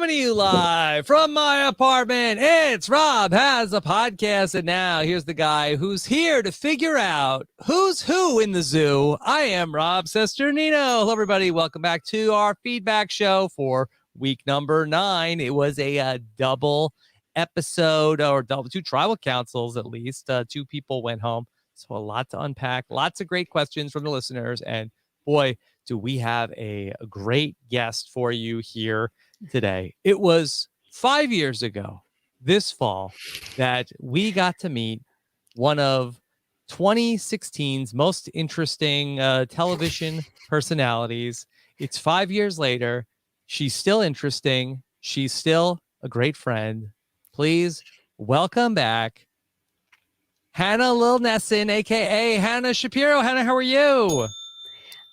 Coming to you live from my apartment, it's Rob Has a Podcast. And now here's the guy who's here to figure out who's who in the zoo. I am Rob Cesternino. Hello, everybody. Welcome back to our feedback show for week number 9. It was a double episode, or double, 2 tribal councils at least. 2 people went home. So a lot to unpack. Lots of great questions from the listeners. And boy, do we have a great guest for you here today. It was 5 years ago this fall that we got to meet one of 2016's most interesting television personalities. It's 5 years later. She's still interesting. She's still a great friend. Please welcome back Hannah Lil Nesson, aka Hannah Shapiro. Hannah, how are you?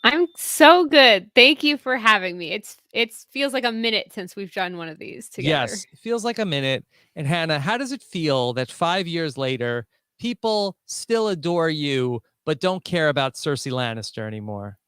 I'm so good. Thank you for having me. It feels like a minute since we've done one of these together. Yes, it feels like a minute. And Hannah, how does it feel that 5 years later, people still adore you, but don't care about Cersei Lannister anymore?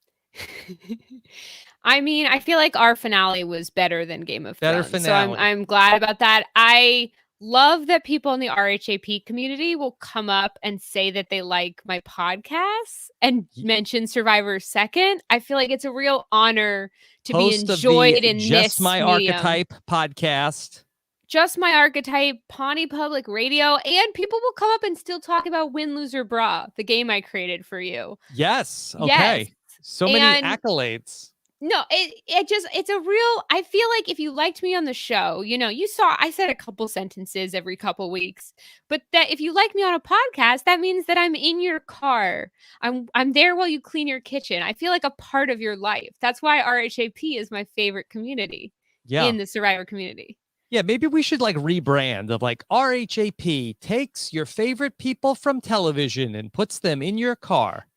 I mean, I feel like our finale was better than Game of Thrones. Finale. So I'm glad about that. I love that people in the RHAP community will come up and say that they like my podcasts and mention Survivor second. I feel like it's a real honor to Host be enjoyed of the in Just this My medium. Archetype podcast. Just My Archetype, Pawnee Public Radio, and people will come up and still talk about Win, Lose, or Bra, the game I created for you. Yes. Okay. Yes. So many accolades. No, it's a real, I feel like if you liked me on the show, you saw I said a couple sentences every couple weeks, but that if you like me on a podcast, that means that I'm in your car. I'm there while you clean your kitchen. I feel like a part of your life. That's why RHAP is my favorite community in the Survivor community. Yeah, maybe we should rebrand of RHAP takes your favorite people from television and puts them in your car.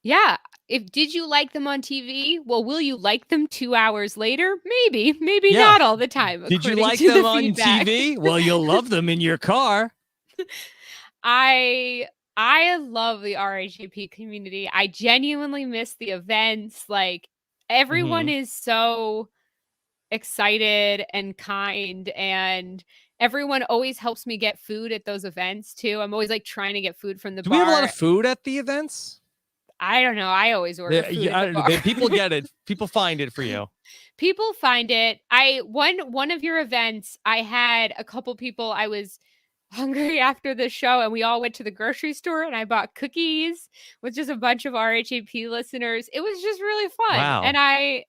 Yeah. Did you like them on TV? Well, will you like them 2 hours later? Maybe not all the time. Did you like them on TV? Well, you'll love them in your car. I love the RHAP community. I genuinely miss the events. Everyone is so excited and kind, and everyone always helps me get food at those events too. I'm always trying to get food from the bar. Do we have a lot of food at the events? I don't know. I always order food at the bar. People get it. People find it for you. People find it. One of your events, I had a couple people. I was hungry after the show, and we all went to the grocery store, and I bought cookies with just a bunch of RHAP listeners. It was just really fun. Wow. And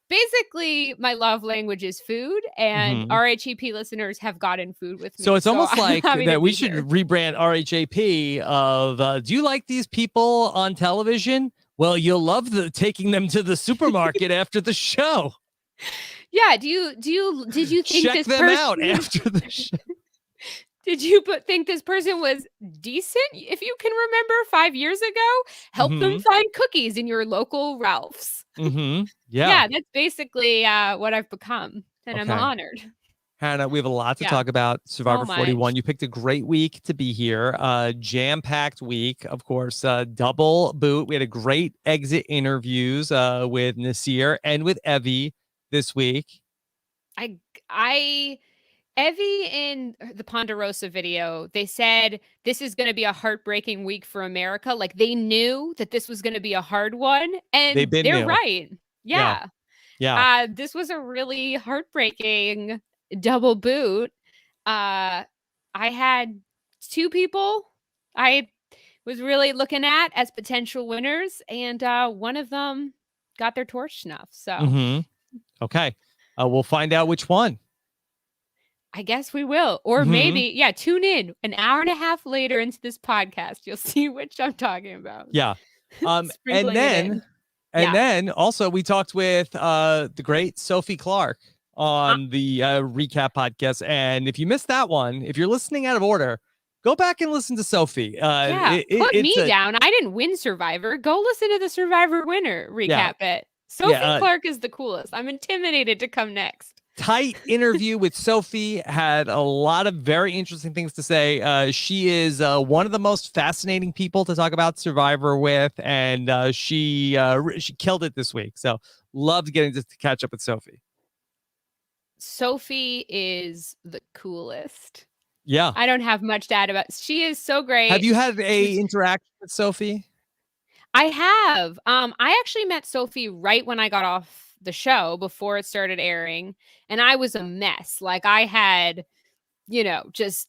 basically, my love language is food, and RHAP listeners have gotten food with me. So it's almost like that we should rebrand RHAP of, do you like these people on television? Well, you'll love taking them to the supermarket after the show. Yeah. Did you think check them out after the show? Did you think this person was decent? If you can remember 5 years ago, help them find cookies in your local Ralph's. Yeah, that's basically what I've become, and I'm honored. Hannah, we have a lot to talk about. Survivor 41. You picked a great week to be here. Jam-packed week, of course. Double boot. We had a great exit interviews with Nasir and with Evie this week. Evie in the Ponderosa video, they said this is going to be a heartbreaking week for America. They knew that this was going to be a hard one, and they're right. Yeah. This was a really heartbreaking double boot. I had 2 people I was really looking at as potential winners, and one of them got their torch snuffed. So, okay, we'll find out which one. I guess we will. Or maybe, tune in an hour and a half later into this podcast. You'll see which I'm talking about. Yeah. And then also we talked with the great Sophie Clark on the RHAP podcast. And if you missed that one, if you're listening out of order, go back and listen to Sophie. Put me down. I didn't win Survivor. Go listen to the Survivor winner recap it. Sophie Clark is the coolest. I'm intimidated to come next. Tight interview with Sophie, had a lot of very interesting things to say. She is one of the most fascinating people to talk about Survivor with, and she killed it this week. So loved getting to catch up with Sophie. Sophie is the coolest. Yeah. I don't have much to add about. She is so great. Have you had a interaction with Sophie? I have. I actually met Sophie right when I got off the show before it started airing, and I was a mess. Like I had, just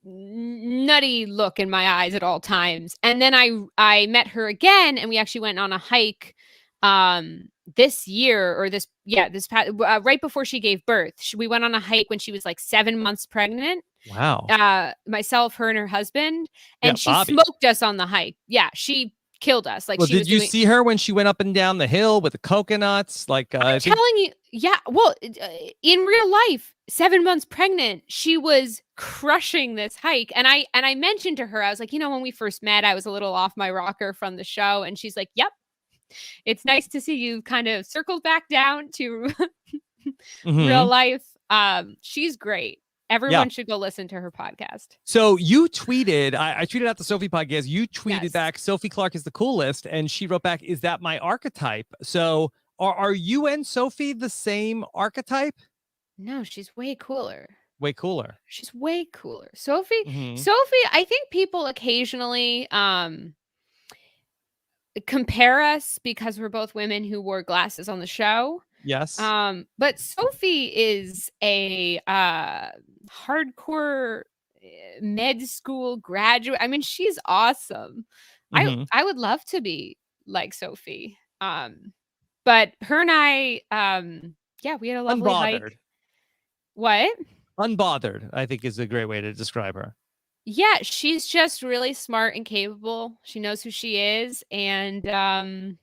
nutty look in my eyes at all times. And then I met her again, and we actually went on a hike this year, or this past right before she gave birth. We went on a hike when she was like 7 months pregnant. Wow. Myself, her, and her husband, and she Bobby smoked us on the hike. Yeah, she killed us. Like, well, did you see her when she went up and down the hill with the coconuts? Like, I'm telling you, yeah. Well, in real life, 7 months pregnant, she was crushing this hike. And I mentioned to her, I was like, when we first met, I was a little off my rocker from the show, and she's like, "Yep, it's nice to see you kind of circled back down to real life." She's great. Everyone should go listen to her podcast. So you tweeted, I tweeted out the Sophie podcast. You tweeted back, Sophie Clark is the coolest. And she wrote back, is that my archetype? So are you and Sophie the same archetype? No, she's way cooler. Way cooler. She's way cooler. Sophie, I think people occasionally compare us because we're both women who wore glasses on the show. Yes. But Sophie is a hardcore med school graduate. I mean, she's awesome. I would love to be like Sophie. But her and I, we had a lovely hike. What? Unbothered, I think, is a great way to describe her. Yeah, she's just really smart and capable. She knows who she is. And I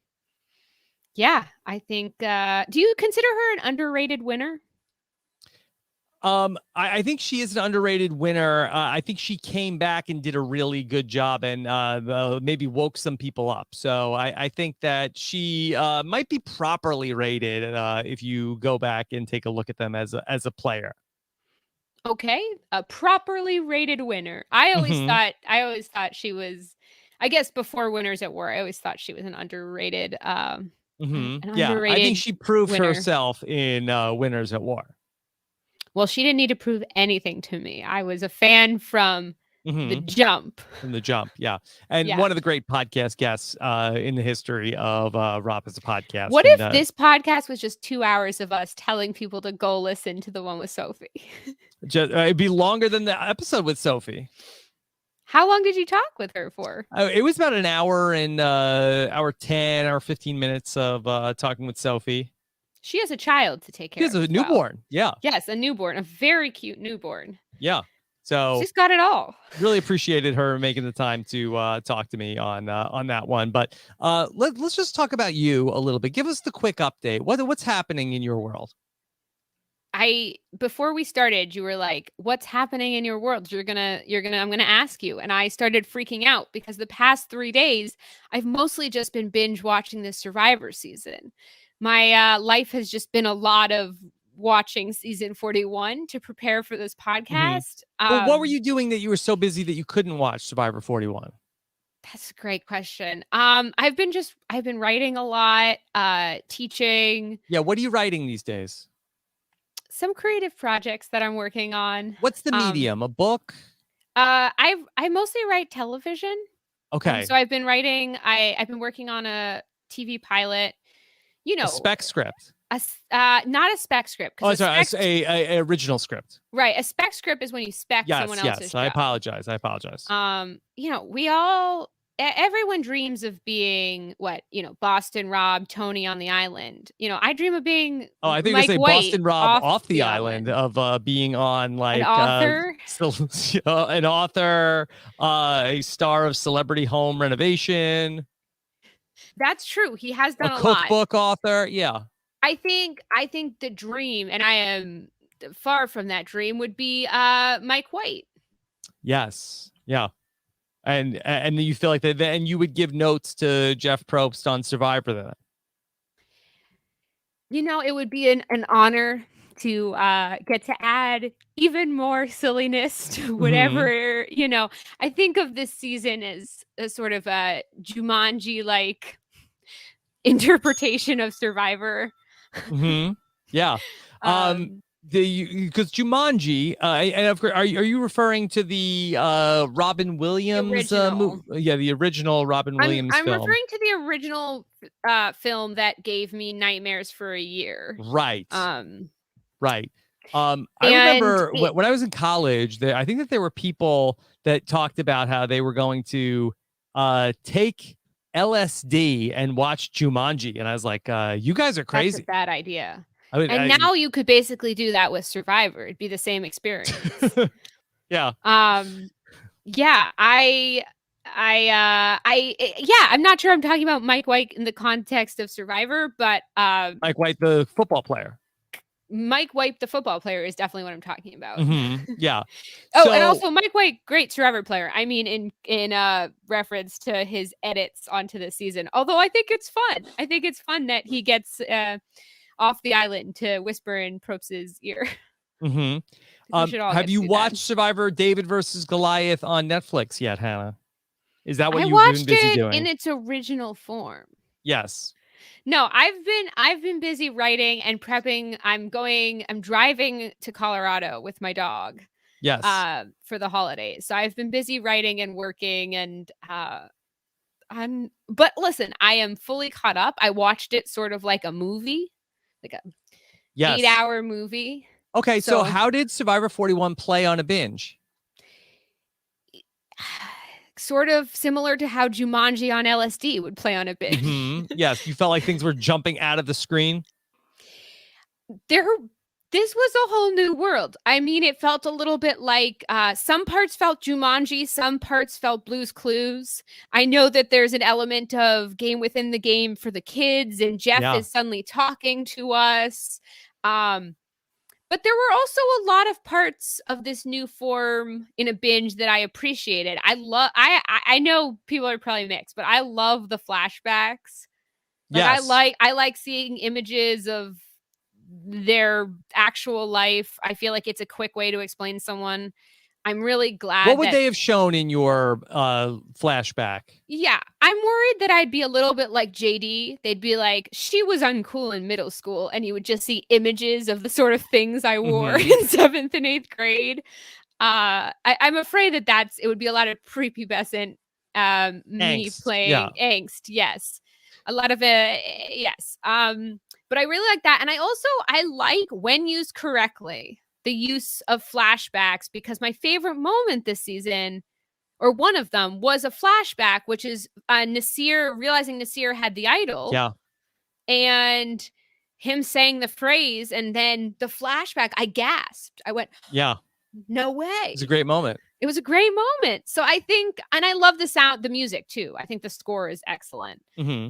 think, do you consider her an underrated winner? I think she is an underrated winner. I think she came back and did a really good job and maybe woke some people up. So I think that she might be properly rated if you go back and take a look at them as a player. Okay, a properly rated winner. I always thought she was, I guess before Winners at War, I always thought she was an underrated underrated I think she proved winner. herself in Winners at War. Well, she didn't need to prove anything to me. I was a fan from the jump. From the jump, yeah. And one of the great podcast guests in the history of RHAP as a podcast. What if this podcast was just 2 hours of us telling people to go listen to the one with Sophie? It'd be longer than the episode with Sophie. How long did you talk with her for? It was about an hour and hour 10 or 15 minutes of talking with Sophie. She has a child to take care of. She has a newborn. Yeah. Yes, a newborn, a very cute newborn. Yeah. So she's got it all. Really appreciated her making the time to talk to me on that one. But let's just talk about you a little bit. Give us the quick update. What's happening in your world? Before we started, you were like, "What's happening in your world?" I'm gonna ask you, and I started freaking out because the past 3 days I've mostly just been binge watching the Survivor season. My life has just been a lot of watching season 41 to prepare for this podcast. Well, what were you doing that you were so busy that you couldn't watch Survivor 41? That's a great question. I've been writing a lot, teaching. Yeah, what are you writing these days? Some creative projects that I'm working on. What's the medium? A book? I mostly write television. Okay. So I've been writing. I've been working on a TV pilot. A spec script. Not a spec script. Oh, sorry, a original script. Right. A spec script is when you spec someone else's show. I apologize. Everyone dreams of being Boston Rob, Tony on the island. I dream of being I think Mike you say White Boston Rob off the island of being on like an author, a star of Celebrity Home Renovation. That's true. He has done a lot. Cookbook author. Yeah. I think the dream, and I am far from that dream, would be Mike White. Yes. Yeah. And you feel like that, and you would give notes to Jeff Probst on Survivor then. It would be an honor to get to add even more silliness to whatever, I think of this season as a sort of a Jumanji like interpretation of Survivor. Yeah. because Jumanji, and of course, are you referring to the Robin Williams movie? Yeah, the original Robin Williams film. I'm referring to the original film that gave me nightmares for a year. Right. Right. I remember when I was in college, I think that there were people that talked about how they were going to take LSD and watch Jumanji, and I was like, "You guys are crazy." That's a bad idea. Now you could basically do that with Survivor. It'd be the same experience. Yeah. Yeah. I'm not sure I'm talking about Mike White in the context of Survivor, but Mike White, the football player. Mike White, the football player, is definitely what I'm talking about. Yeah. And also Mike White, great Survivor player. I mean, in reference to his edits onto the season. Although I think it's fun. I think it's fun that he gets off the island to whisper in Probst's ear. Have you watched Survivor David versus Goliath on Netflix yet, Hannah? Is that what you've been busy doing? In its original form. Yes. No, I've been busy writing and prepping. I'm driving to Colorado with my dog. Yes. For the holidays. So I've been busy writing and working, and but listen, I am fully caught up. I watched it sort of like a movie, like a 8-hour movie. Okay, so how did Survivor 41 play on a binge? Sort of similar to how Jumanji on LSD would play on a binge. Yes, you felt like things were jumping out of the screen. This was a whole new world. I mean, it felt a little bit like some parts felt Jumanji, some parts felt Blue's Clues. I know that there's an element of game within the game for the kids, and Jeff is suddenly talking to us. But there were also a lot of parts of this new form in a binge that I appreciated. I know people are probably mixed, but I love the flashbacks. I like seeing images of their actual life. I feel like it's a quick way to explain someone. I'm really glad. What would they have shown in your flashback? Yeah, I'm worried that I'd be a little bit like JD. They'd be like, she was uncool in middle school, and you would just see images of the sort of things I wore in 7th and 8th grade. I'm afraid that it would be a lot of prepubescent me playing angst. Yes, a lot of yes. But I really like that, and I like, when used correctly, the use of flashbacks, because my favorite moment this season, or one of them, was a flashback, which is Nasir realizing Nasir had the idol. Yeah. And him saying the phrase, and then the flashback, I gasped. I went, yeah, no way. It's a great moment. It was a great moment. So I think, and I love the music too. I think the score is excellent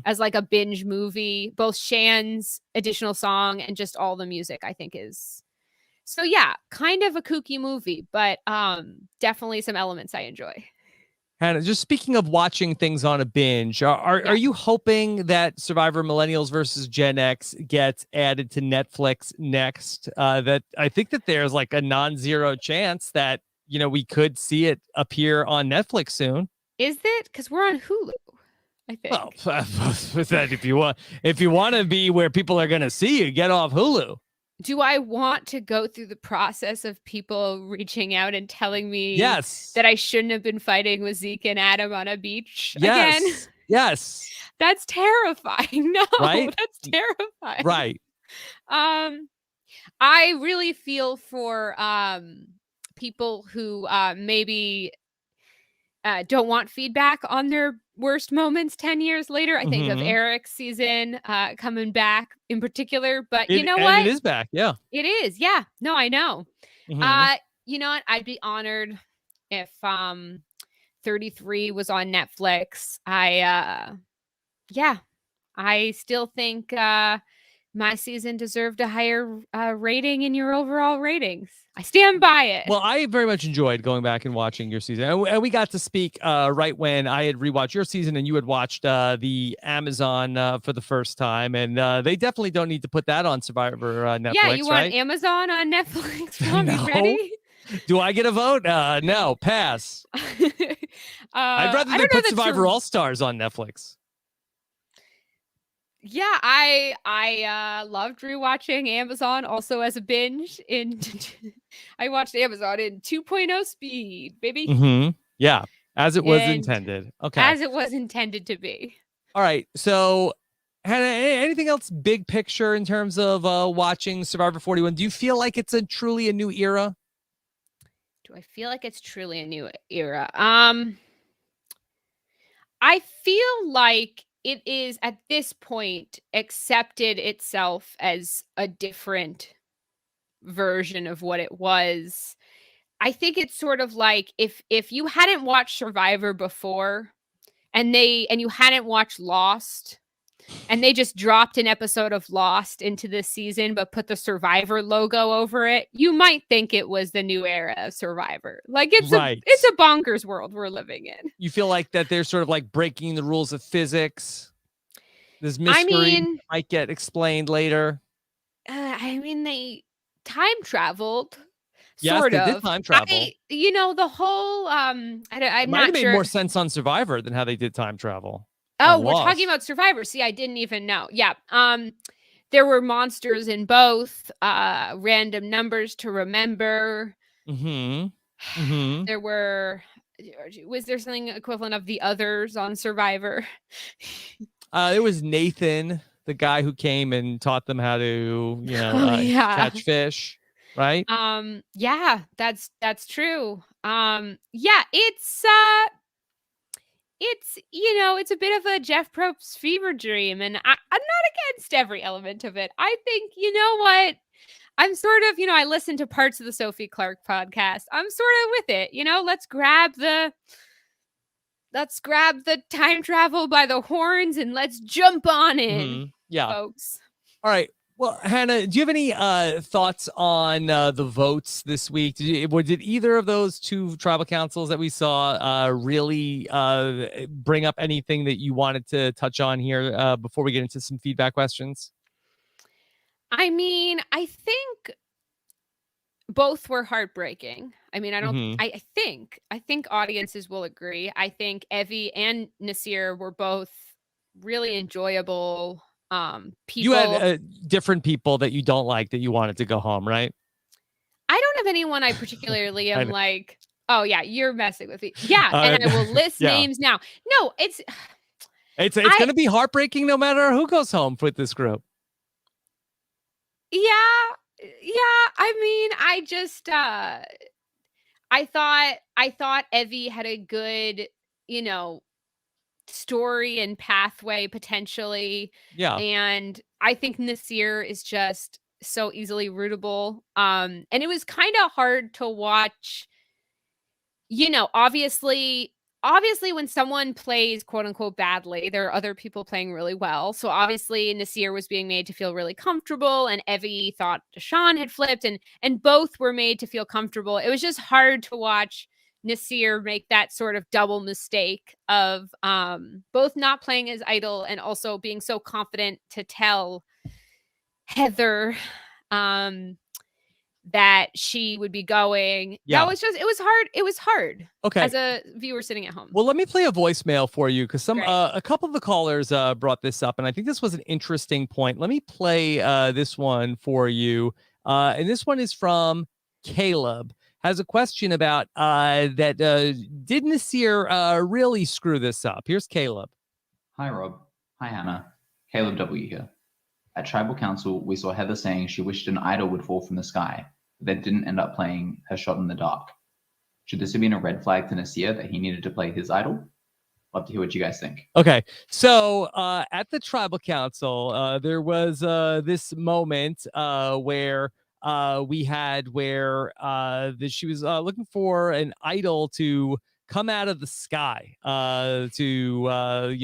as like a binge movie. Both Shan's additional song and just all the music, I think, is. So yeah, kind of a kooky movie, but definitely some elements I enjoy. Hannah, just speaking of watching things on a binge, are you hoping that Survivor Millennials versus Gen X gets added to Netflix next? That I think that there's like a non-zero chance that, we could see it appear on Netflix soon. Is it? Because we're on Hulu, I think. Well, if you want to be where people are going to see you, get off Hulu. Do I want to go through the process of people reaching out and telling me that I shouldn't have been fighting with Zeke and Adam on a beach again? Yes. That's terrifying. No, that's terrifying. Right. I really feel for people who maybe don't want feedback on their worst moments 10 years later. I think of Eric's season coming back in particular, but you know what? It is back. Yeah, it is. Yeah, no, I know. You know what? I'd be honored if 33 was on Netflix. I still think my season deserved a higher rating in your overall ratings. I stand by it. Well, I very much enjoyed going back and watching your season. And we got to speak right when I had rewatched your season and you had watched the Amazon for the first time. And they definitely don't need to put that on Survivor Netflix, yeah, you want Amazon on Netflix? No. Ready? Do I get a vote? No, pass. I'd rather they put Survivor All-Stars on Netflix. Yeah, I loved rewatching Amazon also as a binge. I watched Amazon in 2.0 speed, baby. Mm-hmm. Yeah, as it was And intended. Okay. as it was intended to be. All right. So, Hannah, anything else big picture in terms of watching Survivor 41? Do you feel like it's truly a new era? Do I feel like it's truly a new era? I feel like it is at this point accepted itself as a different version of what it was. I think it's sort of like if you hadn't watched Survivor before and you hadn't watched Lost and they just dropped an episode of Lost into this season but put the Survivor logo over it, you might think it was the new era of Survivor. Like it's a bonkers world we're living in. You feel like that they're sort of like breaking the rules of physics. This mystery might get explained later. I mean, they time traveled. Yes, sort they of. did time travel. The whole I'm it might not have made sure. more sense on Survivor than how they did time travel. Oh, we're talking about Survivor. See, I didn't even know. Yeah. There were monsters in both. Random numbers to remember. Mm-hmm. Mm-hmm. There was there something equivalent of the others on Survivor? It was Nathan, the guy who came and taught them how to, catch fish, right? Yeah, that's true. Yeah, it's a bit of a Jeff Probst fever dream, and I'm not against every element of it. I think, you know what? I'm sort of, I listen to parts of the Sophie Clark podcast. I'm sort of with it. Let's grab the time travel by the horns and let's jump on in. Mm-hmm. Yeah, folks. All right. Well, Hannah, do you have any thoughts on the votes this week? Did either of those two tribal councils that we saw really bring up anything that you wanted to touch on here before we get into some feedback questions? I mean, I think both were heartbreaking. I mean, I think audiences will agree. I think Evie and Nasir were both really enjoyable people. You had different people that you don't like that you wanted to go home, right? I don't have anyone I particularly am like, oh yeah, you're messing with me. Yeah, and I will list names now. No, it's going to be heartbreaking no matter who goes home with this group. Yeah. I mean, I just I thought Evie had a good, story and pathway potentially. Yeah. And I think Nasir is just so easily rootable. And it was kind of hard to watch, obviously when someone plays quote unquote badly, there are other people playing really well. So obviously Nasir was being made to feel really comfortable, and Evie thought Deshawn had flipped, and both were made to feel comfortable. It was just hard to watch Nasir make that sort of double mistake of both not playing as idol and also being so confident to tell Heather that she would be going. Yeah. That was just, it was hard. Okay. As a viewer sitting at home. Well, let me play a voicemail for you because a couple of the callers brought this up, and I think this was an interesting point. Let me play this one for you. And this one is from Caleb. Has a question about that did Nasir really screw this up? Here's Caleb. Hi, Rob. Hi, Hannah. Caleb W. here. At Tribal Council, we saw Heather saying she wished an idol would fall from the sky, but then didn't end up playing her shot in the dark. Should this have been a red flag to Nasir that he needed to play his idol? Love to hear what you guys think. Okay, so at the Tribal Council, there was this moment where she was looking for an idol to come out of the sky to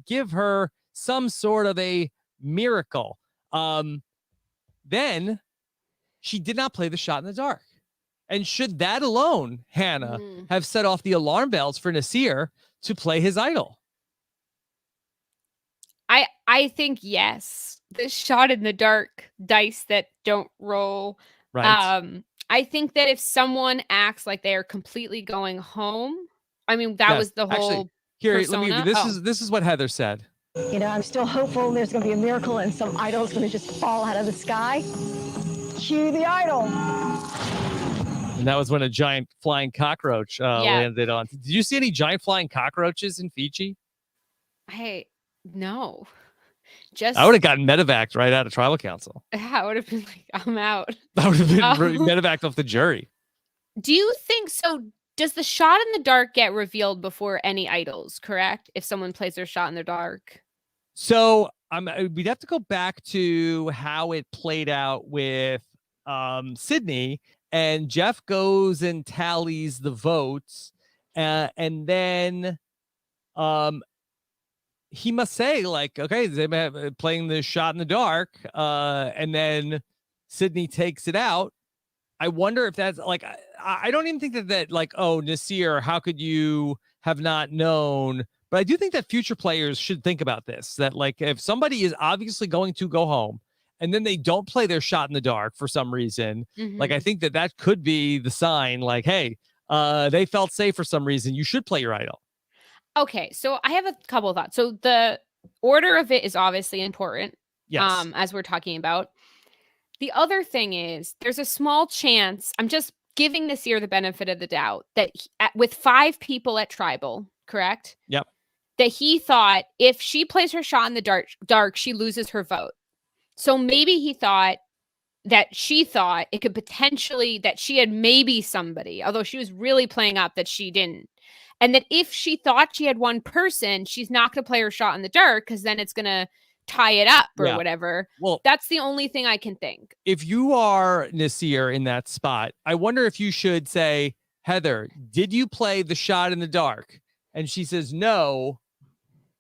give her some sort of a miracle. Then she did not play the shot in the dark. And should that alone, Hannah, have set off the alarm bells for Nasir to play his idol? I think yes. The shot in the dark dice that don't roll. Right. I think that if someone acts like they are completely going home, I mean, that was the whole Actually, here, persona. this is what Heather said. You know, I'm still hopeful there's going to be a miracle and some idol's going to just fall out of the sky. Cue the idol. And that was when a giant flying cockroach landed on. Did you see any giant flying cockroaches in Fiji? No. I would have gotten medevaced right out of tribal council. I would have been like, I'm out. I would have been medevaced off the jury. Do you think so? Does the shot in the dark get revealed before any idols, correct? If someone plays their shot in the dark? So we'd have to go back to how it played out with Sydney, and Jeff goes and tallies the votes, and then he must say, like, okay, they're playing the shot in the dark, and then Sydney takes it out. I wonder if that's like, I don't even think that like, oh, Nasir, how could you have not known? But I do think that future players should think about this, that like if somebody is obviously going to go home and then they don't play their shot in the dark for some reason, like I think that could be the sign like, hey, they felt safe for some reason. You should play your idol. Okay, so I have a couple of thoughts. So the order of it is obviously important, yes, as we're talking about. The other thing is there's a small chance, I'm just giving Nasir the benefit of the doubt, that with 5 people at tribal, correct? Yep. That he thought if she plays her shot in the dark, she loses her vote. So maybe he thought that she thought it could potentially, that she had maybe somebody, although she was really playing up that she didn't. And that if she thought she had one person, she's not going to play her shot in the dark because then it's going to tie it up or whatever. Well, that's the only thing I can think. If you are Nasir in that spot, I wonder if you should say, Heather, did you play the shot in the dark? And she says, no.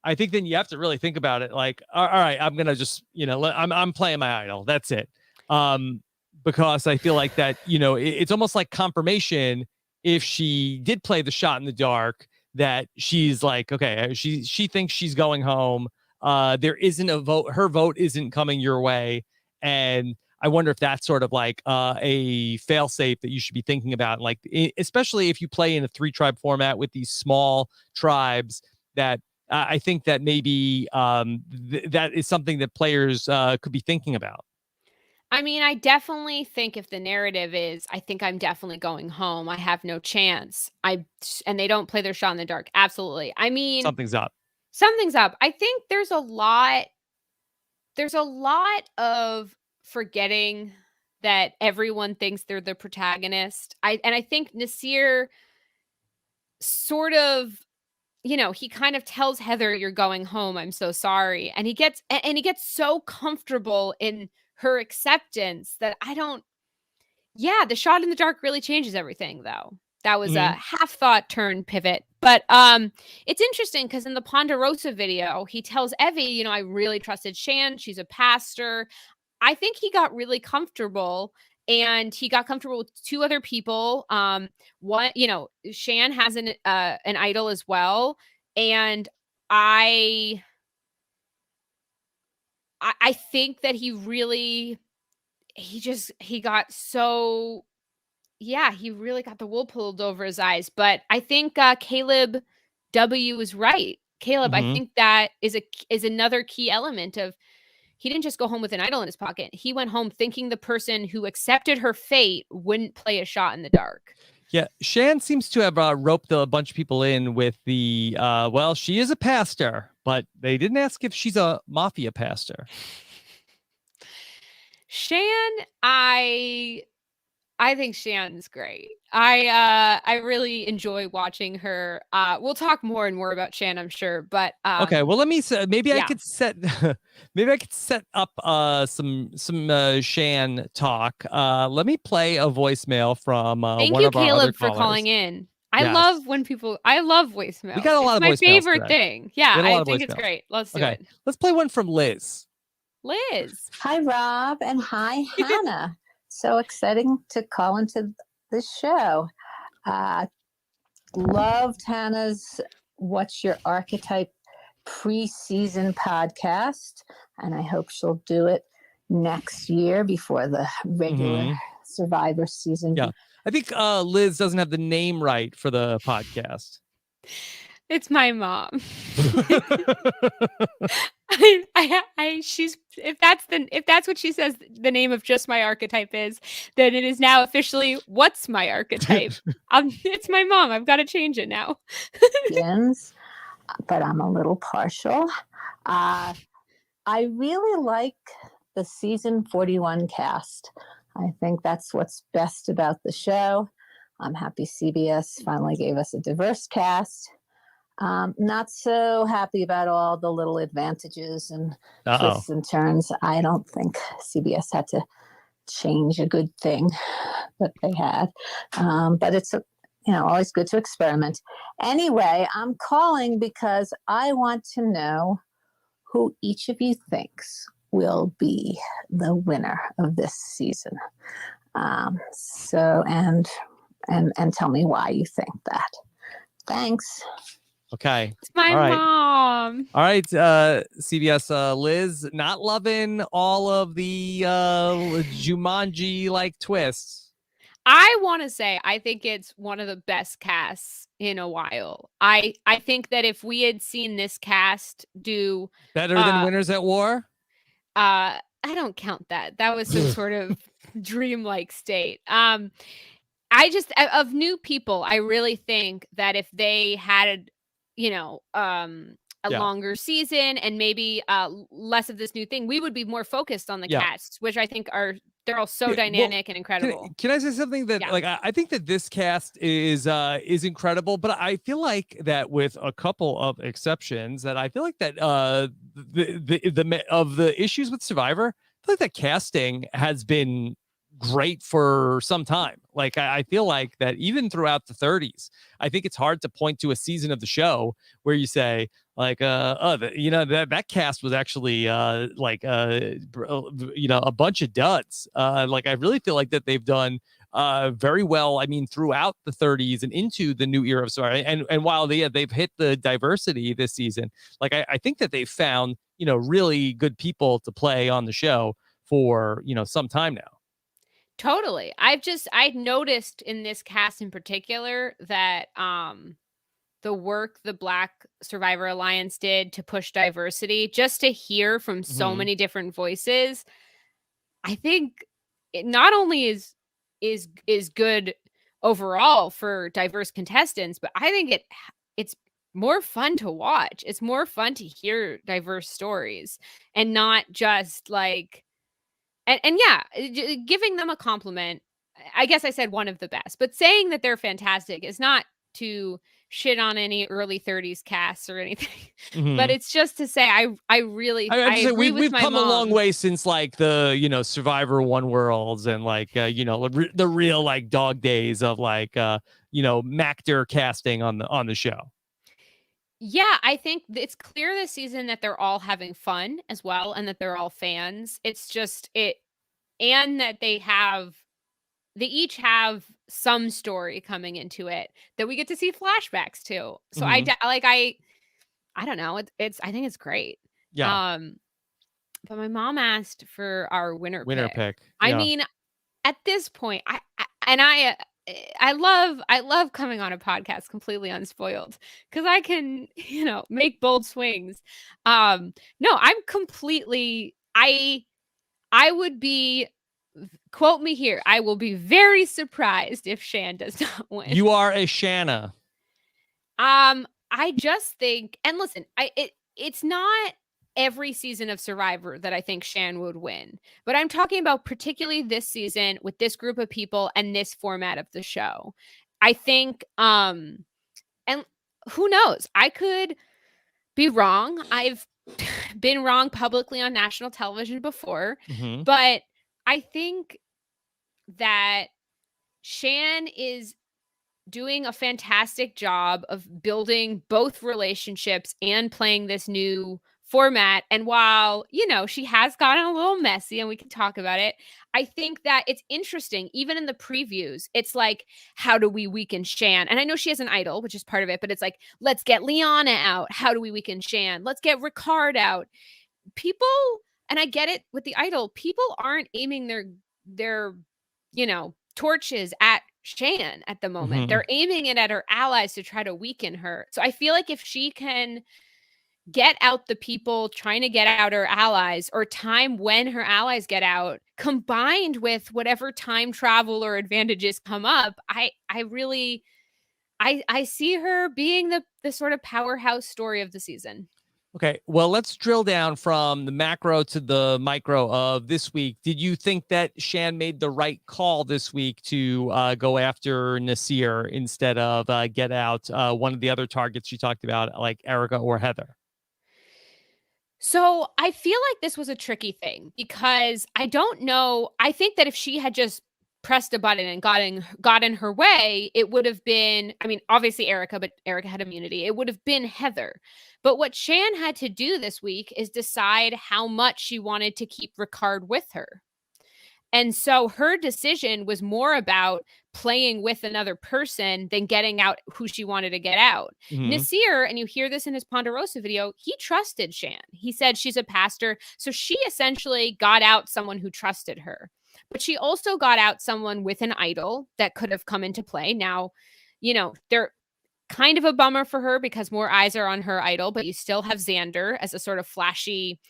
I think then you have to really think about it. Like, all right, I'm going to just, I'm playing my idol. That's it. Because I feel like that, it's almost like confirmation if she did play the shot in the dark that she's like, okay, she thinks she's going home. There isn't a vote. Her vote isn't coming your way. And I wonder if that's sort of like a fail-safe that you should be thinking about. Like, especially if you play in a 3-tribe format with these small tribes, that I think that maybe that is something that players could be thinking about. I mean, I definitely think if the narrative is, I think I'm definitely going home, I have no chance. And they don't play their shot in the dark. Absolutely. I mean, something's up. I think there's a lot of forgetting that everyone thinks they're the protagonist. I think Nasir sort of, he kind of tells Heather, you're going home. I'm so sorry. And he gets so comfortable in her acceptance that the shot in the dark really changes everything though. That was a half thought turn pivot. But it's interesting because in the Ponderosa video, he tells Evie, I really trusted Shan. She's a pastor. I think he got really comfortable, and he got comfortable with 2 other people. One, Shan has an idol as well. And I think that he really got the wool pulled over his eyes. But I think Caleb W is right. Caleb, I think that is another key element of, he didn't just go home with an idol in his pocket. He went home thinking the person who accepted her fate wouldn't play a shot in the dark. Yeah, Shan seems to have roped a bunch of people in with the, she is a pastor, but they didn't ask if she's a mafia pastor. Shan, I think Shan's great. I really enjoy watching her. We'll talk more and more about Shan, I'm sure. But okay, well, let me maybe I could set up some Shan talk. Let me play a voicemail from Thank one you, of our Caleb, other for callers. calling in. I love voicemails. We got a lot of voicemails. It's my favorite today. thing. Yeah, I think it's great. Let's do it. Let's play one from Liz. Liz. Hi, Rob, and hi, Hannah. So exciting to call into this show. Loved Hannah's What's Your Archetype preseason podcast, and I hope she'll do it next year before the regular Survivor season. Yeah, I think Liz doesn't have the name right for the podcast. It's my mom. She's if that's what she says the name of Just My Archetype is, then it is now officially What's My Archetype? It's my mom. I've got to change it now. But I'm a little partial. I really like the season 41 cast. I think that's what's best about the show. I'm happy CBS finally gave us a diverse cast. Not so happy about all the little advantages and twists and turns. I don't think CBS had to change a good thing that they had. But it's always good to experiment. Anyway, I'm calling because I want to know who each of you thinks will be the winner of this season. And tell me why you think that. Thanks. Okay. It's my mom. All right, CBS, Liz, not loving all of the Jumanji-like twists. I want to say I think it's one of the best casts in a while. I think that if we had seen this cast do better than Winners at War, I don't count that. That was some sort of dreamlike state. I just of new people, I really think that if they had a longer season and maybe less of this new thing, we would be more focused on the casts, which I think they're all so dynamic and incredible. Can I say something that I think that this cast is incredible, but I feel like that with a couple of exceptions, that I feel like that the issues with Survivor, I feel like that casting has been great for some time. Like I feel like that even throughout the 30s, I think it's hard to point to a season of the show where you say like that cast was actually a bunch of duds. Like I really feel like that they've done very well. I mean, throughout the 30s and into the new era of Survivor, and while they've hit the diversity this season, like I think that they've found really good people to play on the show for some time now. Totally. I've noticed in this cast in particular that the work the Black Survivor Alliance did to push diversity, just to hear from so many different voices, I think it not only is good overall for diverse contestants, but I think it's more fun to watch. It's more fun to hear diverse stories and not just like And giving them a compliment. I guess I said one of the best, but saying that they're fantastic is not to shit on any early 30s casts or anything, but it's just to say I agree with my come mom. a long way since like the Survivor One Worlds and like the real like dog days of like Mactor casting on the show. Yeah, I think it's clear this season that they're all having fun as well and that they're all fans. It's just and that they each have some story coming into it that we get to see flashbacks to. So I don't know. I think it's great. Yeah. But my mom asked for our winner pick. I mean, at this point, I love coming on a podcast completely unspoiled because I can, make bold swings. No, I'm completely, I would be, quote me here, I will be very surprised if Shan does not win. You are a Shanna. I just think, and listen, it's not every season of Survivor that I think Shan would win, but I'm talking about particularly this season with this group of people and this format of the show. I think, and who knows, I could be wrong. I've been wrong publicly on national television before, but I think that Shan is doing a fantastic job of building both relationships and playing this new format. And while, she has gotten a little messy and we can talk about it, I think that it's interesting. Even in the previews, it's like, how do we weaken Shan? And I know she has an idol, which is part of it, but it's like, let's get Liana out. How do we weaken Shan? Let's get Ricard out. People, and I get it with the idol, people aren't aiming their torches at Shan at the moment. They're aiming it at her allies to try to weaken her. So I feel like if she can get out the people trying to get out her allies, or time when her allies get out, combined with whatever time travel or advantages come up, I see her being the sort of powerhouse story of the season. Okay, well, let's drill down from the macro to the micro of this week. Did you think that Shan made the right call this week to go after Nasir instead of get out one of the other targets she talked about, like Erica or Heather? So I feel like this was a tricky thing because I don't know. I think that if she had just pressed a button and got in her way, it would have been, I mean, obviously Erica, but Erica had immunity. It would have been Heather. But what Shan had to do this week is decide how much she wanted to keep Ricard with her. And so her decision was more about playing with another person than getting out who she wanted to get out. Mm-hmm. Nasir, and you hear this in his Ponderosa video, he trusted Shan. He said she's a pastor. So she essentially got out someone who trusted her. But she also got out someone with an idol that could have come into play. Now, you know, they're kind of a bummer for her because more eyes are on her idol, but you still have Xander as a sort of flashy,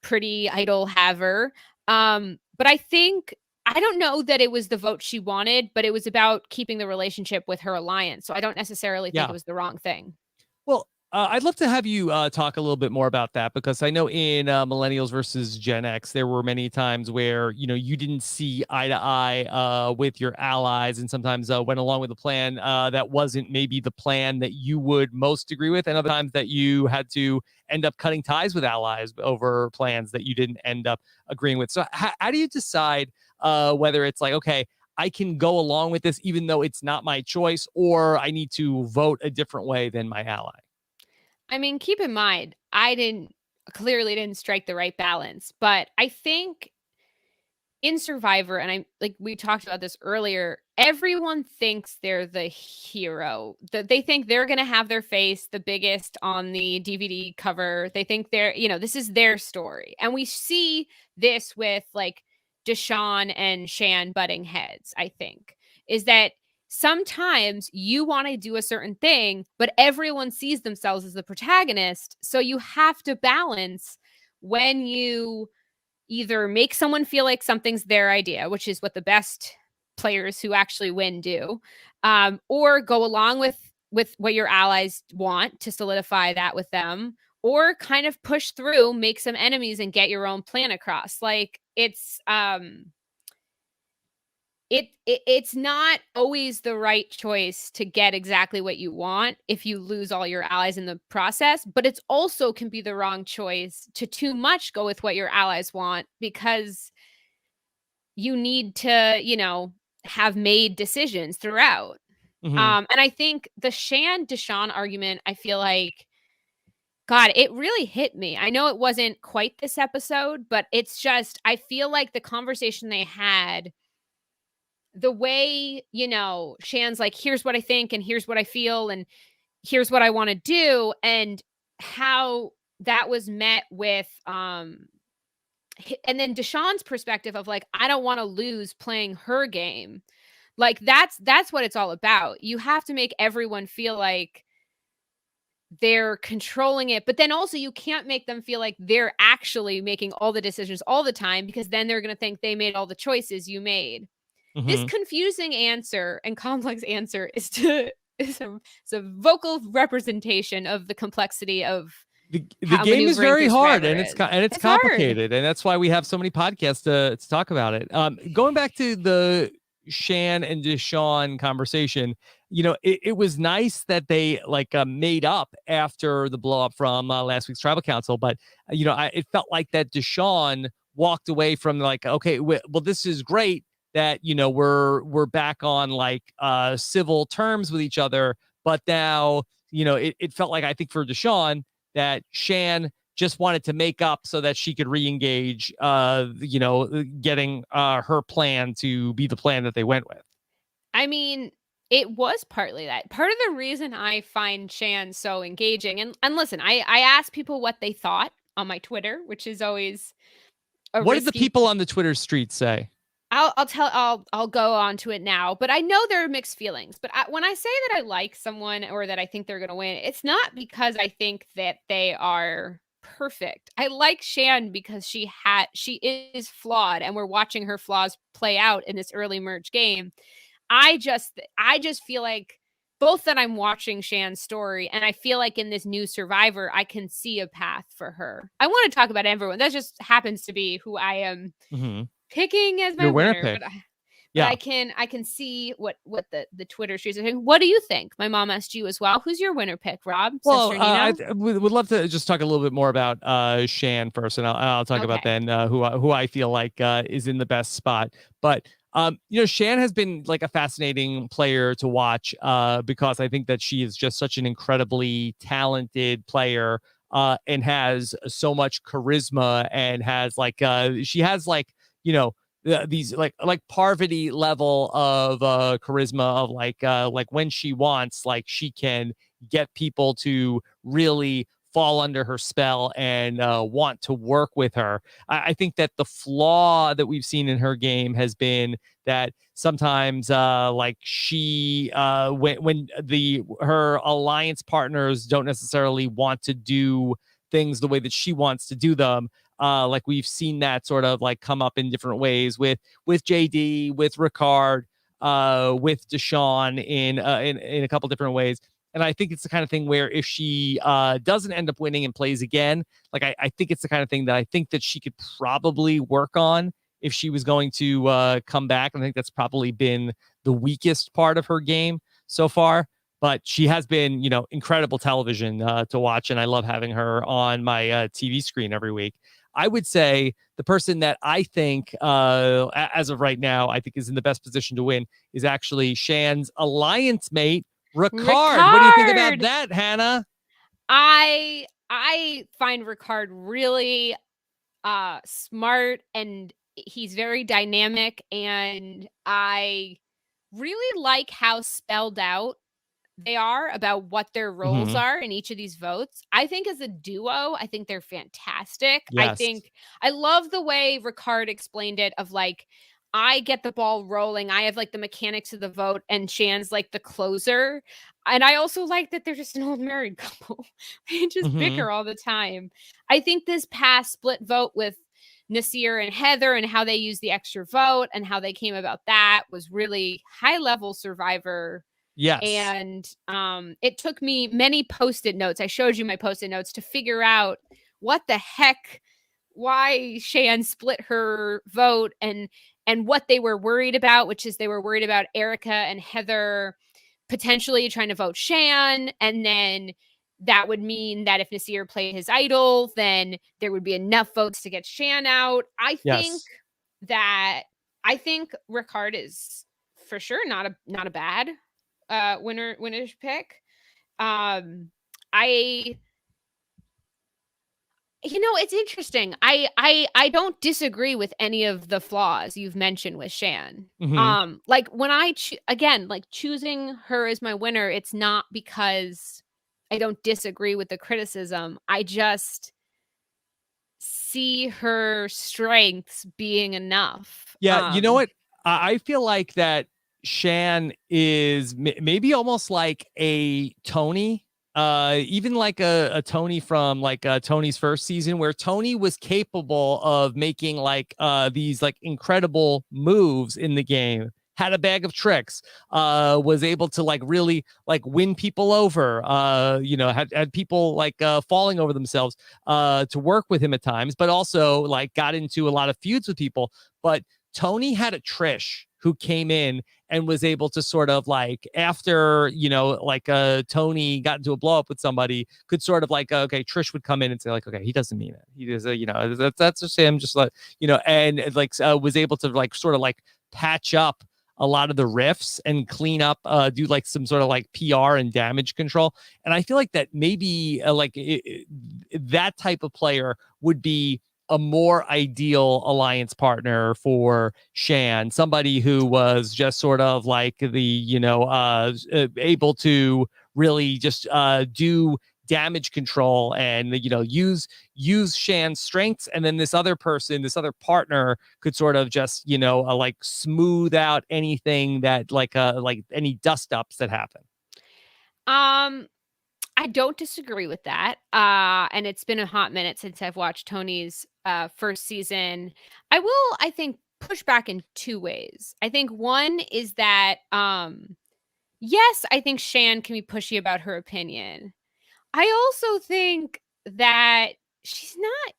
pretty idol haver. But I think, I don't know that it was the vote she wanted, but it was about keeping the relationship with her alliance. So I don't necessarily think it was the wrong thing. Well, I'd love to have you talk a little bit more about that, because I know in Millennials versus Gen X, there were many times where, you know, you didn't see eye to eye with your allies, and sometimes went along with a plan that wasn't maybe the plan that you would most agree with, and other times that you had to end up cutting ties with allies over plans that you didn't end up agreeing with. So how do you decide whether it's like, okay, I can go along with this even though it's not my choice, or I need to vote a different way than my ally? I mean, keep in mind, I clearly didn't strike the right balance, but I think in Survivor, and we talked about this earlier, everyone thinks they're the hero. They think they're going to have their face the biggest on the DVD cover. They think this is their story. And we see this with like Deshawn and Shan butting heads, I think, is that sometimes you want to do a certain thing, but everyone sees themselves as the protagonist. So you have to balance when you either make someone feel like something's their idea, which is what the best players who actually win do, or go along with what your allies want to solidify that with them, or kind of push through, make some enemies and get your own plan across. Like it's not always the right choice to get exactly what you want if you lose all your allies in the process, but it's also can be the wrong choice to too much go with what your allies want, because you need to, have made decisions throughout. Mm-hmm. And I think the Shan Deshawn argument, I feel like, God, it really hit me. I know it wasn't quite this episode, but it's just, I feel like the conversation they had, the way, Shan's like, here's what I think and here's what I feel and here's what I want to do, and how that was met with and then Deshawn's perspective of like, I don't want to lose playing her game. Like that's what it's all about. You have to make everyone feel like they're controlling it, but then also you can't make them feel like they're actually making all the decisions all the time, because then they're going to think they made all the choices you made. Mm-hmm. This confusing answer and complex answer is a vocal representation of the complexity of the game is very hard, and it's complicated, hard. And that's why we have so many podcasts to talk about it. Going back to the Shan and Deshawn conversation, it was nice that they made up after the blow up from last week's tribal council, but it felt like that Deshawn walked away from like, okay, well, this is great that we're back on civil terms with each other, but now it felt like, I think for Deshawn, that Shan just wanted to make up so that she could re-engage, getting her plan to be the plan that they went with. I mean, it was partly that. Part of the reason I find Shan so engaging, and listen, I asked people what they thought on my Twitter, which is always what did the people on the Twitter street say? I'll go on to it now, but I know there are mixed feelings. But when I say that I like someone or that I think they're going to win, it's not because I think that they are perfect. I like Shan because she is flawed, and we're watching her flaws play out in this early merge game. I just feel like both that I'm watching Shan's story, and I feel like in this new Survivor, I can see a path for her. I want to talk about everyone. That just happens to be who I am picking as my winner. Pick. But I can see what the Twitter streets are saying. What do you think? My mom asked you as well. Who's your winner pick, Rob? Well, I would love to just talk a little bit more about Shan first, and I'll talk about then who I feel like is in the best spot. But Shan has been like a fascinating player to watch because I think that she is just such an incredibly talented player and has so much charisma and has she has these like Parvati level of charisma of like when she wants, like she can get people to really fall under her spell and want to work with her. I think that the flaw that we've seen in her game has been that sometimes she when her alliance partners don't necessarily want to do things the way that she wants to do them. Like we've seen that sort of like come up in different ways with JD, with Ricard, with Deshawn in a couple different ways. And I think it's the kind of thing where if she doesn't end up winning and plays again, like I think it's the kind of thing that I think that she could probably work on if she was going to come back. I think that's probably been the weakest part of her game so far. But she has been, incredible television to watch. And I love having her on my TV screen every week. I would say the person that I think, as of right now, I think is in the best position to win is actually Shan's alliance mate, Ricard. What do you think about that, Hannah? I find Ricard really smart, and he's very dynamic, and I really like how spelled out they are about what their roles are in each of these votes. I think as a duo, I think they're fantastic. Yes. I love the way Ricard explained it of like, I get the ball rolling. I have like the mechanics of the vote, and Shan's like the closer. And I also like that they're just an old married couple. They just bicker all the time. I think this past split vote with Nasir and Heather and how they used the extra vote and how they came about that was really high level Survivor. Yes. And it took me many Post-it notes. I showed you my Post-it notes to figure out what the heck, why Shan split her vote and what they were worried about, which is they were worried about Erica and Heather potentially trying to vote Shan. And then that would mean that if Nasir played his idol, then there would be enough votes to get Shan out. I think Ricard is for sure not a bad winner's pick. It's interesting. I don't disagree with any of the flaws you've mentioned with Shan. Like when I choosing her as my winner, it's not because I don't disagree with the criticism. I just see her strengths being enough. Yeah, you know what? I feel like that Shan is maybe almost like a Tony, even like a Tony from like Tony's first season, where Tony was capable of making like these like incredible moves in the game, had a bag of tricks, was able to like really like win people over, had people like falling over themselves to work with him at times, but also like got into a lot of feuds with people. But Tony had a Trish who came in and was able to sort of like after, Tony got into a blow up with somebody, could sort of like, okay, Trish would come in and say like, okay, he doesn't mean it. He does, that's just him, just like, and like was able to like sort of like patch up a lot of the riffs and clean up, do like some sort of like PR and damage control. And I feel like that maybe that type of player would be a more ideal alliance partner for Shan, somebody who was just sort of like the, able to really just do damage control and, use Shan's strengths. And then this other person, this other partner could sort of just, like smooth out anything that like any dust ups that happen. I don't disagree with that. And it's been a hot minute since I've watched Tony's first season. I think, push back in two ways. I think one is that, yes, I think Shan can be pushy about her opinion. I also think that she's not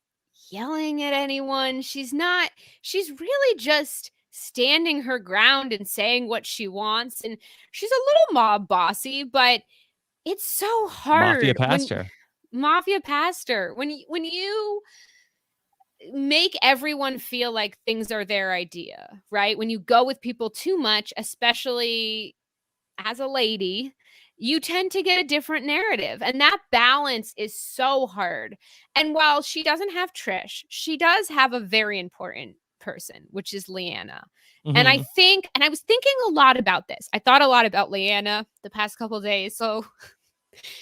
yelling at anyone. She's really just standing her ground and saying what she wants. And she's a little mob bossy, but it's so hard. Mafia pastor. When you make everyone feel like things are their idea, right? When you go with people too much, especially as a lady, you tend to get a different narrative. And that balance is so hard. And while she doesn't have Trish, she does have a very important person, which is Leanna. Mm-hmm. And I was thinking a lot about this. I thought a lot about Leanna the past couple of days. So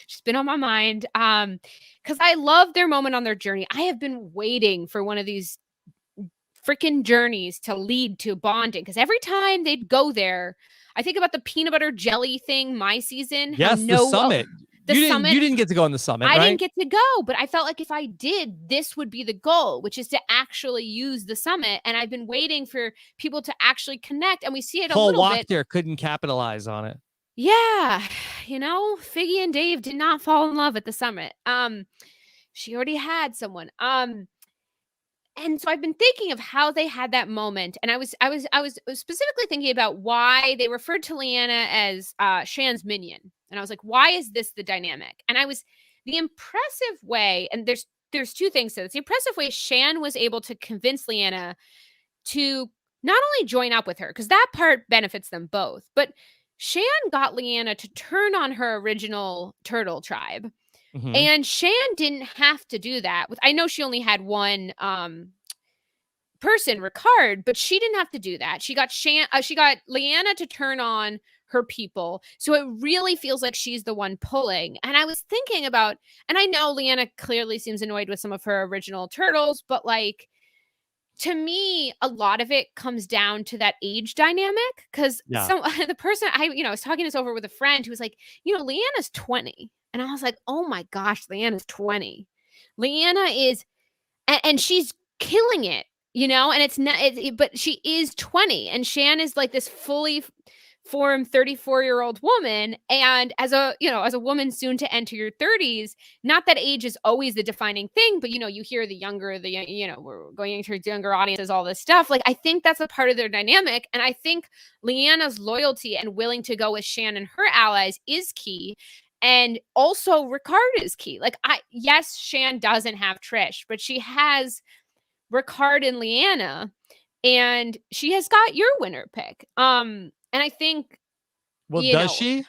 she's been on my mind. Because I love their moment on their journey. I have been waiting for one of these freaking journeys to lead to bonding. Because every time they'd go there, I think about the peanut butter jelly thing my season. Yes, the summit. You didn't get to go on the summit, right? I didn't get to go, but I felt like if I did, this would be the goal, which is to actually use the summit. And I've been waiting for people to actually connect. And we see it a little bit. Paul Wachter couldn't capitalize on it. Yeah. Figgy and Dave did not fall in love at the summit. She already had someone. And so I've been thinking of how they had that moment. And I was specifically thinking about why they referred to Leanna as Shan's minion. And I was like, why is this the dynamic? And the impressive way, and there's two things to this. The impressive way Shan was able to convince Leanna to not only join up with her, because that part benefits them both, but Shan got Leanna to turn on her original turtle tribe. Mm-hmm. And Shan didn't have to do that. I know she only had one person, Ricard, but she didn't have to do that. She got Leanna to turn on her people. So it really feels like she's the one pulling. And I was thinking about, and I know Leanna clearly seems annoyed with some of her original turtles, but like, to me, a lot of it comes down to that age dynamic. Because the person I was talking this over with a friend who was like, Leanna's 20. And I was like, oh my gosh, Leanna's 20. Leanna is, and she's killing it, and it's not, but she is 20. And Shan is like this fully formed 34-year-old woman. And as a woman soon to enter your 30s, not that age is always the defining thing, but you hear we're going into younger audiences, all this stuff. Like, I think that's a part of their dynamic. And I think Leanna's loyalty and willing to go with Shan and her allies is key. And also Ricard is key. Like, yes, Shan doesn't have Trish, but she has Ricard and Leanna, and she has got your winner pick. And I think, does she?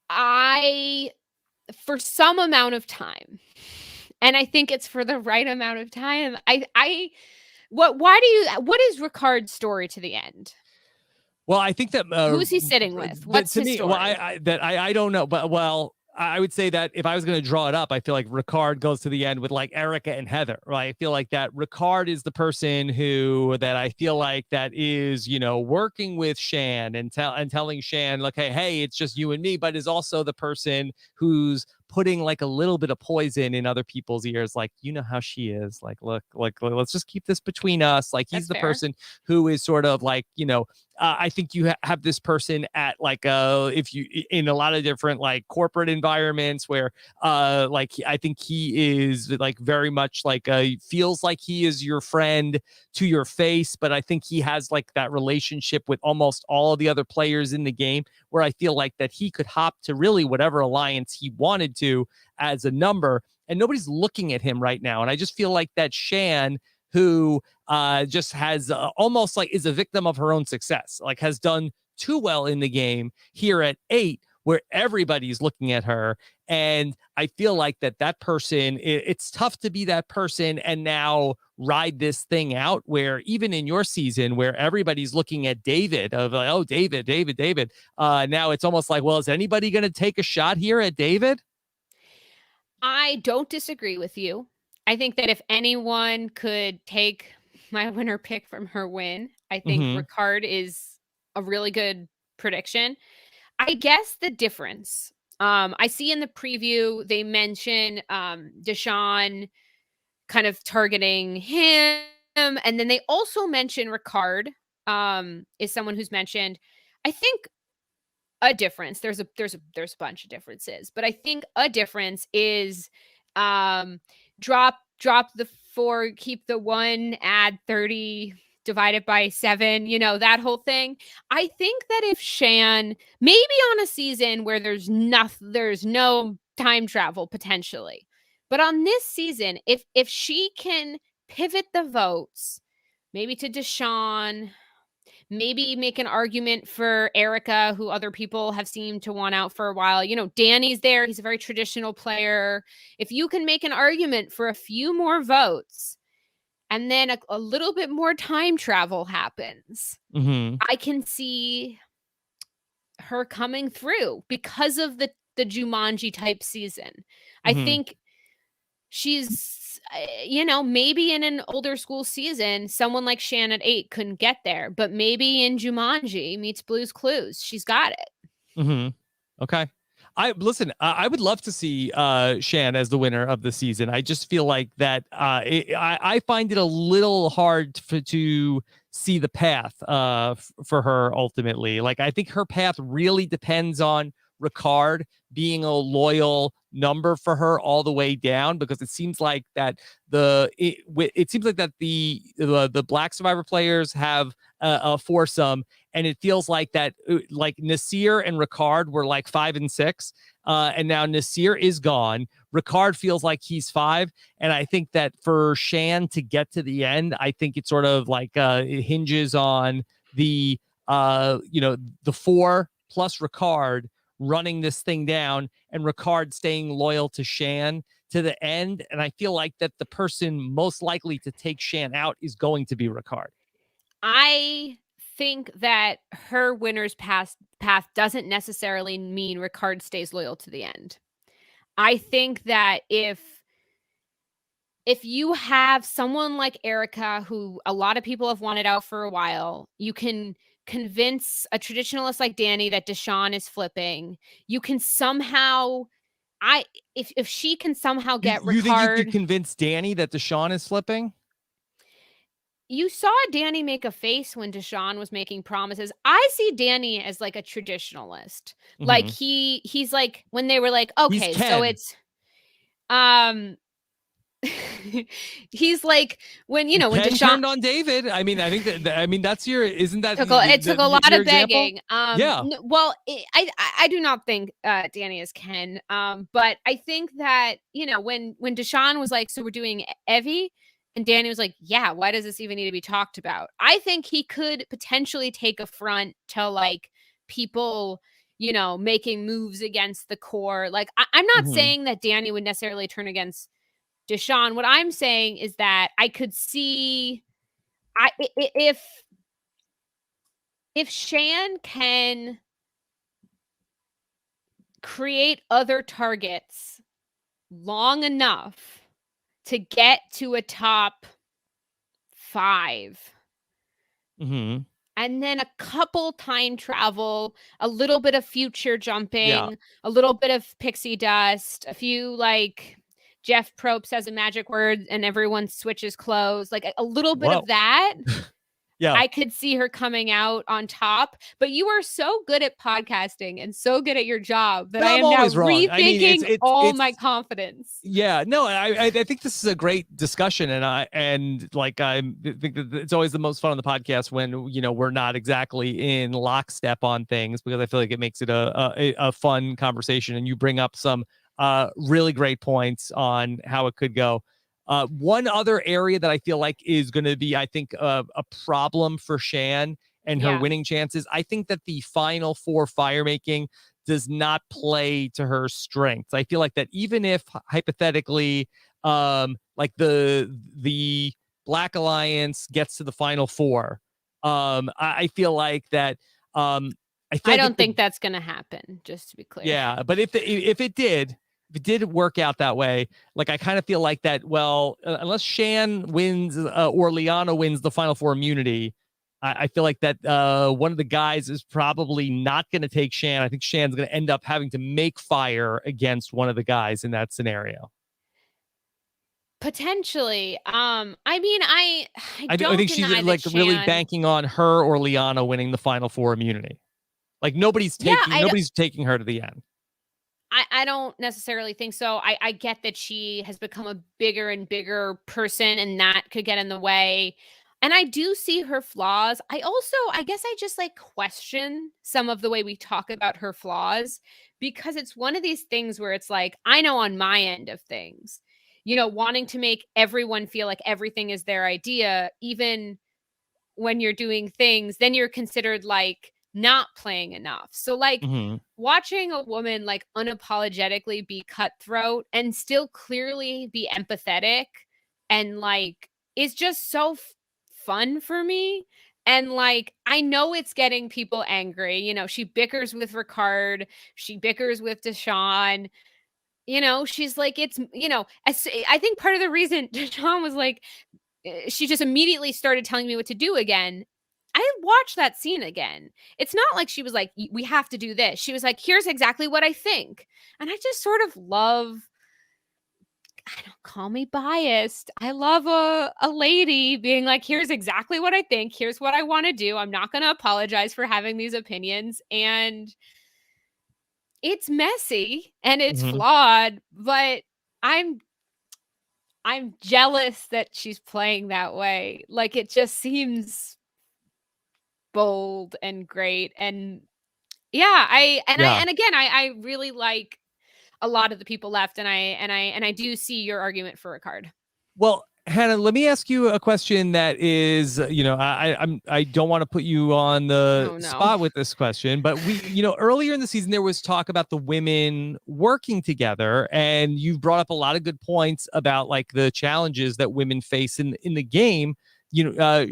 For some amount of time, and I think it's for the right amount of time. What is Ricard's story to the end? Well, I think that who's he sitting with? What's his story? Well, I don't know, but I would say that if I was going to draw it up, I feel like Ricard goes to the end with like Erica and Heather, right? I feel like that Ricard is the person that I feel like that is, working with Shan and telling Shan like, hey, it's just you and me, but is also the person who's putting like a little bit of poison in other people's ears. Like, how she is, like, look, like, let's just keep this between us. Like, he's the person who is sort of like, I think you have this person at like, if you in a lot of different like corporate environments where like, I think he is like very much like feels like he is your friend to your face. But I think he has like that relationship with almost all of the other players in the game where I feel like that he could hop to really whatever alliance he wanted to as a number, and nobody's looking at him right now. And I just feel like that Shan, who just has almost like is a victim of her own success, like has done too well in the game here at 8, where everybody's looking at her. And I feel like that person, it's tough to be that person and now ride this thing out, where even in your season where everybody's looking at David of like, oh, David. Now it's almost like, well, is anybody going to take a shot here at David? I don't disagree with you. I think that if anyone could take my winner pick from her win, I think Ricard is a really good prediction. I guess the difference, I see in the preview, they mention Deshawn kind of targeting him. And then they also mention Ricard is someone who's mentioned. I think a difference, there's a bunch of differences, but I think a difference is drop the 4, keep the 1, add 30, divided by 7, that whole thing. I think that if Shan, maybe on a season where there's no time travel potentially, but on this season, if she can pivot the votes, maybe to Deshawn, maybe make an argument for Erica, who other people have seemed to want out for a while. Danny's there. He's a very traditional player. If you can make an argument for a few more votes and then a little bit more time travel happens, I can see her coming through because of the Jumanji type season. I think she's, maybe in an older school season, someone like Shan at 8 couldn't get there, but maybe in Jumanji meets Blue's Clues, she's got it. Okay. I would love to see Shan as the winner of the season. I just feel like that I find it a little hard to see the path for her ultimately. Like, I think her path really depends on Ricard being a loyal number for her all the way down, because it seems like that the Black Survivor players have a foursome, and it feels like that like Nasir and Ricard were like 5 and 6, and now Nasir is gone. Ricard feels like he's 5, and I think that for Shan to get to the end, I think it sort of like it hinges on the 4 plus Ricard running this thing down and Ricard staying loyal to Shan to the end. And I feel like that the person most likely to take Shan out is going to be Ricard. I think that her winner's path doesn't necessarily mean Ricard stays loyal to the end. I think that if you have someone like Erica, who a lot of people have wanted out for a while, you can convince a traditionalist like Danny that Deshawn is flipping. You can somehow, if she can somehow get Ricard. You think you could convince Danny that Deshawn is flipping? You saw Danny make a face when Deshawn was making promises. I see Danny as like a traditionalist. Like he's like, when they were like, okay, so it's he's like, when when Deshawn turned on David. I mean, I think that's your, isn't that it took a lot of begging. Yeah. Well, I do not think Danny is Ken. But I think that when Deshawn was like, so we're doing Evie, and Danny was like, yeah, why does this even need to be talked about? I think he could potentially take affront to like people making moves against the core. Like I'm not saying that Danny would necessarily turn against Deshawn. What I'm saying is that I could see if Shan can create other targets long enough to get to a top 5, and then a couple time travel, a little bit of future jumping, a little bit of pixie dust, a few like Jeff Probst says a magic word and everyone switches clothes, like a little bit of that. Yeah, I could see her coming out on top. But you are so good at podcasting and so good at your job that I am now rethinking all my confidence. Yeah, no, I think this is a great discussion, and I think that it's always the most fun on the podcast when we're not exactly in lockstep on things, because I feel like it makes it a fun conversation, and you bring up some really great points on how it could go. One other area that I feel like is going to be, I think, a problem for Shan and her winning chances. I think that the final 4 fire making does not play to her strengths. I feel like that even if hypothetically, like the Black Alliance gets to the Final Four, I feel like that. I don't think that's going to happen. Just to be clear. Yeah, but if it did work out that way, like I kind of feel like that. Well, unless Shan wins or Liana wins the Final Four immunity, I feel like that one of the guys is probably not going to take Shan. I think Shan's going to end up having to make fire against one of the guys in that scenario. Potentially. I mean, I think she's like really banking on her or Liana winning the Final Four immunity. Like nobody's taking her to the end. I don't necessarily think so. I get that she has become a bigger and bigger person, and that could get in the way. And I do see her flaws. I guess I just like question some of the way we talk about her flaws, because it's one of these things where it's like, I know on my end of things, wanting to make everyone feel like everything is their idea, even when you're doing things, then you're considered like not playing enough. So like watching a woman like unapologetically be cutthroat and still clearly be empathetic and like is just so fun for me. And like, I know it's getting people angry. She bickers with Ricard. She bickers with Deshawn. She's like, I think part of the reason Deshawn was like, she just immediately started telling me what to do again. I watched that scene again. It's not like she was like, we have to do this. She was like, here's exactly what I think. And I just sort of love, I don't call me biased. I love a lady being like, here's exactly what I think. Here's what I want to do. I'm not going to apologize for having these opinions. And it's messy and it's flawed, but I'm jealous that she's playing that way. Like, it just seems bold and great. And yeah, I really like a lot of the people left, and I do see your argument for Ricard. Well, Hannah, let me ask you a question that is, I don't want to put you on the spot with this question, but we, earlier in the season, there was talk about the women working together, and you've brought up a lot of good points about like the challenges that women face in the game.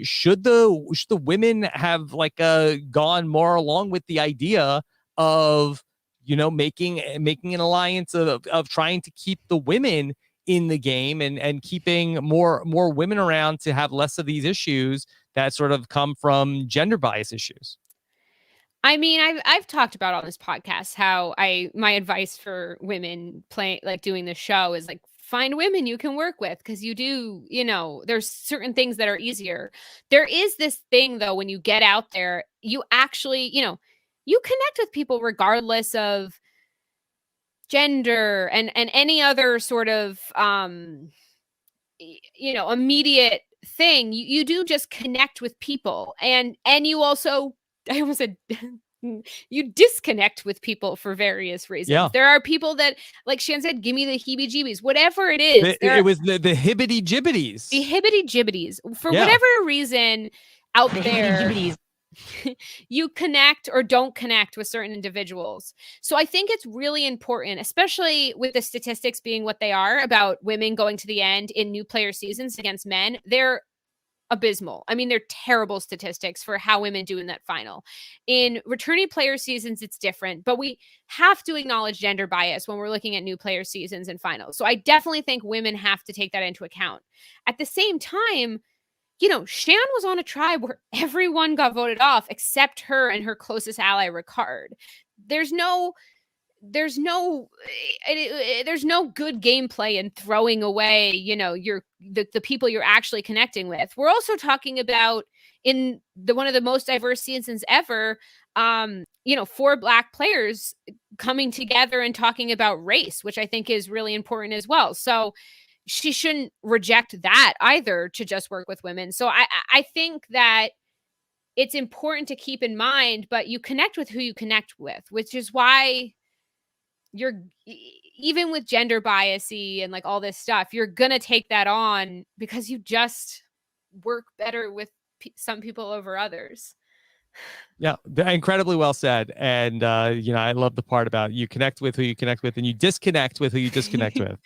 Should the women have like gone more along with the idea of, making an alliance of trying to keep the women in the game and keeping more women around to have less of these issues that sort of come from gender bias issues? I mean, I've talked about on this podcast how my advice for women doing the show is like, find women you can work with, because you do, there's certain things that are easier. There is this thing though, when you get out there, you actually, you connect with people regardless of gender and any other sort of immediate thing. You do just connect with people, and you also, I almost said you disconnect with people for various reasons. Yeah. There are people that, like Shan said, give me the heebie-jeebies, whatever it is. It was the hibbity-jibbities. The hibbity-jibbities. For whatever reason out there, you connect or don't connect with certain individuals. So I think it's really important, especially with the statistics being what they are about women going to the end in new player seasons against men. They're abysmal. I mean, they're terrible statistics for how women do in that final. In returning player seasons, it's different, but we have to acknowledge gender bias when we're looking at new player seasons and finals. So I definitely think women have to take that into account. At the same time, Shan was on a tribe where everyone got voted off except her and her closest ally, Ricard. There's no good gameplay in throwing away, the people you're actually connecting with. We're also talking about in one of the most diverse seasons ever, 4 Black players coming together and talking about race, which I think is really important as well. So she shouldn't reject that either to just work with women. So I think that it's important to keep in mind, but you connect with who you connect with, which is why you're, even with gender biasy and like all this stuff, you're going to take that on because you just work better with some people over others. Yeah, incredibly well said. And, I love the part about you connect with who you connect with and you disconnect with who you disconnect with.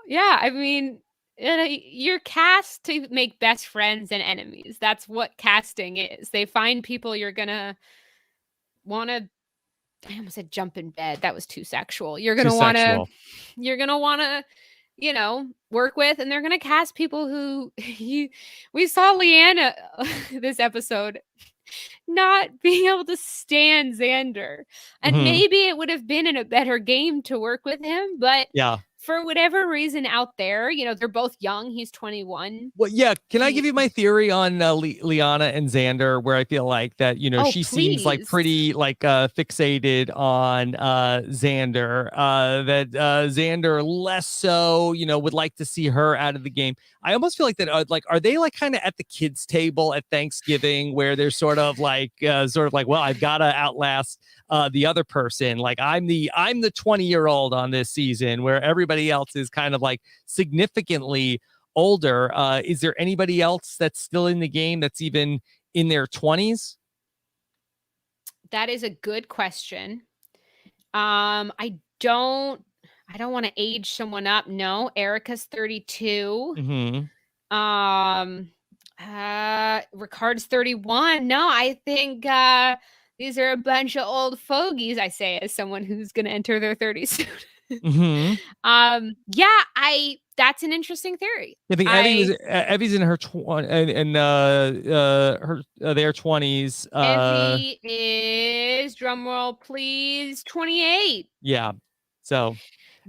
Yeah, I mean, you're cast to make best friends and enemies. That's what casting is. They find people you're going to want to, I almost said jump in bed. That was too sexual. You're going to want to, work with, and they're going to cast people who we saw Leanna this episode not being able to stand Xander. And maybe it would have been in a better game to work with him, but for whatever reason out there, they're both young. He's 21. Well, yeah. Can I give you my theory on Liana and Xander, where I feel like that, she seems like pretty fixated on Xander, that Xander less so, would like to see her out of the game. I almost feel like that, are they kind of at the kids' table at Thanksgiving where they're sort of like, well, I've got to outlast the other person. Like I'm the 20-year-old on this season, where everybody else is kind of like significantly older. Is there anybody else that's still in the game that's even in their 20s? That is a good question. I don't want to age someone up. No, Erica's 32. Ricard's 31. No, I think these are a bunch of old fogies, I say as someone who's going to enter their 30s soon. That's an interesting theory. I think Evie's in her their 20s. Evie is, drumroll please, 28. Yeah. So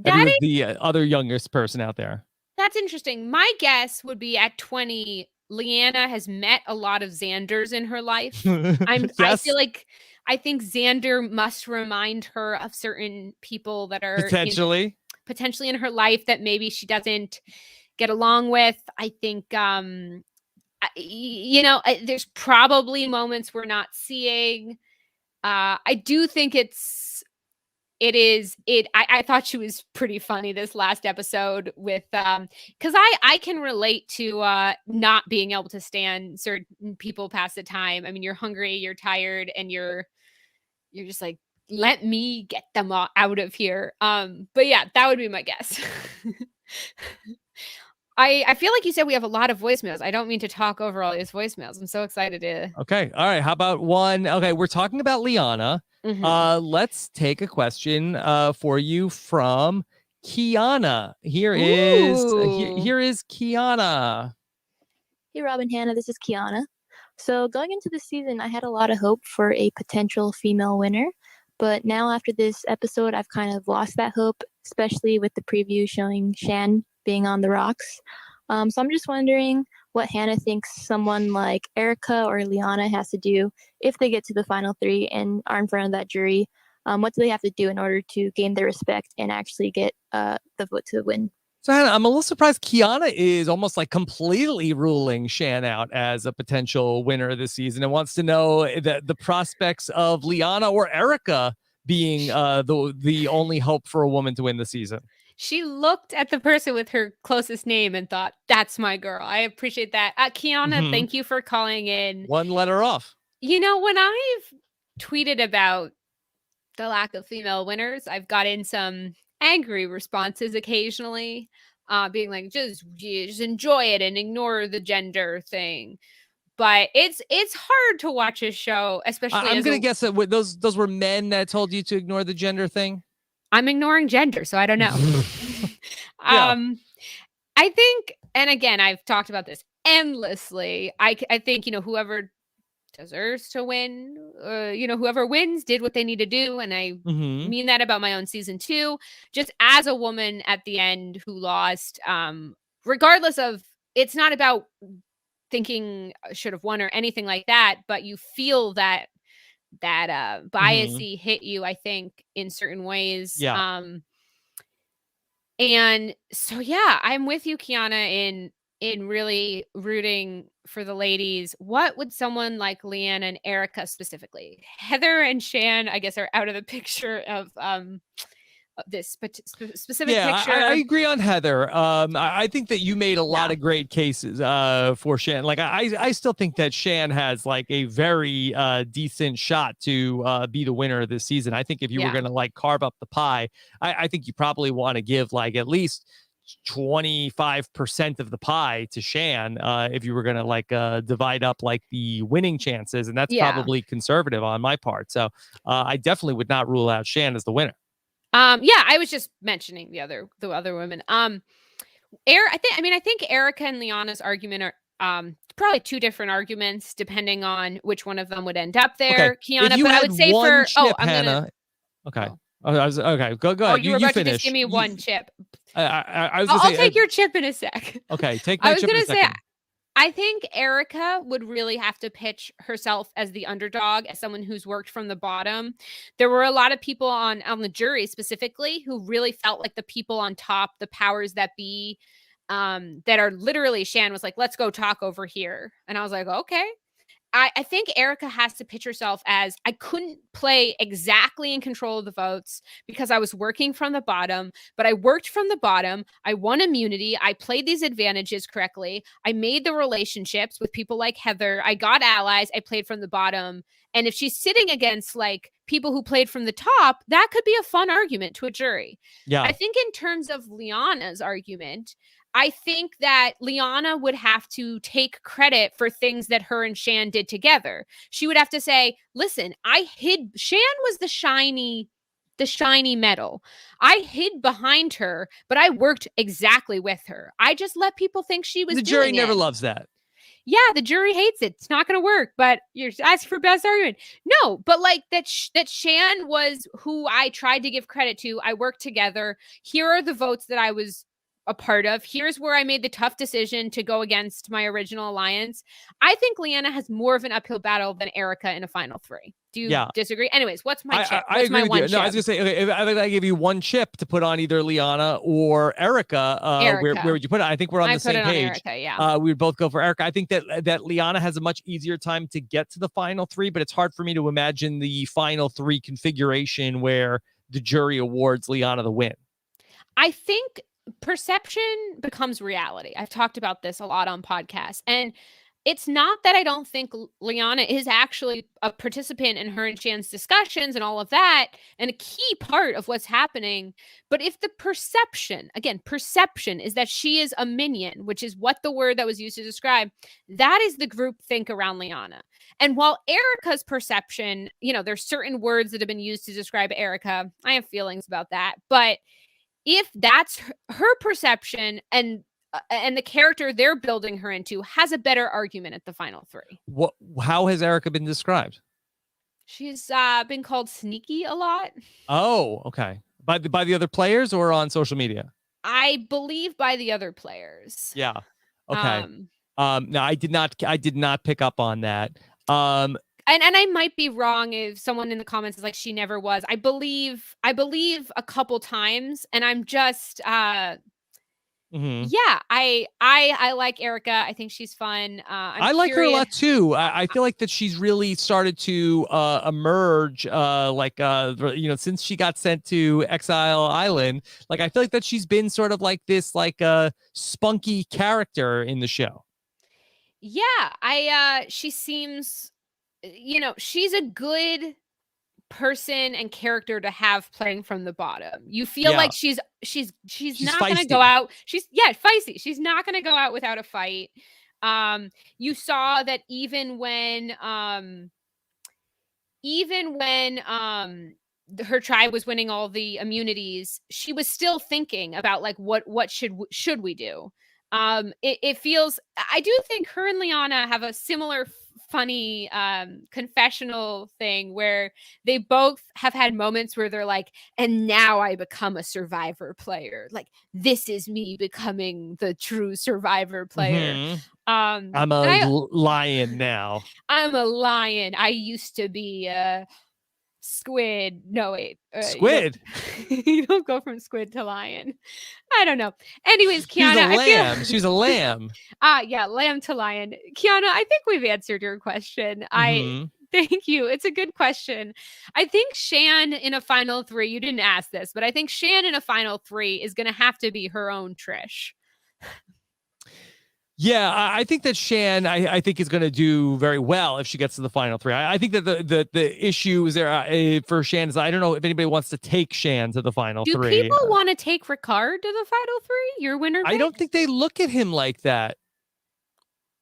Evie was the other youngest person out there. That's interesting. My guess would be at 20, Leanna has met a lot of Xanders in her life. I think Xander must remind her of certain people that are potentially in her life that maybe she doesn't get along with. I think, there's probably moments we're not seeing. I do think I thought she was pretty funny this last episode with, because I can relate to not being able to stand certain people past the time. I mean, you're hungry, you're tired, and you're just like, let me get them all out of here. But yeah, that would be my guess. I feel like you said we have a lot of voicemails. I don't mean to talk over all these voicemails. I'm so excited to. Okay. All right. How about one? Okay. We're talking about Liana. Let's take a question for you from Kiana. Here is Kiana. Hey, Rob and Hannah. This is Kiana. So going into the season, I had a lot of hope for a potential female winner. But now after this episode, I've kind of lost that hope, especially with the preview showing Shan being on the rocks. So I'm just wondering what Hannah thinks someone like Erica or Liana has to do if they get to the final three and are in front of that jury. What do they have to do in order to gain their respect and actually get the vote to win? So Hannah, I'm a little surprised Kiana is almost like completely ruling Shan out as a potential winner this season and wants to know the prospects of Liana or Erica being the only hope for a woman to win the season. She looked at the person with her closest name and thought, that's my girl. I appreciate that. Kiana, thank you for calling in. One letter off. When I've tweeted about the lack of female winners, I've gotten some angry responses occasionally, being like, just enjoy it and ignore the gender thing. But it's hard to watch a show, especially. I'm going to guess that those were men that told you to ignore the gender thing. I'm ignoring gender, so I don't know. I think, and again, I've talked about this endlessly. I think, whoever deserves to win, whoever wins did what they need to do. And I mean that about my own season 2, just as a woman at the end who lost, regardless of, it's not about thinking should have won or anything like that, but you feel that biasy hit you, I think, in certain ways. Yeah. And so, yeah, I'm with you, Kiana, in really rooting for the ladies. What would someone like Leanna and Erica specifically? Heather and Shan, I guess, are out of the picture of this specific picture. I agree on Heather. I think that you made a lot of great cases for Shan. Like I still think that Shan has like a very decent shot to be the winner of this season. I think if you were going to like carve up the pie, I think you probably want to give like at least 25% of the pie to Shan if you were going to like divide up like the winning chances, and that's probably conservative on my part. So I definitely would not rule out Shan as the winner. I was just mentioning the other women. I think Erica and Liana's argument are probably two different arguments depending on which one of them would end up there. Okay. Kiana, but I would say for Hannah. Okay. Okay. Go ahead. You were about to just give me one chip. I'll take your chip in a sec. Okay, take my chip in a second. I was going to say, I think Erica would really have to pitch herself as the underdog, as someone who's worked from the bottom. There were a lot of people on the jury specifically who really felt like the people on top, the powers that be, that are literally, Shan was like, let's go talk over here. And I was like, okay. I think Erica has to pitch herself as, I couldn't play exactly in control of the votes because I was working from the bottom, but I worked from the bottom. I won immunity. I played these advantages correctly. I made the relationships with people like Heather. I got allies. I played from the bottom. And if she's sitting against like people who played from the top, that could be a fun argument to a jury. Yeah. I think in terms of Liana's argument, I think that Liana would have to take credit for things that her and Shan did together. She would have to say, listen, Shan was the shiny metal. I hid behind her, but I worked exactly with her. I just let people think she was doing it. The jury never loves that. Yeah, the jury hates it. It's not going to work, but you're asking for best argument. No, but like that Shan was who I tried to give credit to. I worked together. Here are the votes that I was a part of. Here's where I made the tough decision to go against my original alliance. I think Liana has more of an uphill battle than Erica in a final three. Do you disagree? Anyways, what's my chip? I agree with you. No, I was gonna say, okay, I think I give you one chip to put on either Liana or Erica. Where would you put it? I think we're on the same page. Erica, we would both go for Erica. I think that Liana has a much easier time to get to the final three, but it's hard for me to imagine the final three configuration where the jury awards Liana the win. I think perception becomes reality. I've talked about this a lot on podcasts, and it's not that I don't think Liana is actually a participant in her and Shan's discussions and all of that, and a key part of what's happening. But if the perception is that she is a minion, which is what the word that was used to describe, that is the group think around Liana. And while Erica's perception, there's certain words that have been used to describe Erica. I have feelings about that, but if that's her perception and the character they're building her into has a better argument at the final three. How has Erica been described? She's been called sneaky a lot. Oh, okay. By the other players or on social media? I believe by the other players. Yeah. Okay. No, I did not pick up on that. And I might be wrong if someone in the comments is like, she never was. I believe a couple times, and I'm just I like Erica. I think she's fun. I like her a lot too. I feel like that she's really started to emerge since she got sent to Exile Island. Like I feel like that she's been sort of like this spunky character in the show. Yeah, she seems, she's a good person and character to have playing from the bottom. You feel like she's not going to go out. She's feisty. She's not going to go out without a fight. You saw that even when her tribe was winning all the immunities, she was still thinking about like what should we do. It feels, I do think her and Liana have a similar funny confessional thing where they both have had moments where they're like, and now I become a survivor player. Like, this is me becoming the true survivor player. Mm-hmm. I'm a lion now. I'm a lion. I used to be a squid. No, wait. Squid? You don't go from squid to lion. I don't know. Anyways, Kiana. She's a lamb. Yeah, lamb to lion. Kiana, I think we've answered your question. Mm-hmm. Thank you. It's a good question. I think Shan in a final 3, you didn't ask this, but I think Shan in a final 3 is going to have to be her own Trish. Yeah, I think that Shan, I think is going to do very well if she gets to the final 3. I think that the issue is there for Shan is I don't know if anybody wants to take Shan to the final 3. Do people want to take Ricard to the final 3? Your winner pick? I don't think they look at him like that.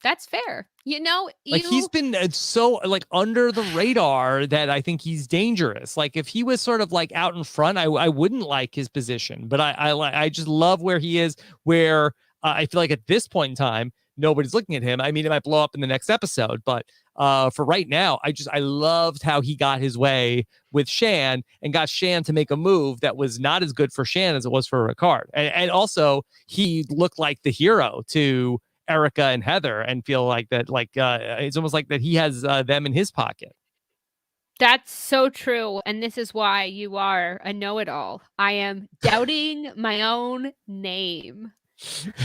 That's fair. Like he's been so like under the radar that I think he's dangerous. Like if he was sort of like out in front, I wouldn't like his position. But I just love where he is. Where I feel like at this point in time, nobody's looking at him. I mean, it might blow up in the next episode, but for right now, I loved how he got his way with Shan and got Shan to make a move that was not as good for Shan as it was for Ricard. And also he looked like the hero to Erica and Heather and feel like that, like it's almost like that he has them in his pocket. That's so true. And this is why you are a know-it-all. I am doubting my own name.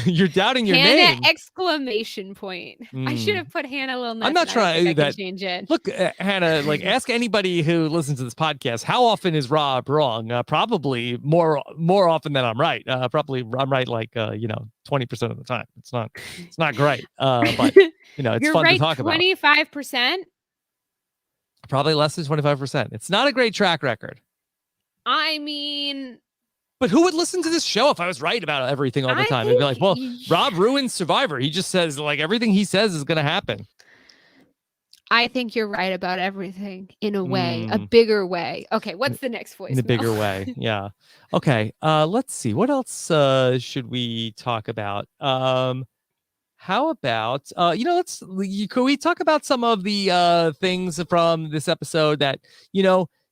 You're doubting your Hannah name. Exclamation point. I should have put Hannah a little nuts. I'm not trying to do that. Change it. Look, Hannah, like ask anybody who listens to this podcast, how often is Rob wrong? Probably more often than I'm right. Probably I'm right like 20% of the time. It's not great. But it's You're fun right, to talk about. 25%. Probably less than 25%. It's not a great track record. I mean, but who would listen to this show if I was right about everything all the time? It'd be like, well, Rob ruins Survivor. He just says like everything he says is going to happen. I think you're right about everything in a way, a bigger way. Okay, what's the next voice? In a bigger way, yeah. Okay, let's see. What else should we talk about? How about could we talk about some of the things from this episode that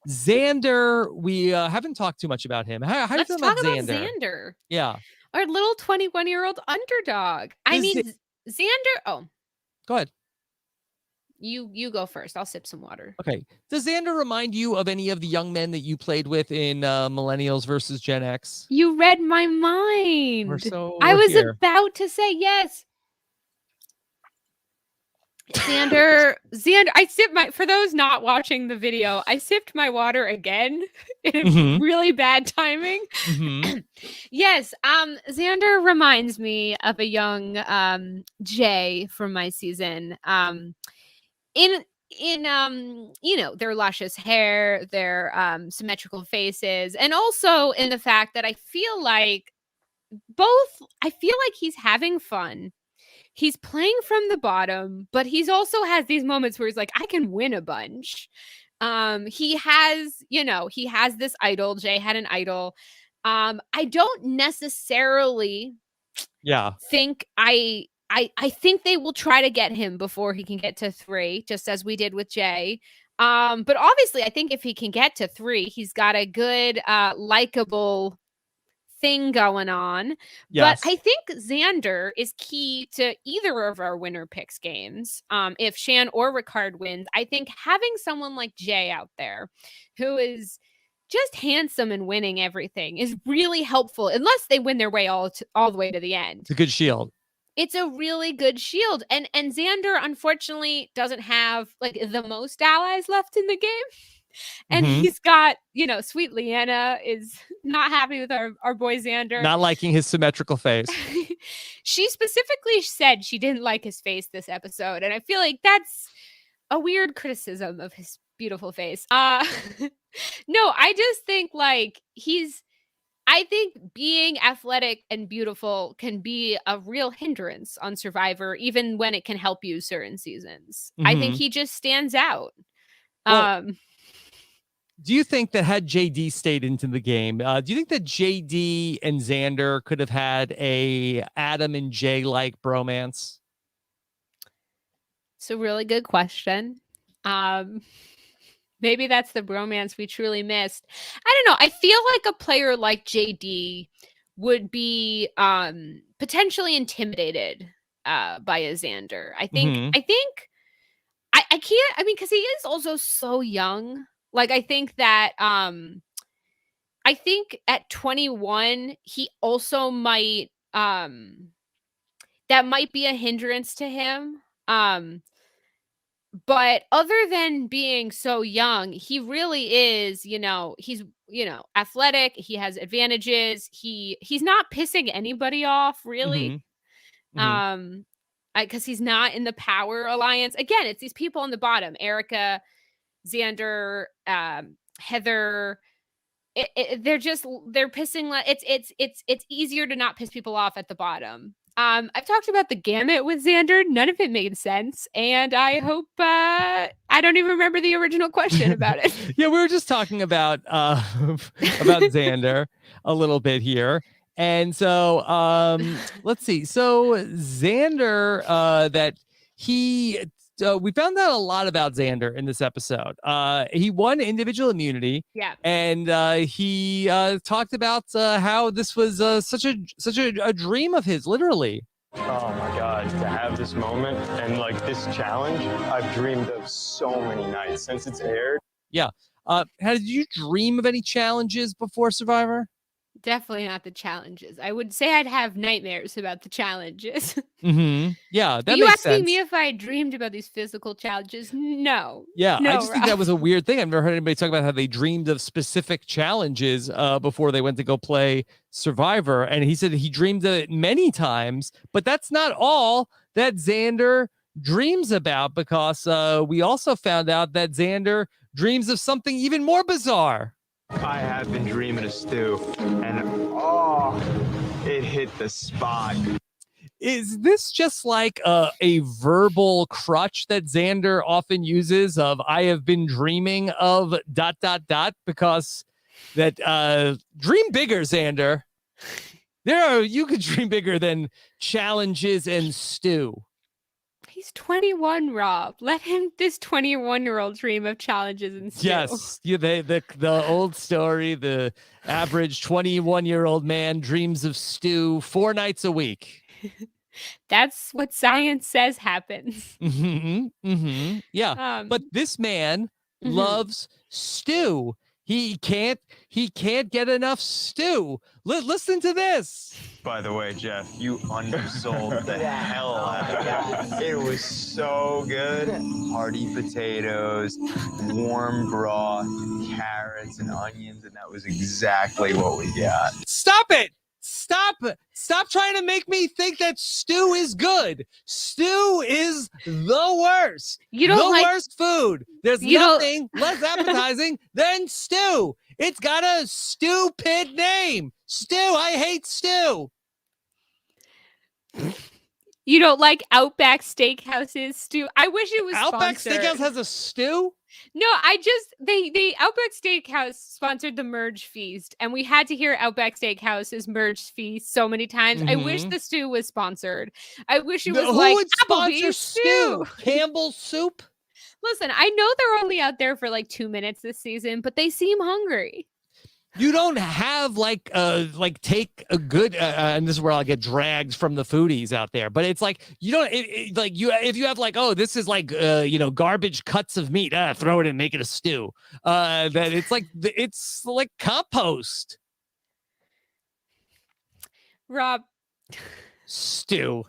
Xander, we haven't talked too much about him. How do you feel about Xander? Yeah. Our little 21-year-old underdog. I mean, Xander. Oh, go ahead. You go first. I'll sip some water. Okay. Does Xander remind you of any of the young men that you played with in Millennials versus Gen X? You read my mind. I was about to say yes. Xander, I sipped for those not watching the video, I sipped my water again in really bad timing. Yes, Xander reminds me of a young Jay from my season. In their luscious hair, their symmetrical faces, and also in the fact that I feel like he's having fun. He's playing from the bottom, but he's also has these moments where he's like, I can win a bunch. He has this idol. Jay had an idol. I don't necessarily think I think they will try to get him before he can get to 3, just as we did with Jay. But obviously I think if he can get to 3, he's got a good, likable thing going on. Yes. But I think Xander is key to either of our winner picks games. If Shan or Ricard wins, I think having someone like Jay out there who is just handsome and winning everything is really helpful, unless they win their way all the way to the end. It's a good shield. It's a really good shield. And Xander, unfortunately, doesn't have like the most allies left in the game. And he's got, sweet Leanna is not happy with our boy Xander. Not liking his symmetrical face. She specifically said she didn't like his face this episode. And I feel like that's a weird criticism of his beautiful face. No, I just think I think being athletic and beautiful can be a real hindrance on Survivor, even when it can help you certain seasons. I think he just stands out. Well, do you think that had JD stayed into the game, do you think that JD and Xander could have had a Adam and Jay like bromance? It's a really good question. Maybe that's the bromance we truly missed. I don't know. I feel like a player like JD would be potentially intimidated by a Xander. I think I can't. I mean, because he is also so young. Like, I think that I think at 21, he also might that might be a hindrance to him. But other than being so young, he really is, he's, athletic. He has advantages. He's not pissing anybody off, really. Because he's not in the Power Alliance. Again, it's these people on the bottom: Erica, Xander, Heather. They're pissing. It's easier to not piss people off at the bottom. I've talked about the gamut with Xander. None of it made sense, and I hope I don't even remember the original question about it. Yeah, we were just talking about Xander a little bit here, and so let's see. So Xander, that he. We found out a lot about Xander in this episode. He won individual immunity. Yeah. And he talked about how this was such a dream of his, literally. Oh my God, to have this moment and like this challenge, I've dreamed of so many nights since it's aired. Yeah. Did you dream of any challenges before Survivor? Definitely not the challenges. I would say I'd have nightmares about the challenges. Yeah, that makes sense. You asking me if I dreamed about these physical challenges? No. Yeah, no, I just think that was a weird thing. I've never heard anybody talk about how they dreamed of specific challenges before they went to go play Survivor. And he said he dreamed of it many times, but that's not all that Xander dreams about, because we also found out that Xander dreams of something even more bizarre. I have been dreaming of stew, and it hit the spot. Is this just like a verbal crutch that Xander often uses of "I have been dreaming of ... because that dream bigger, Xander. You could dream bigger than challenges and stew. He's 21, Rob. Let him, this 21-year-old, dream of challenges and stew. Yes, the old story, the average 21-year-old man dreams of stew 4 nights a week. That's what science says happens. Yeah, but this man loves stew. He can't get enough stew. Listen to this. By the way, Jeff, you undersold the hell out of it. It was so good. Hearty potatoes, warm broth, carrots and onions, and that was exactly what we got. Stop it! Stop trying to make me think that stew is good. Stew is the worst. Worst food. There's nothing less appetizing than stew. It's got a stupid name. Stew. I hate stew. You don't like Outback Steakhouse's stew? I wish it was Outback sponsored. Steakhouse has a stew? No, they Outback Steakhouse sponsored the Merge Feast, and we had to hear Outback Steakhouse's Merge Feast so many times. I wish the stew was sponsored. I wish it was Who would sponsor Applebee's stew? Campbell's Soup? Listen, I know they're only out there for like 2 minutes this season, but they seem hungry. You don't have take a good and this is where I'll get dragged from the foodies out there, but it's like you don't if you have this is garbage cuts of meat, throw it in, make it a stew, that it's like compost. Rob, stew.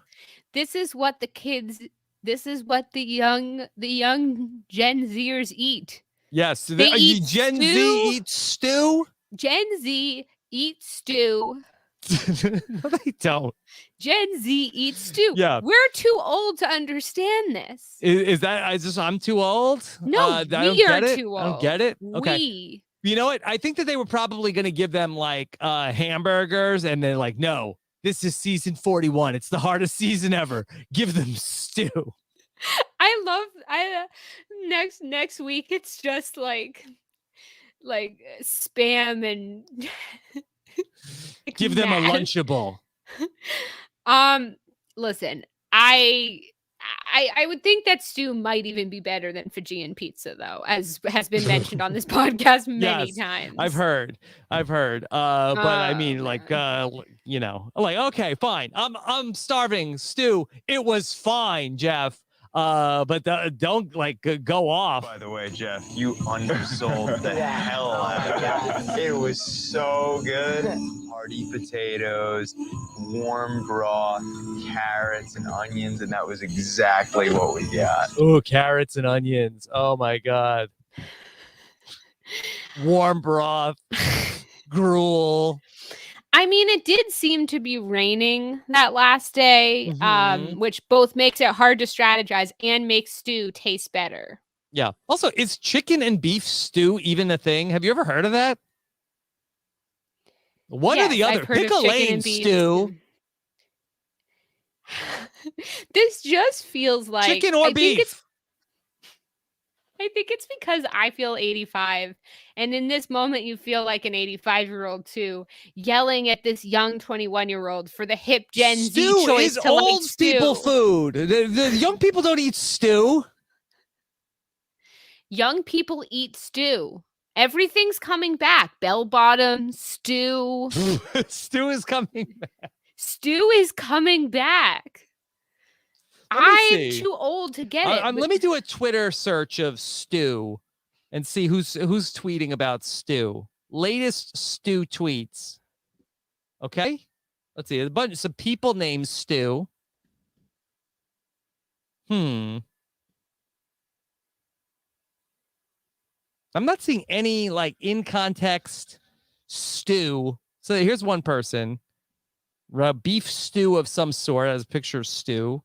This is what the young Gen Zers eat. Yes, they eat Gen stew. Z eats stew. Gen Z eats stew. No, they don't. Gen Z eats stew. Yeah. We're too old to understand this. Is that I'm too old? No, we are too old. I don't get it. Okay. We. You know what? I think that they were probably going to give them hamburgers, and they're like, no, this is season 41. It's the hardest season ever. Give them stew. Next week it's just like spam and give them a Lunchable. Listen, I would think that stew might even be better than Fijian pizza, though, as has been mentioned on this podcast many times. I've heard. But I mean, okay, fine. I'm starving. Stew. It was fine, Jeff. But don't go off. By the way, Jeff, you undersold the hell out of it. It was so good. hearty potatoes, warm broth, carrots, and onions, and that was exactly what we got. Oh, carrots and onions. Oh my God. Warm broth, gruel. I mean, it did seem to be raining that last day, which both makes it hard to strategize and makes stew taste better. Yeah. Also, is chicken and beef stew even a thing? Have you ever heard of that? What are the other? Pick a lane, stew. This just feels like chicken or beef. I think it's because I feel 85. And in this moment, you feel like an 85-year-old too, yelling at this young 21-year-old for the hip Gen Z choice is to old like people stew. food. The young people don't eat stew. Young people eat stew. Everything's coming back. Bell bottoms, stew. Stew is coming back. Stew is coming back. I'm too old to get it. Let me do a Twitter search of stew and see who's tweeting about stew. Latest stew tweets. Okay, let's see. Some people named Stew. I'm not seeing any like in context stew. So here's one person. Beef stew of some sort. Has a picture of stew.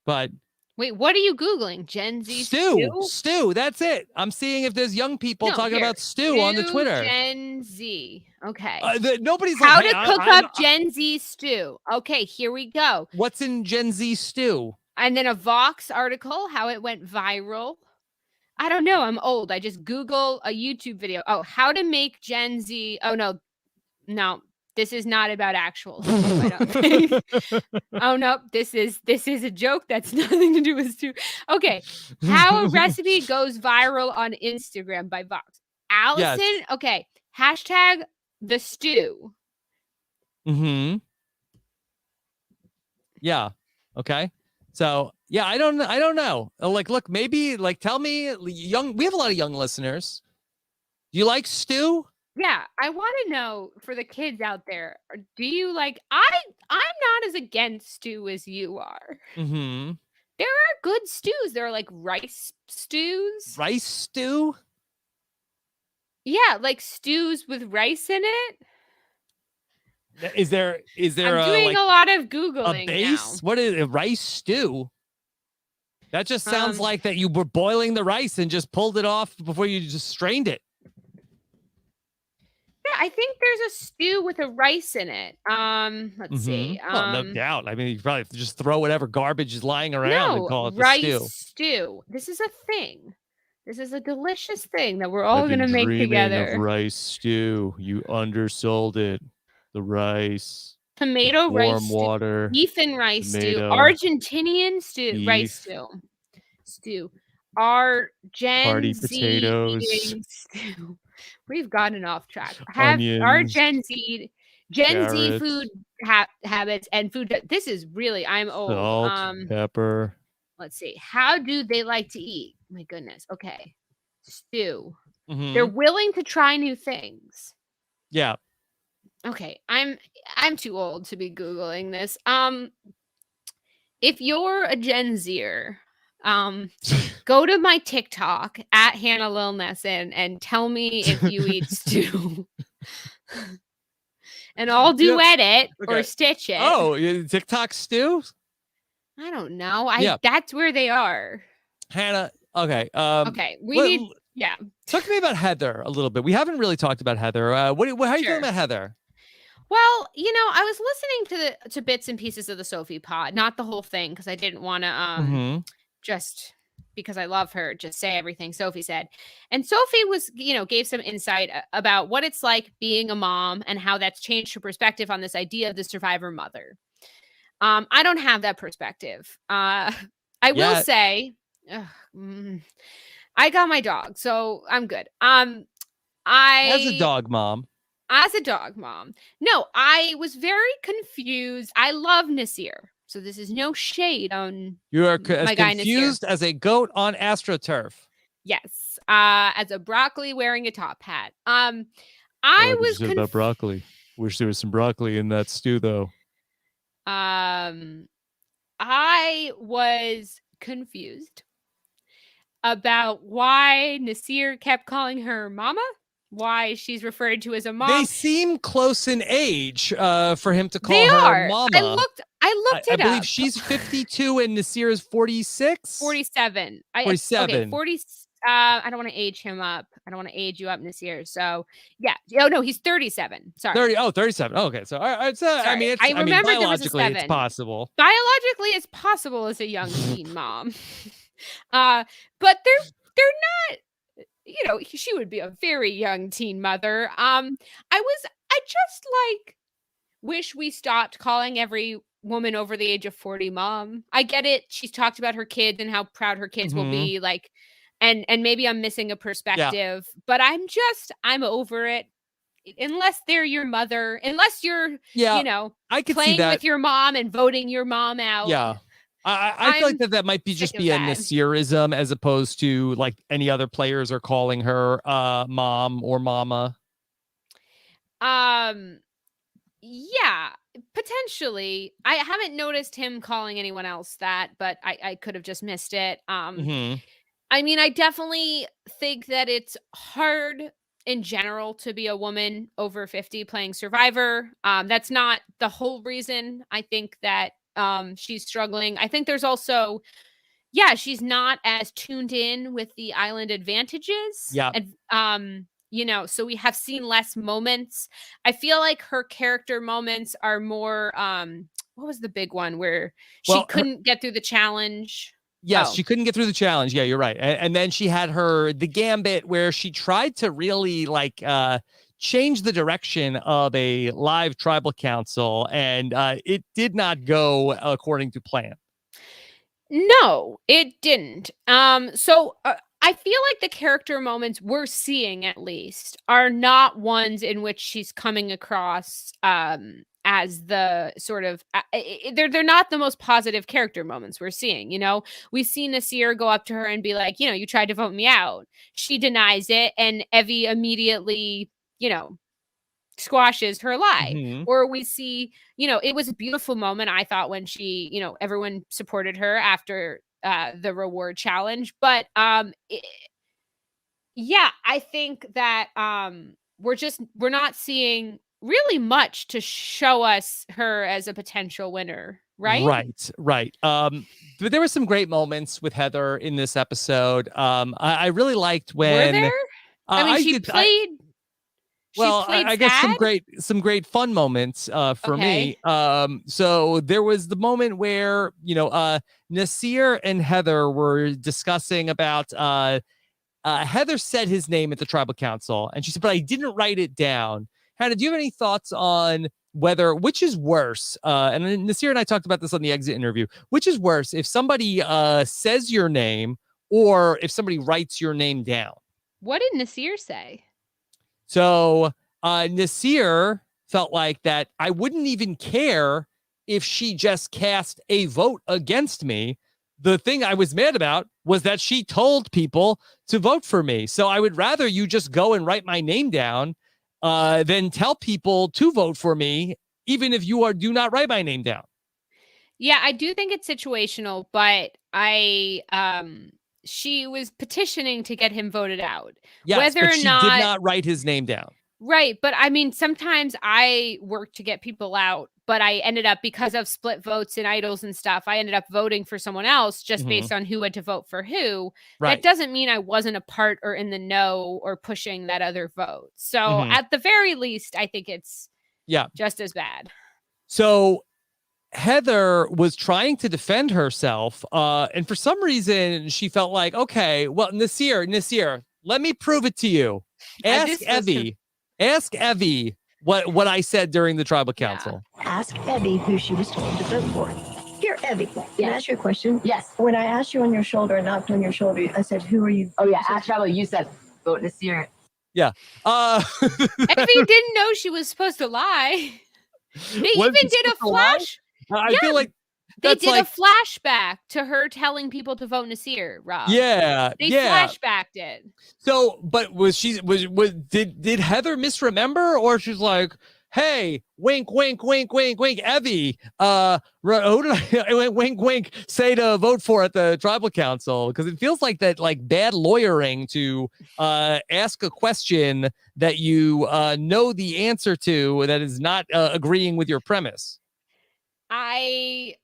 But wait, what are you Googling? Gen Z stew. That's it. I'm seeing if there's young people talking about stew on the Twitter. Gen Z. Okay. Nobody's how like, to cook up Gen Z stew. Okay, here we go. What's in Gen Z stew? And then a Vox article, how it went viral. I don't know. I'm old. I just Google a YouTube video. Oh, how to make Gen Z. Oh, no. This is not about actual stew, I don't think. Oh no, this is a joke. That's nothing to do with stew. Okay, how a recipe goes viral on Instagram by Vox. Allison, yes. Okay, hashtag the stew. Yeah. Okay. So yeah, I don't know. Like, look, maybe like tell me, we have a lot of young listeners. Do you like stew? Yeah, I want to know for the kids out there, do you like, I'm not as against stew as you are. There are good stews. There are like rice stews. Rice stew? Yeah, like stews with rice in it. Is there I'm doing a lot of Googling a base? now. What is a rice stew? That just sounds like that you were boiling the rice and just pulled it off before you just strained it. I think there's a stew with a rice in it. Let's see. Well, no doubt. I mean, you probably just throw whatever garbage is lying around and call it the stew. This is a thing. This is a delicious thing that we're all going to make together. Of rice stew. You undersold it. The rice. Tomato rice warm water. Beef and rice tomato, stew. Argentinian stew. Beef, rice stew. Hearty potatoes. Stew. We've gotten off track. Onions, our Gen Z food habits and food. This is really, I'm old. Salt, pepper. Let's see. How do they like to eat? My goodness. Okay. Stew. They're willing to try new things. Yeah. Okay. I'm too old to be Googling this. If you're a Gen Zer, go to my TikTok at Hannah Lil Nesson and tell me if you eat stew. And I'll duet it or stitch it. Oh, TikTok stew? I don't know. That's where they are. Hannah, okay. Okay. Talk to me about Heather a little bit. We haven't really talked about Heather. How are you feeling about Heather? Well, I was listening to bits and pieces of the Sophie pod, not the whole thing, because I didn't want to just because I love her, just say everything Sophie said. And Sophie was, gave some insight about what it's like being a mom and how that's changed her perspective on this idea of the survivor mother. I don't have that perspective. I will say, I got my dog, so I'm good. As a dog mom. No, I was very confused. I love Nasir. So this is no shade on you are as confused as a goat on AstroTurf. Yes, as a broccoli wearing a top hat. I was about broccoli. Wish there was some broccoli in that stew, though. I was confused about why Nasir kept calling her mama, why she's referred to as a mom. They seem close in age for him to call her mama. I looked it up. I believe she's 52 and Nasir is 46? 47. 47. Okay, 40. I don't want to age him up. I don't want to age you up, Nasir. So, yeah. Oh, no, he's 37. Sorry. 37. Okay. So, I mean, biologically, it's possible. Biologically, it's possible as a young teen mom. But they're not, she would be a very young teen mother. I just wish we stopped calling every woman over the age of 40 mom. I get it. She's talked about her kids and how proud her kids will be. And maybe I'm missing a perspective, but I'm over it. Unless they're your mother, unless you're, I could playing see that with your mom and voting your mom out. Yeah. I feel like that might be just be a Nasirism as opposed to like any other players are calling her mom or mama. Yeah, potentially. I haven't noticed him calling anyone else that, but I could have just missed it. I mean, I definitely think that it's hard in general to be a woman over 50 playing Survivor. That's not the whole reason I think that she's struggling. I think there's also, she's not as tuned in with the island advantages. Yeah. And, so we have seen less moments. I feel like her character moments are more, what was the big one where she couldn't get through the challenge? Yes, she couldn't get through the challenge. Yeah, you're right. And then she had the gambit where she tried to really change the direction of a live tribal council, and it did not go according to plan. No, it didn't. So I feel like the character moments we're seeing, at least, are not ones in which she's coming across as the sort of they're not the most positive character moments we're seeing. We've seen Nasir go up to her and be like, you tried to vote me out. She denies it, and Evie immediately squashes her lie. Or we see, it was a beautiful moment, I thought, when she, everyone supported her after the reward challenge. But I think that we're not seeing really much to show us her as a potential winner, right? Right. But there were some great moments with Heather in this episode. I really liked when were there? I mean, she played. I guess some great fun moments for me. So there was the moment where Nasir and Heather were discussing about Heather said his name at the tribal council, and she said, "But I didn't write it down." Hannah, do you have any thoughts on which is worse? And Nasir and I talked about this on the exit interview. Which is worse, if somebody says your name or if somebody writes your name down? What did Nasir say? So Nasir felt like that I wouldn't even care if she just cast a vote against me. The thing I was mad about was that she told people to vote for me. So I would rather you just go and write my name down than tell people to vote for me, even if you do not write my name down. Yeah, I do think it's situational, but she was petitioning to get him voted out. Yes, but she did not write his name down. Right. But I mean, sometimes I work to get people out, but I ended up, because of split votes and idols and stuff, I ended up voting for someone else just based on who had to vote for who. Right. That doesn't mean I wasn't a part or in the know or pushing that other vote. So at the very least, I think it's just as bad. So Heather was trying to defend herself. And for some reason, she felt like, okay, well, Nasir, let me prove it to you. Ask Evie what I said during the tribal council. Ask Evie who she was told to vote for. Here, Evie, can I ask you a question? Yes. When I asked you on your shoulder and knocked on your shoulder, I said, who are you? Oh, yeah, ask Tribal. You said, vote Nasir. Yeah. Evie didn't know she was supposed to lie. They even did a flash. I feel like they did a flashback to her telling people to vote Nasir, Rob. Yeah. They flashbacked it. So, but did Heather misremember, or she's like, hey, wink, wink, wink, wink, wink, Evie, who did I wink, wink, say to vote for at the tribal council? Because it feels like that, like bad lawyering to ask a question that you know the answer to that is not agreeing with your premise. I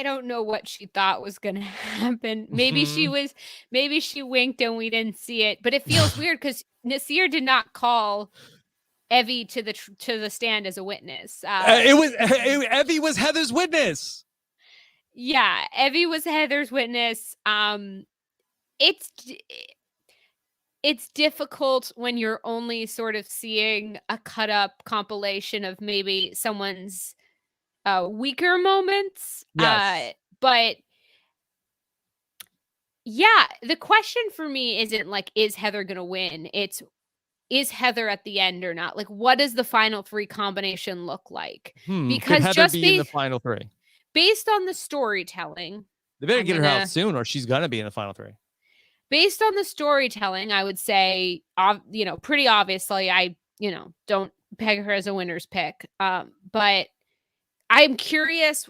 don't know what she thought was going to happen. Maybe she winked and we didn't see it, but it feels weird because Nasir did not call Evie to the stand as a witness. Evie was Heather's witness. Yeah, Evie was Heather's witness. It's difficult when you're only sort of seeing a cut up compilation of maybe someone's weaker moments. Yes. But yeah, the question for me isn't like, is Heather going to win? It's, is Heather at the end or not? Like, what does the final three combination look like? Because could Heather be in the final three? Based on the storytelling. They better get her out soon or she's going to be in the final three. Based on the storytelling, I would say, pretty obviously, I don't peg her as a winner's pick. But I'm curious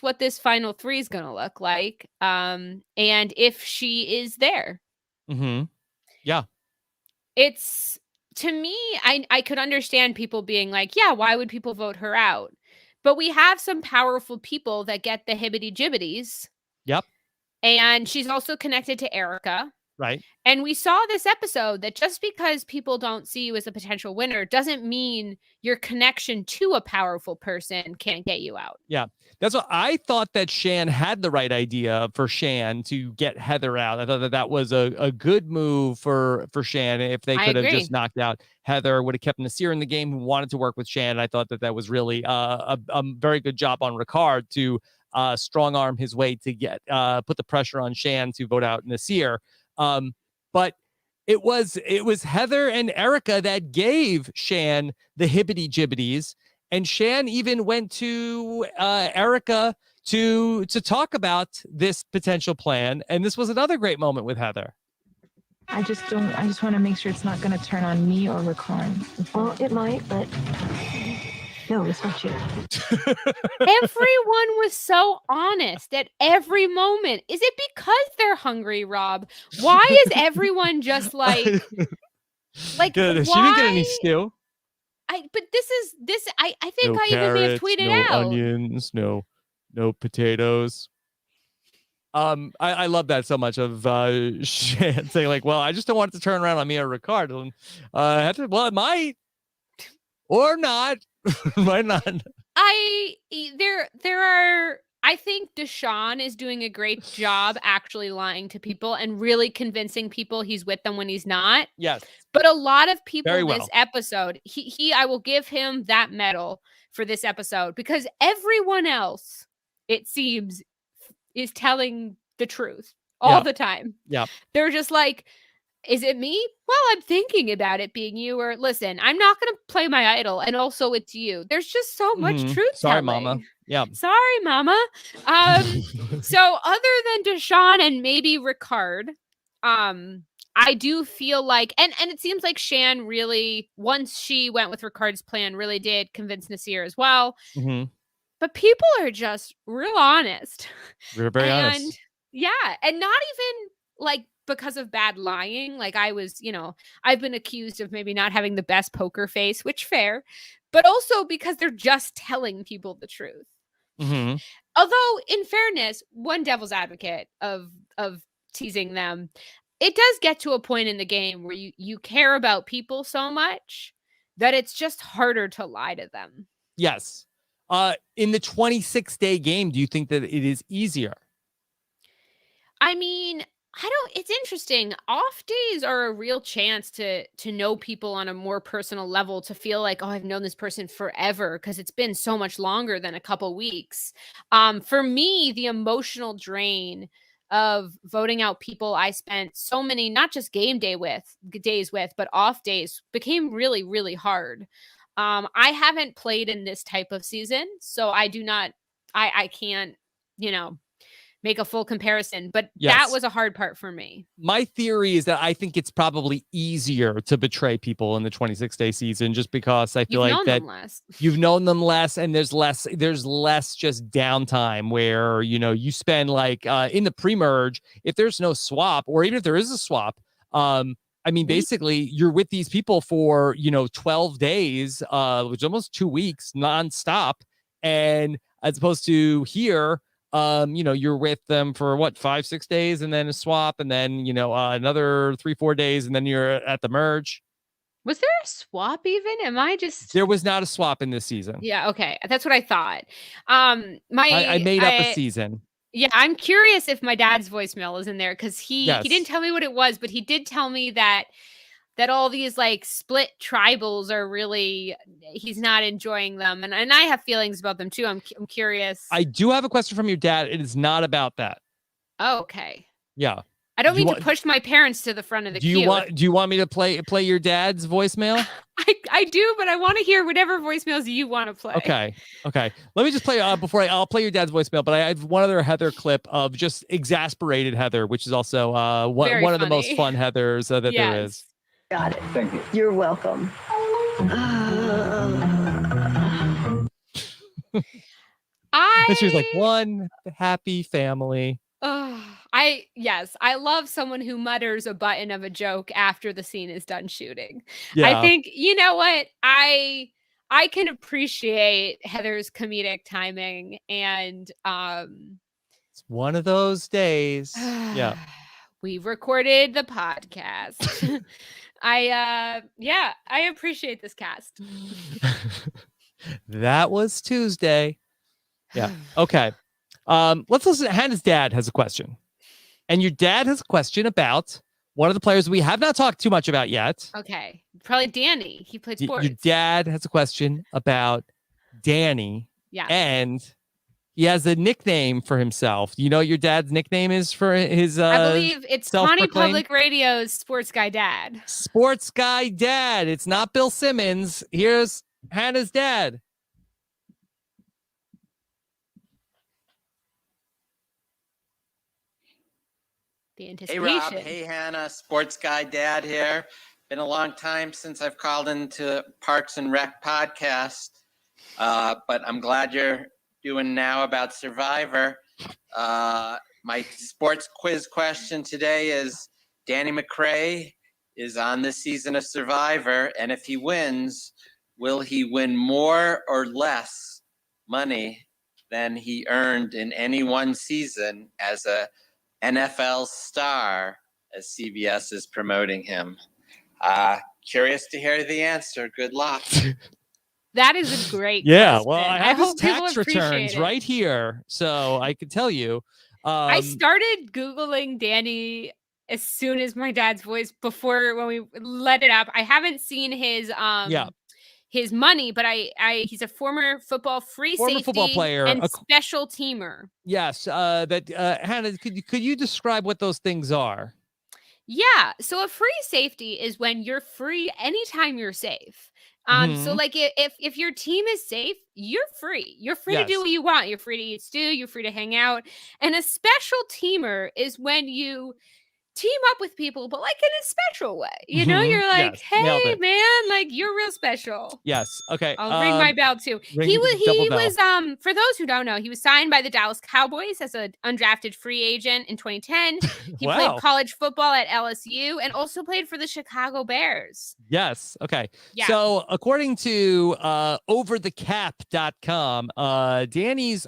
what this final three is going to look like. And if she is there. Mm-hmm. Yeah. It's, to me, I could understand people being like, yeah, why would people vote her out? But we have some powerful people that get the hibbity jibbities. Yep. And she's also connected to Erica. Right. And we saw this episode that just because people don't see you as a potential winner doesn't mean your connection to a powerful person can't get you out. Yeah. That's what I thought, that Shan had the right idea for Shan to get Heather out. I thought that was a good move for Shan. If they could have just knocked out Heather, would have kept Nasir in the game, who wanted to work with Shan. I thought that was really a very good job on Ricard to strong arm his way to get put the pressure on Shan to vote out Nasir. But it was Heather and Erica that gave Shan the hibbity jibbities, and Shan even went to Erica to talk about this potential plan. And this was another great moment with Heather. I just want to make sure it's not going to turn on me or Ricard. Well, it might, but no, it's not you. Everyone was so honest at every moment. Is it because they're hungry, Rob? Why is everyone just like she didn't get any stew. But I think no I carrots, even may have tweeted no out. Onions, no potatoes. I love that so much of Shan saying like, well, I just don't want it to turn around on me or Ricard. It might or not. Might not. I think Deshawn is doing a great job actually lying to people and really convincing people he's with them when he's not. Yes. But a lot of people this episode, I will give him that medal for this episode, because everyone else, it seems, is telling the truth all the time. Yeah. They're just like, is it me? Well, I'm thinking about it being you. Or listen, I'm not going to play my idol. And also it's you. There's just so much truth. Sorry, Mama. Yeah. Sorry, Mama. So other than Deshawn and maybe Ricard, I do feel like, and it seems like Shan really, once she went with Ricard's plan, really did convince Nasir as well. Mm-hmm. But people are just real honest. We're very honest. Yeah. And not even like because of bad lying. Like I've been accused of maybe not having the best poker face, which fair, but also because they're just telling people the truth. Mm-hmm. Although in fairness, one devil's advocate of teasing them, it does get to a point in the game where you care about people so much that it's just harder to lie to them. Yes. In the 26-day game, do you think that it is easier? I mean, it's interesting. Off days are a real chance to know people on a more personal level, to feel like, oh, I've known this person forever because it's been so much longer than a couple weeks. For me, the emotional drain of voting out people I spent so many, not just game days with, but off days, became really, really hard. I haven't played in this type of season, so I can't, make a full comparison, but that was a hard part for me. My theory is that I think it's probably easier to betray people in the 26-day season, just because I feel like that you've known them less, and there's less just downtime where, you know, you spend like in the pre-merge, if there's no swap, or even if there is a swap, I mean, basically, you're with these people for, you know, 12 days, which is almost 2 weeks nonstop. And as opposed to here, you know, you're with them for 5-6 days, and then a swap, and then, you know, another 3-4 days, and then you're at the merge. Was there a swap even? Am I just... There was not a swap in this season. Yeah, okay. That's what I thought. I made up a season. Yeah, I'm curious if my dad's voicemail is in there, because he didn't tell me what it was, but he did tell me that all these like split tribals are really, he's not enjoying them, and I have feelings about them too. I'm curious. I do have a question from your dad. It is not about that. Oh, okay. Yeah. I don't mean to push my parents to the front of the queue. Do you want me to play your dad's voicemail? I do, but I want to hear whatever voicemails you want to play. Okay. Let me just play I'll play your dad's voicemail, but I have one other Heather clip of just exasperated Heather, which is also one of the most fun Heathers that there is. Got it. Thank you. You're welcome. And she was like, one happy family. I love someone who mutters a button of a joke after the scene is done shooting. Yeah. I think, you know what? I can appreciate Heather's comedic timing, and it's one of those days. Yeah. We recorded the podcast. I appreciate this cast. That was Tuesday. Yeah. Okay. Let's listen. Hannah's dad has a question. And your dad has a question about one of the players we have not talked too much about yet. Okay. Probably Danny. He played sports. Your dad has a question about Danny. Yeah. And he has a nickname for himself. You know what your dad's nickname is for his I believe it's Pawnee Public Radio's Sports Guy Dad. Sports Guy Dad. It's not Bill Simmons. Here's Hannah's dad. Hey Rob, hey Hannah, Sports Guy Dad here. Been a long time since I've called into Parks and Rec podcast, but I'm glad you're doing now about Survivor. My sports quiz question today is, Danny McRae is on this season of Survivor, and if he wins, will he win more or less money than he earned in any one season as a NFL star, as CBS is promoting him? Curious to hear the answer. Good luck. That is a great question. Well, I have his tax returns right here, so I can tell you. I started Googling Danny as soon as my dad's voice, when we let it up. I haven't seen his his money, but he's a former free safety football player and special teamer. Yes. Hannah, could you describe what those things are? Yeah. So a free safety is when you're free anytime you're safe. So like if your team is safe, you're free. You're free to do what you want. You're free to eat stew. You're free to hang out. And a special teamer is when you team up with people, but like in a special way. You know, you're like, hey man, like you're real special. Yes. Okay. I'll ring my bell too. He was for those who don't know, he was signed by the Dallas Cowboys as an undrafted free agent in 2010. He played college football at LSU and also played for the Chicago Bears. Yes. Okay. Yeah. So according to overthecap.com, Danny's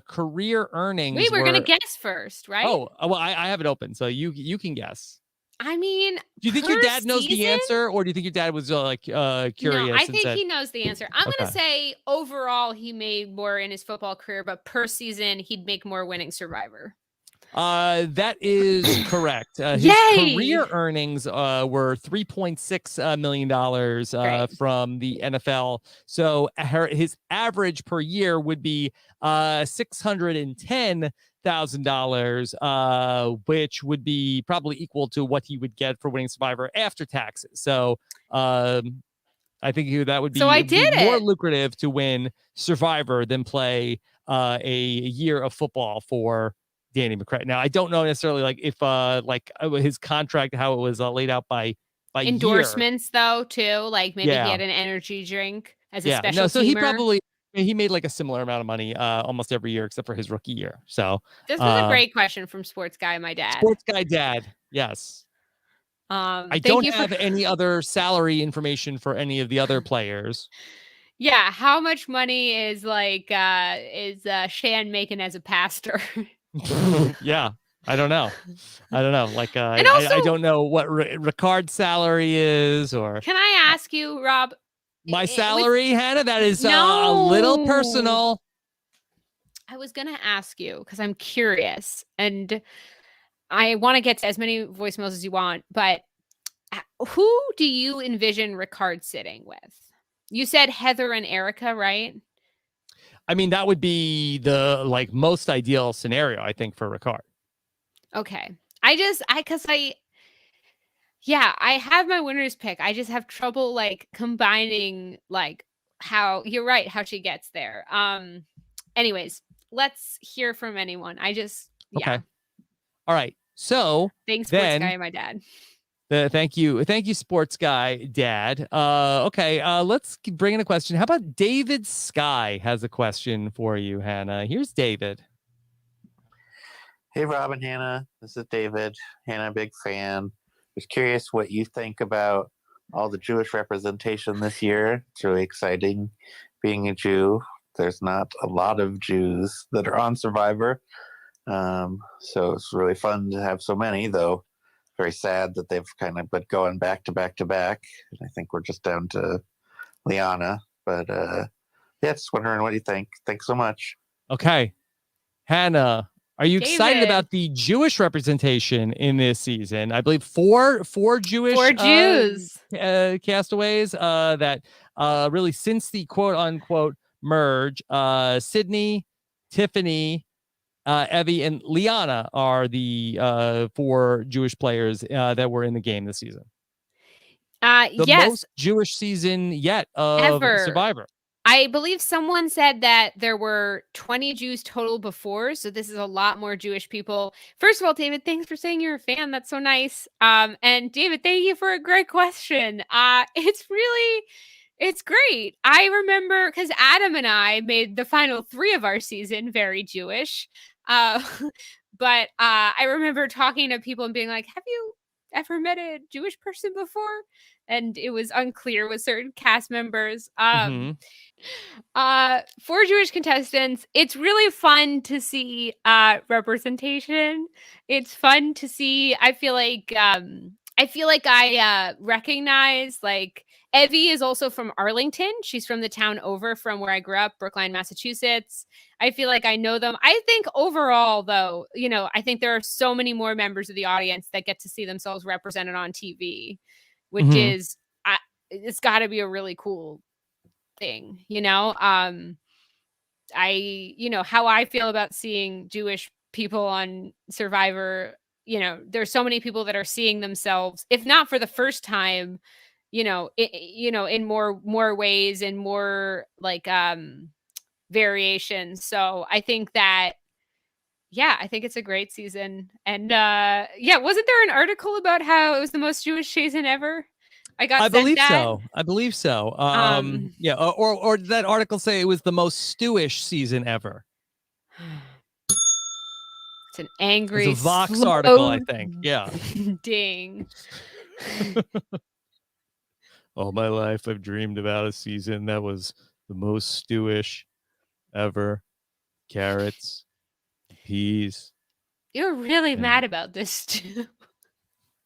career earnings. Wait, we're gonna guess first, right? Oh, well, I have it open, so you can guess. I mean, do you think your dad knows the answer, or do you think your dad was curious? No, I think he knows the answer. I'm gonna say overall he made more in his football career, but per season he'd make more winning Survivor. That is correct. His career earnings were $3.6 million from the NFL. So his average per year would be $610,000, which would be probably equal to what he would get for winning Survivor after taxes. So I think that would be, more lucrative to win Survivor than play a year of football for Danny McCray. Now, I don't know necessarily like if his contract, how it was laid out by endorsements year. though too. Like maybe he had an energy drink as a special. No, so he made like a similar amount of money almost every year except for his rookie year. So this was a great question from Sports Guy, my dad. Sports Guy Dad, yes. I don't have any other salary information for any of the other players. Yeah, how much money is Shan making as a pastor? Yeah, I don't know. Like, I don't know what Ricard's salary is, or. Can I ask you, Rob? My salary, Hannah? That is a little personal. I was gonna ask you because I'm curious, and I want to get to as many voicemails as you want, but who do you envision Ricard sitting with? You said Heather and Erica, right? I mean, that would be the most ideal scenario, I think, for Ricard. Okay. I have my winner's pick. I just have trouble combining how you're right, how she gets there. Anyways, let's hear from anyone. Okay. All right. So thanks, Sports Guy and my dad. Thank you, Sports Guy Dad. Okay, let's bring in a question. How about David Sky has a question for you, Hannah? Here's David. Hey, Rob and Hannah. This is David. Hannah, big fan. Was curious what you think about all the Jewish representation this year. It's really exciting being a Jew. There's not a lot of Jews that are on Survivor, so it's really fun to have so many, though. Very sad that they've kind of been going back to back to back. I think we're just down to Liana. But just wondering what you think. Thanks so much. Okay. Hannah, are you excited about the Jewish representation in this season? I believe four Jews castaways that really since the quote unquote merge, Sydney, Tiffany, Evie, and Liana are the 4 Jewish players that were in the game this season. The most Jewish season yet of Survivor. I believe someone said that there were 20 Jews total before, so this is a lot more Jewish people. First of all, David, thanks for saying you're a fan. That's so nice. And David, thank you for a great question. It's great. I remember because Adam and I made the final 3 of our season very Jewish. But I remember talking to people and being like, have you ever met a Jewish person before? And it was unclear with certain cast members. 4 Jewish contestants. It's really fun to see representation. It's fun to see. I feel like I recognize Evie is also from Arlington. She's from the town over from where I grew up, Brookline, Massachusetts. I feel like I know them. I think overall, though, I think there are so many more members of the audience that get to see themselves represented on TV, which is, it's got to be a really cool thing, how I feel about seeing Jewish people on Survivor. There's so many people that are seeing themselves, if not for the first time, in more ways and more variations. So I think that, I think it's a great season. And wasn't there an article about how it was the most Jewish season ever? I believe so. Or did that article say it was the most Stewish season ever? It's an angry it's a Vox article, I think. Yeah. Ding. All my life, I've dreamed about a season that was the most Stewish ever. Carrots, peas. You're really mad about this too.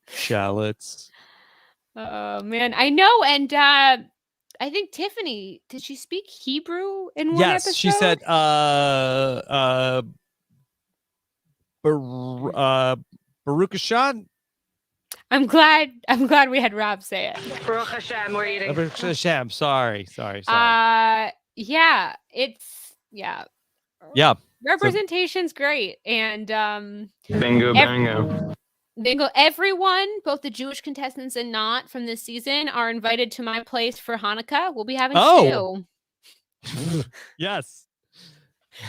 Shallots. Oh man, I know. And I think Tiffany, did she speak Hebrew in one episode? Yes, she said Baruch Hashem. I'm glad we had Rob say it. Baruch Hashem, we're eating. Baruch Hashem. Sorry. Yeah. Representation's great. And bingo bango. Bingo. Everyone, both the Jewish contestants and not from this season, are invited to my place for Hanukkah. We'll be having stew. Yes.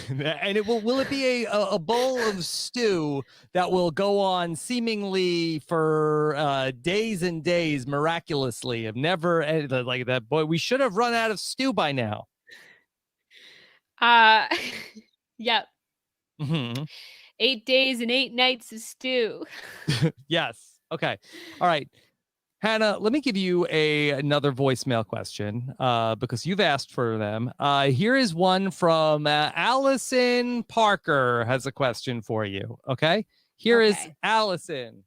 And will it be a bowl of stew that will go on seemingly for days and days, miraculously? I've never like that. Boy, we should have run out of stew by now. Yep. Mm-hmm. 8 days and 8 nights of stew. Yes. Okay. All right. Hannah, let me give you another voicemail question because you've asked for them. Here is one from Allison Parker has a question for you. Okay. Here is Allison.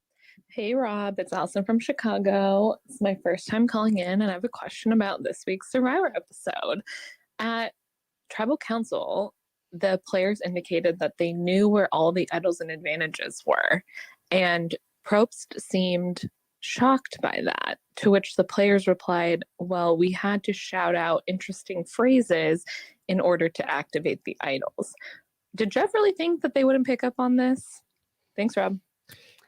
Hey, Rob. It's Allison from Chicago. It's my first time calling in, and I have a question about this week's Survivor episode. At Tribal Council, the players indicated that they knew where all the idols and advantages were, and Probst seemed shocked by that, to which the players replied, well, we had to shout out interesting phrases in order to activate the idols. Did Jeff really think that they wouldn't pick up on this? Thanks, Rob.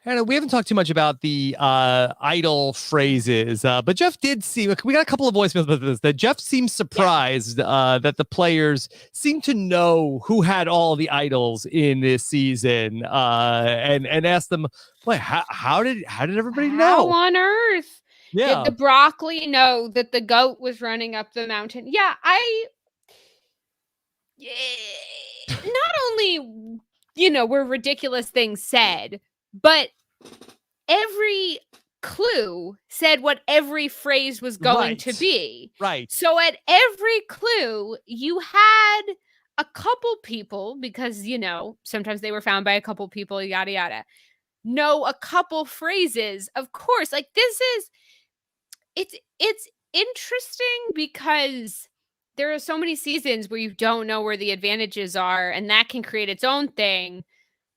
Hannah, we haven't talked too much about the idol phrases, but Jeff did see, we got a couple of voicemails about this, that Jeff seemed surprised that the players seemed to know who had all the idols in this season, and asked them, wait, how did everybody know? How on earth did the broccoli know that the goat was running up the mountain? Yeah, not only, were ridiculous things said, but every clue said what every phrase was going to be. Right. So at every clue, you had a couple people, because, sometimes they were found by a couple people, yada, yada, know a couple phrases. Of course, like it's interesting because there are so many seasons where you don't know where the advantages are, and that can create its own thing.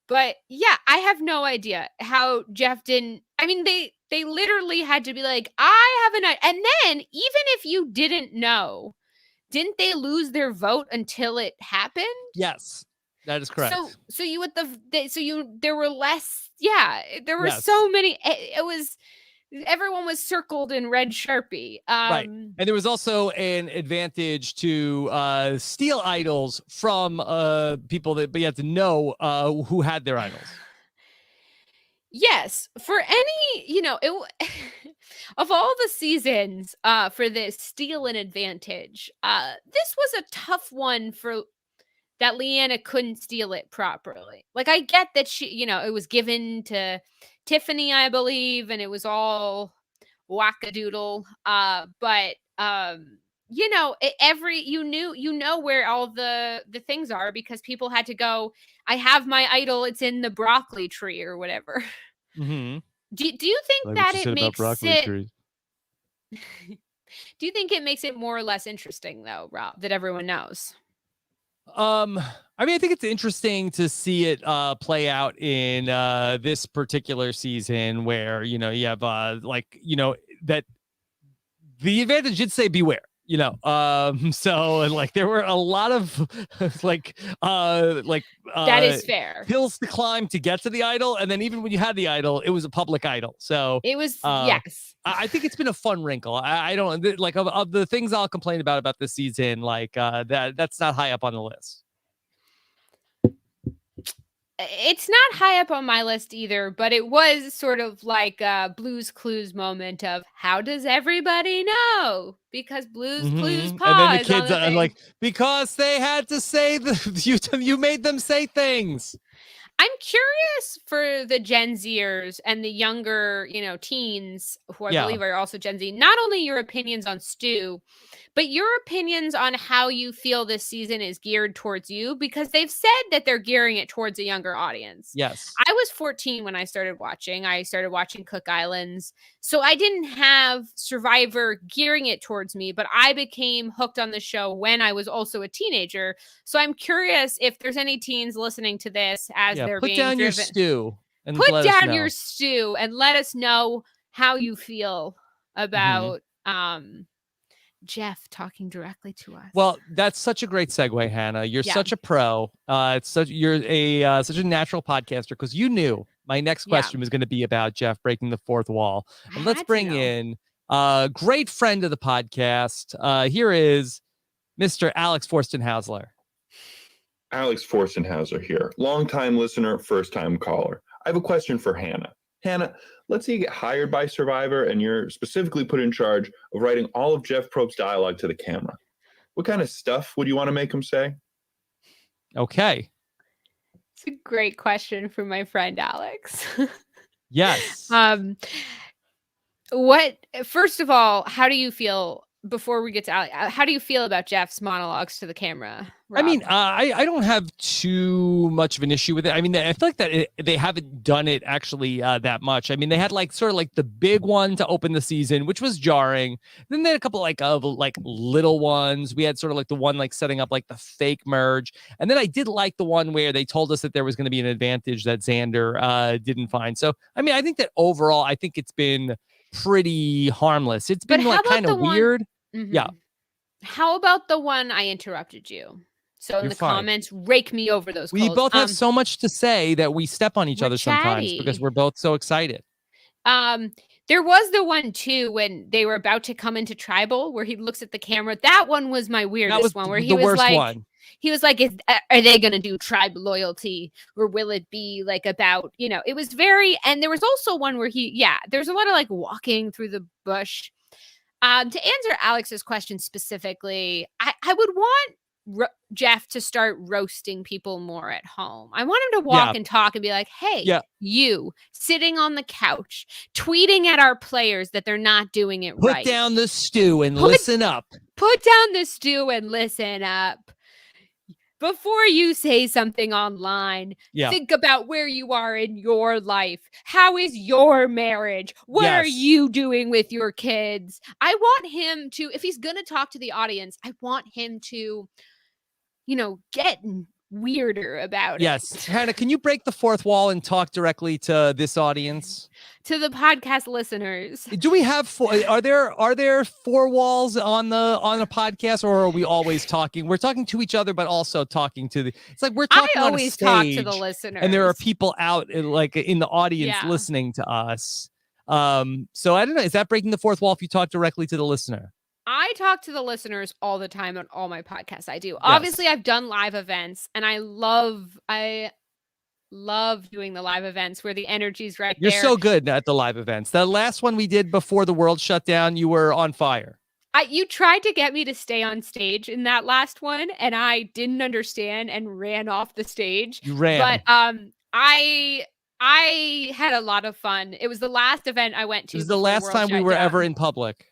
But yeah, I have no idea how Jeff didn't. I mean, they literally had to be like, I have an idea. And then even if you didn't know, didn't they lose their vote until it happened? Yes, that is correct. There were less. Yeah, there were so many. Everyone was circled in red Sharpie. Right. And there was also an advantage to steal idols from people but you had to know who had their idols. Yes. For any, of all the seasons for this steal an advantage, this was a tough one for that Leanna couldn't steal it properly. Like, I get that she, it was given to Tiffany, I believe, and it was all wackadoodle. But you know where all the things are because people had to go, I have my idol, it's in the broccoli tree or whatever. Mm-hmm. Do you think that it makes it do you think it makes it more or less interesting though, Rob, that everyone knows? I mean, I think it's interesting to see it play out in this particular season where, you have that the advantage did say beware, so like there were a lot of that is fair hills to climb to get to the idol. And then even when you had the idol, it was a public idol. So it was, yes. I think it's been a fun wrinkle. I don't like of the things I'll complain about this season, like that's not high up on the list. It's not high up on my list either, but it was sort of like a Blue's Clues moment of how does everybody know? Because Blue's Clues pause. And then the kids are like, because they had to say you made them say things. I'm curious for the Gen Zers and the younger, teens who I believe are also Gen Z, not only your opinions on Stu, but your opinions on how you feel this season is geared towards you, because they've said that they're gearing it towards a younger audience. Yes. I was 14 when I started watching. I started watching Cook Islands. So I didn't have Survivor gearing it towards me, but I became hooked on the show when I was also a teenager. So I'm curious if there's any teens listening to this as they're being driven. Put down your stew. And put down your stew and let us know how you feel about Jeff talking directly to us. Well, that's such a great segue, Hannah. You're such a pro. You're such a natural podcaster because you knew my next question was going to be about Jeff breaking the fourth wall. And let's bring in a great friend of the podcast. Here is Mr. Alex Forstenhausler. Alex Forstenhauser here. Longtime listener, first-time caller. I have a question for Hannah. Hannah, let's say you get hired by Survivor and you're specifically put in charge of writing all of Jeff Probst's dialogue to the camera. What kind of stuff would you want to make him say? Okay. It's a great question from my friend Alex. Yes. First of all, how do you feel before we get to Alex? How do you feel about Jeff's monologues to the camera, Rob? I mean, I don't have too much of an issue with it. I mean, I feel like that they haven't done it actually that much. I mean, they had like sort of like the big one to open the season, which was jarring. Then they had a couple of little ones. We had sort of like the one like setting up like the fake merge. And then I did like the one where they told us that there was going to be an advantage that Xander didn't find. So, I mean, I think that overall, I think it's been pretty harmless. It's been like kind of weird. Mm-hmm. Yeah. How about the one I interrupted you? So in the comments, rake me over those We coals. both have so much to say that we step on each other sometimes because we're both so excited. There was the one too when they were about to come into tribal where he looks at the camera. That one was my weirdest one where he was like, are they going to do tribe loyalty or will it be like about, it was very, and there was also one where there's a lot of like walking through the bush. To answer Alex's question specifically, I would want Jeff to start roasting people more at home. I want him to walk and talk and be like, hey, you sitting on the couch, tweeting at our players that they're not doing it right. Put down the stew and listen up. Put down the stew and listen up. Before you say something online, think about where you are in your life. How is your marriage? What are you doing with your kids? I want him to, if he's going to talk to the audience, I want him to, get weirder about it. Yes. Hannah, can you break the fourth wall and talk directly to this audience? To the podcast listeners. Do we have are there four walls on a podcast, or are we always talking? We're talking to each other, but also talking to it's like we're talking on a stage. I always talk to the listeners. And there are people out like in the audience listening to us. So I don't know. Is that breaking the fourth wall if you talk directly to the listener? I talk to the listeners all the time on all my podcasts. I do. Obviously, I've done live events, and I love doing the live events where the energy's right there. You're so good at the live events. The last one we did before the world shut down, you were on fire. You tried to get me to stay on stage in that last one, and I didn't understand and ran off the stage. You ran. But I had a lot of fun. It was the last event I went to. It was the last time we were ever in public.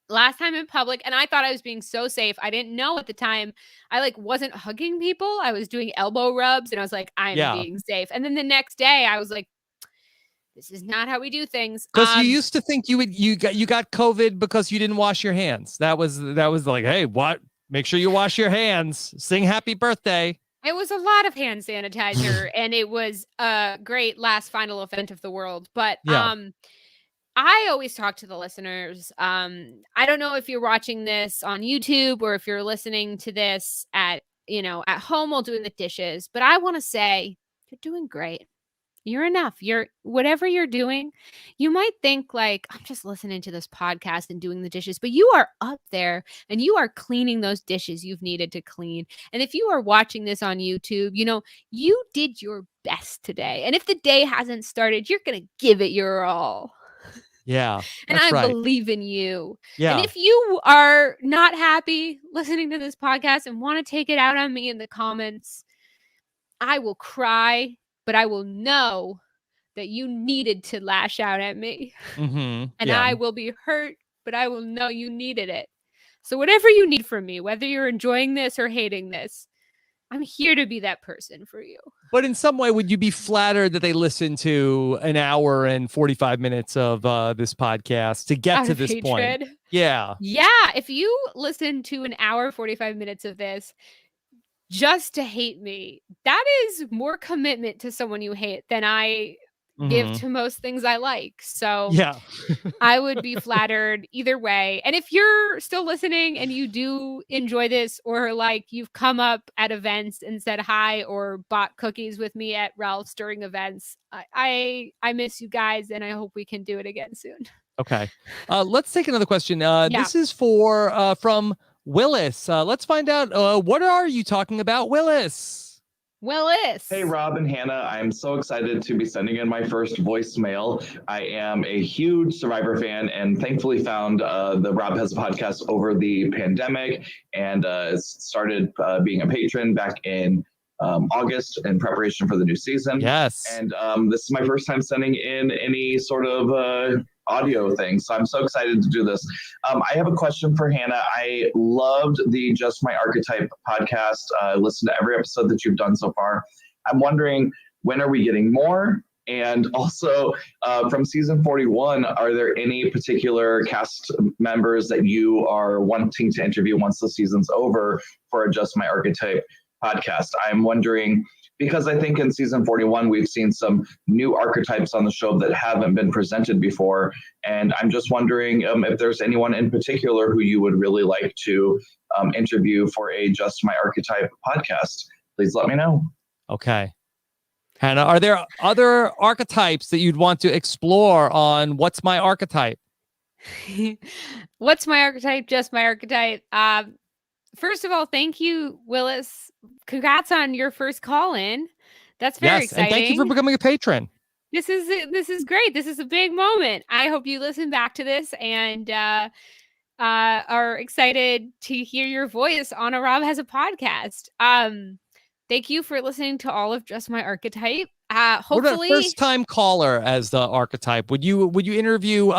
Last time in public, and I thought I was being so safe. I didn't know at the time. I wasn't hugging people. I was doing elbow rubs, and I was like, I'm being safe. And then the next day, I was like, this is not how we do things. Because you used to think you got COVID because you didn't wash your hands. That was like, hey, what? Make sure you wash your hands. Sing happy birthday. It was a lot of hand sanitizer, and it was a great last final event of the world. But I always talk to the listeners. I don't know if you're watching this on YouTube or if you're listening to this at home while doing the dishes, but I want to say you're doing great. You're enough. Whatever you're doing, you might think like, I'm just listening to this podcast and doing the dishes, but you are up there and you are cleaning those dishes you've needed to clean. And if you are watching this on YouTube, you did your best today. And if the day hasn't started, you're going to give it your all. Yeah. And I believe in you. Yeah. And if you are not happy listening to this podcast and want to take it out on me in the comments, I will cry, but I will know that you needed to lash out at me. Mm-hmm. And I will be hurt, but I will know you needed it. So whatever you need from me, whether you're enjoying this or hating this, I'm here to be that person for you. But in some way, would you be flattered that they listen to an hour and 45 minutes of this podcast to get to this point? Yeah. Yeah. If you listen to an hour, 45 minutes of this just to hate me, that is more commitment to someone you hate than I give to most things I like. So yeah. I would be flattered either way. And if you're still listening and you do enjoy this, or like you've come up at events and said hi or bought cookies with me at Ralph's during events, I miss you guys and I hope we can do it again soon. Okay. Let's take another question. This is from Willis. Let's find out what are you talking about, Willis? Willis. Hey, Rob and Hannah. I'm so excited to be sending in my first voicemail. I am a huge Survivor fan and thankfully found the Rob Has a Podcast over the pandemic and started being a patron back in August in preparation for the new season. Yes. And this is my first time sending in any sort of audio thing. So I'm so excited to do this. I have a question for Hannah. I loved the Just My Archetype podcast. I listened to every episode that you've done so far. I'm wondering, when are we getting more? And also from season 41, are there any particular cast members that you are wanting to interview once the season's over for a Just My Archetype podcast? I'm wondering, because I think in season 41, we've seen some new archetypes on the show that haven't been presented before. And I'm just wondering if there's anyone in particular who you would really like to interview for a Just My Archetype podcast. Please let me know. Okay. Hannah, are there other archetypes that you'd want to explore on What's My Archetype? What's My Archetype? Just My Archetype. First of all, thank you, Willis. Congrats on your first call-in. That's very exciting. And thank you for becoming a patron. This is great. This is a big moment. I hope you listen back to this and are excited to hear your voice on a Rob Has a Podcast. Thank you for listening to all of Just My Archetype. Hopefully, what a first-time caller as the archetype. Would you interview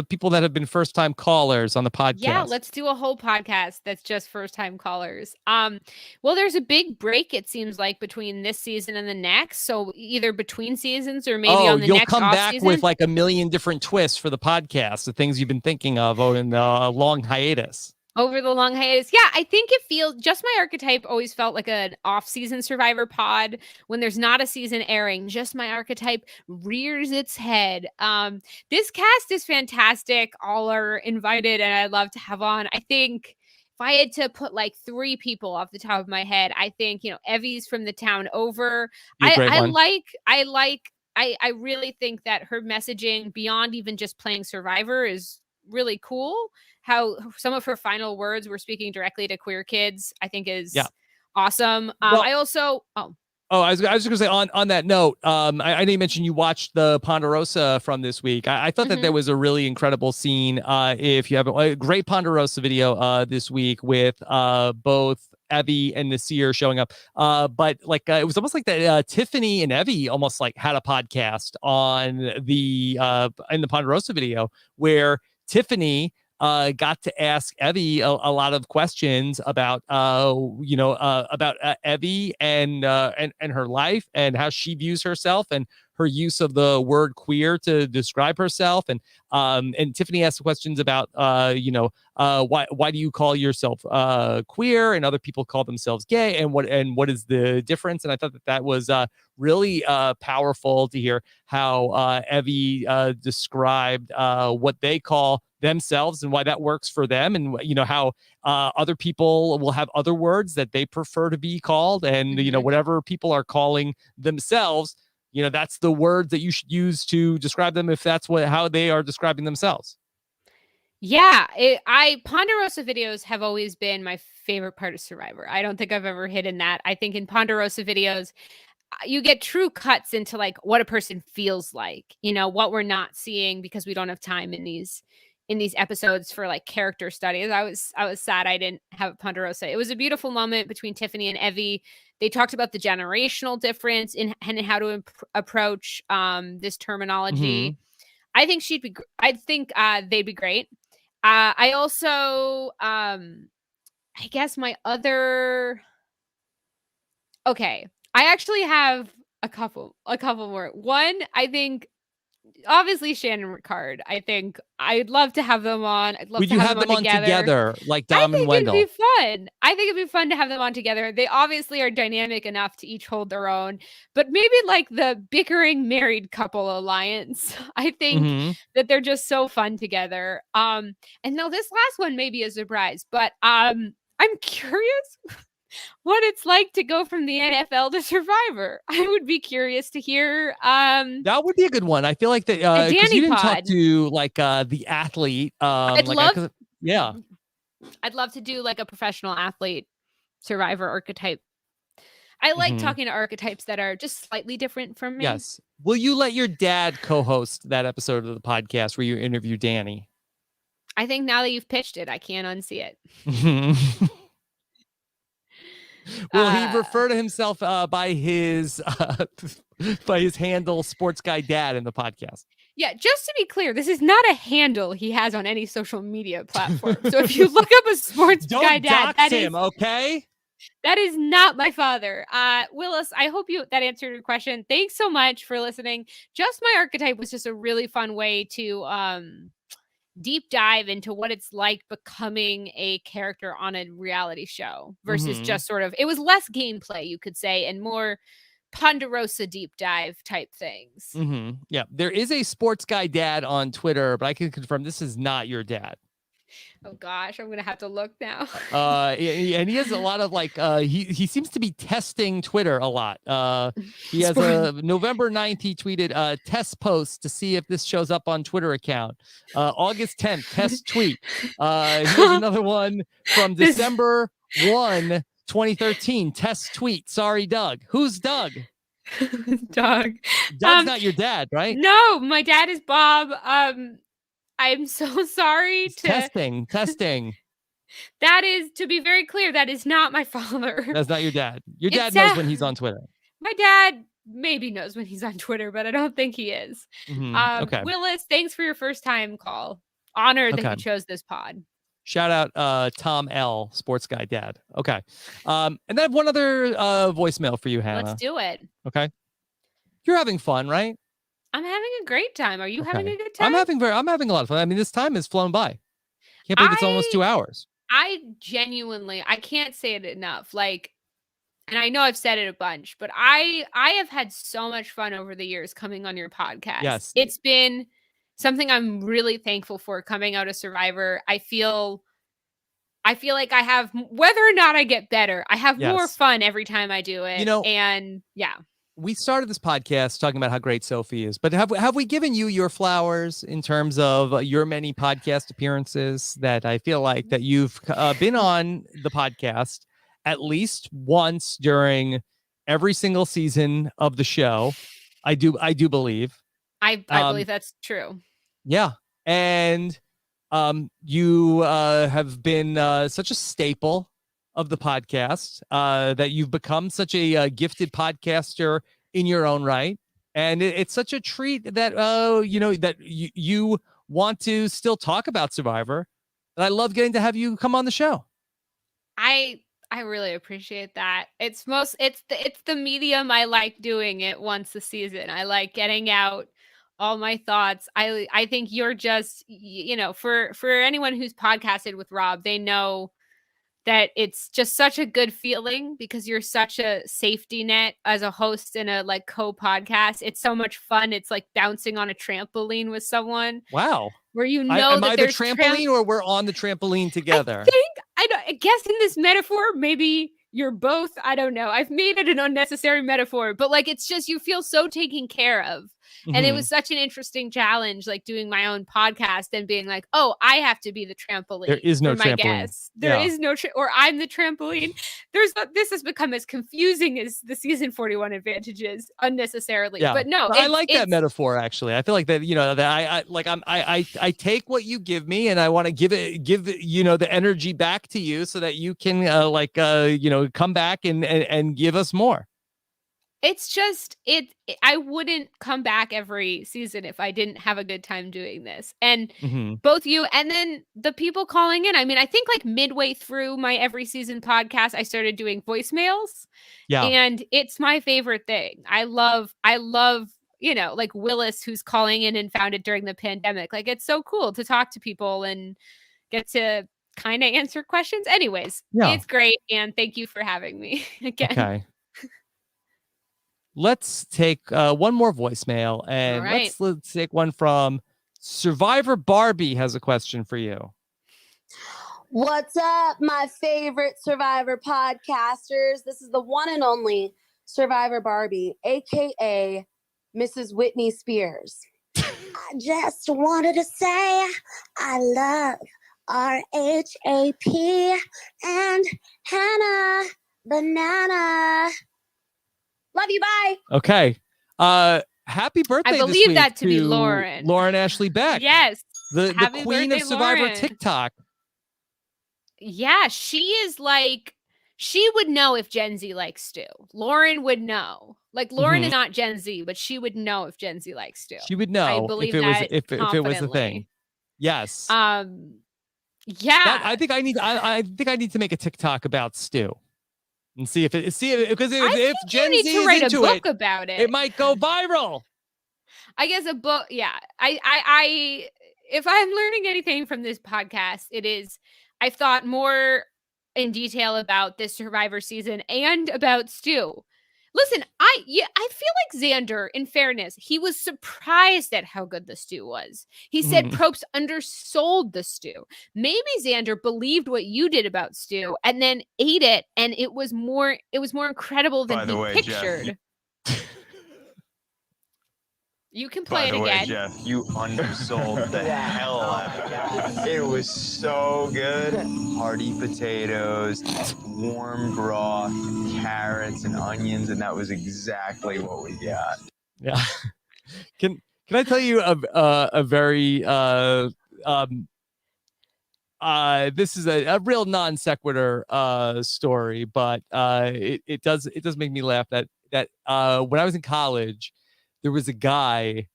people that have been first-time callers on the podcast? Yeah, let's do a whole podcast that's just first-time callers. Well, there's a big break, it seems like, between this season and the next. So either between seasons or maybe on the next you'll come back off-season with like a million different twists for the podcast, the things you've been thinking of in the long hiatus. Over the long hiatus. Yeah, I think it feels Just My Archetype always felt like an off-season Survivor pod. When there's not a season airing, Just My Archetype rears its head. This cast is fantastic. All are invited and I'd love to have on. I think if I had to put like 3 people off the top of my head, I think, Evie's from the town over. I really think that her messaging beyond even just playing Survivor is really cool. How some of her final words were speaking directly to queer kids, I think is awesome. I was just gonna say on that note, I know you mentioned you watched the Ponderosa from this week. I thought that there was a really incredible scene. If you haven't, a great Ponderosa video this week with both Evie and Nasir showing up. But like it was almost like that Tiffany and Evie almost like had a podcast on the in the Ponderosa video where Tiffany got to ask Evie a lot of questions about Evie and her life and how she views herself and her use of the word queer to describe herself. And Tiffany asked questions about why do you call yourself queer and other people call themselves gay, and what is the difference? And I thought that was really powerful to hear how Evie described what they call themselves and why that works for them, and how other people will have other words that they prefer to be called, and whatever people are calling themselves, that's the word that you should use to describe them if that's how they are describing themselves. Yeah, Ponderosa videos have always been my favorite part of Survivor. I don't think I've ever hidden that. I think in Ponderosa videos, you get true cuts into like what a person feels like, what we're not seeing because we don't have time in these episodes for like character studies. I was sad I didn't have Ponderosa. It was a beautiful moment between Tiffany and Evie. They talked about the generational difference in how to approach this terminology. Mm-hmm. I think they'd be great. I also, I guess my other. Okay, I actually have a couple more. One, I think. Obviously, Shan and Ricard. I think I'd love to have them on. I'd love Would to you have them on together like Dom and Wendell? It'd be fun. I think it'd be fun to have them on together. They obviously are dynamic enough to each hold their own, but maybe like the bickering married couple alliance. I think that they're just so fun together. And now this last one may be a surprise, but I'm curious what it's like to go from the NFL to Survivor. I would be curious to hear. That would be a good one. I feel like that because you didn't talk to like the athlete. I'd love to do like a professional athlete Survivor archetype. I like talking to archetypes that are just slightly different from me. Yes. Will you let your dad co-host that episode of the podcast where you interview Danny? I think now that you've pitched it, I can't unsee it. Will he refer to himself by his handle Sports Guy Dad in the podcast? Yeah, just to be clear, this is not a handle he has on any social media platform. So if you look up a Sports Guy Dad, dox him, okay? That is not my father. Willis, I hope that answered your question. Thanks so much for listening. Just My Archetype was just a really fun way to deep dive into what it's like becoming a character on a reality show versus just sort of, it was less gameplay, you could say, and more Ponderosa deep dive type things. Yeah, there is a Sports Guy Dad on Twitter, but I can confirm this is not your dad. Oh gosh, I'm gonna have to look now. And he has a lot of he seems to be testing Twitter a lot. He has a November 9th, he tweeted test post to see if this shows up on Twitter account. August 10th, test tweet. Here's another one from December 1, 2013, test tweet. Sorry, Doug. Who's Doug? Doug. Doug's not your dad, right? No, my dad is Bob. I'm so sorry testing. That is, to be very clear, that is not my father. That's not your dad. Your dad knows when he's on Twitter. My dad maybe knows when he's on Twitter, but I don't think he is. Okay. Willis, thanks for your first time call. Honored that you chose this pod. Shout out Tom L, Sports Guy Dad. Okay. And then I have one other voicemail for you, Hannah. Let's do it. Okay. You're having fun, right? I'm having a great time. Are you having a good time? I'm having a lot of fun. I mean, this time has flown by. Can't believe it's almost 2 hours. I can't say it enough. And I know I've said it a bunch, but I have had so much fun over the years coming on your podcast. Yes. It's been something I'm really thankful for coming out of Survivor. I feel like I have, whether or not I get better, I have more fun every time I do it. And yeah. We started this podcast talking about how great Sophie is, but have we given you your flowers in terms of your many podcast appearances that I feel like that you've been on the podcast at least once during every single season of the show? I do believe. I believe that's true. Yeah. And you have been such a staple of the podcast, that you've become such a gifted podcaster in your own right. And it's such a treat that, that you want to still talk about Survivor. And I love getting to have you come on the show. I really appreciate that. It's the medium I like doing it once a season. I like getting out all my thoughts. I think you're just, for anyone who's podcasted with Rob, they know that it's just such a good feeling because you're such a safety net as a host in a co-podcast. It's so much fun. It's like bouncing on a trampoline with someone. Wow. Where am I the trampoline or we're on the trampoline together? I guess in this metaphor, maybe you're both. I don't know. I've made it an unnecessary metaphor, but it's just, you feel so taken care of. And it was such an interesting challenge, doing my own podcast and being like, oh, I have to be the trampoline. There is no for my trampoline. Guests. There is no, or I'm the trampoline. This has become as confusing as the season 41 advantages unnecessarily. Yeah. But no, I like that metaphor. Actually, I feel like that, that I take what you give me and I want to give the energy back to you so that you can come back and give us more. It's just I wouldn't come back every season if I didn't have a good time doing this. And both you and then the people calling in. I mean, I think midway through my every season podcast, I started doing voicemails. Yeah. And it's my favorite thing. I love, Willis, who's calling in and found it during the pandemic. It's so cool to talk to people and get to kind of answer questions. Anyways, It's great. And thank you for having me again. Okay. Let's take one more voicemail, and let's take one from Survivor Barbie has a question for you. What's up, my favorite Survivor podcasters? This is the one and only Survivor Barbie, aka Mrs. Whitney Spears. I just wanted to say I love RHAP and Hannah Banana. you. Bye. Okay. Happy birthday! I this believe week that to be Lauren. Lauren Ashley Beck. Yes. The Happy queen birthday, of Survivor Lauren. TikTok. Yeah, she is like, she would know if Gen Z likes stew. Lauren would know. Like, Lauren is not Gen Z, but she would know if Gen Z likes stew. She would know I believe if it was that if it was a confidently. thing. Yes. Yeah. I think I need to make a TikTok about stew and see if because if Gen you need Z to is write into a book about it might go viral. I guess a book. Yeah. I if I'm learning anything from this podcast, it is I've thought more in detail about this Survivor season and about stew. Listen, I feel like Xander, in fairness, he was surprised at how good the stew was. He said Probst undersold the stew. Maybe Xander believed what you did about stew and then ate it, and it was more incredible than he pictured. Jeff, you can play it again. By the way, Jeff, you undersold the hell out of it. It was so good. Hearty potatoes, warm broth, carrots and onions, and that was exactly what we got. Yeah. Can I tell you a very this is a real non sequitur story, but it does make me laugh that when I was in college, there was a guy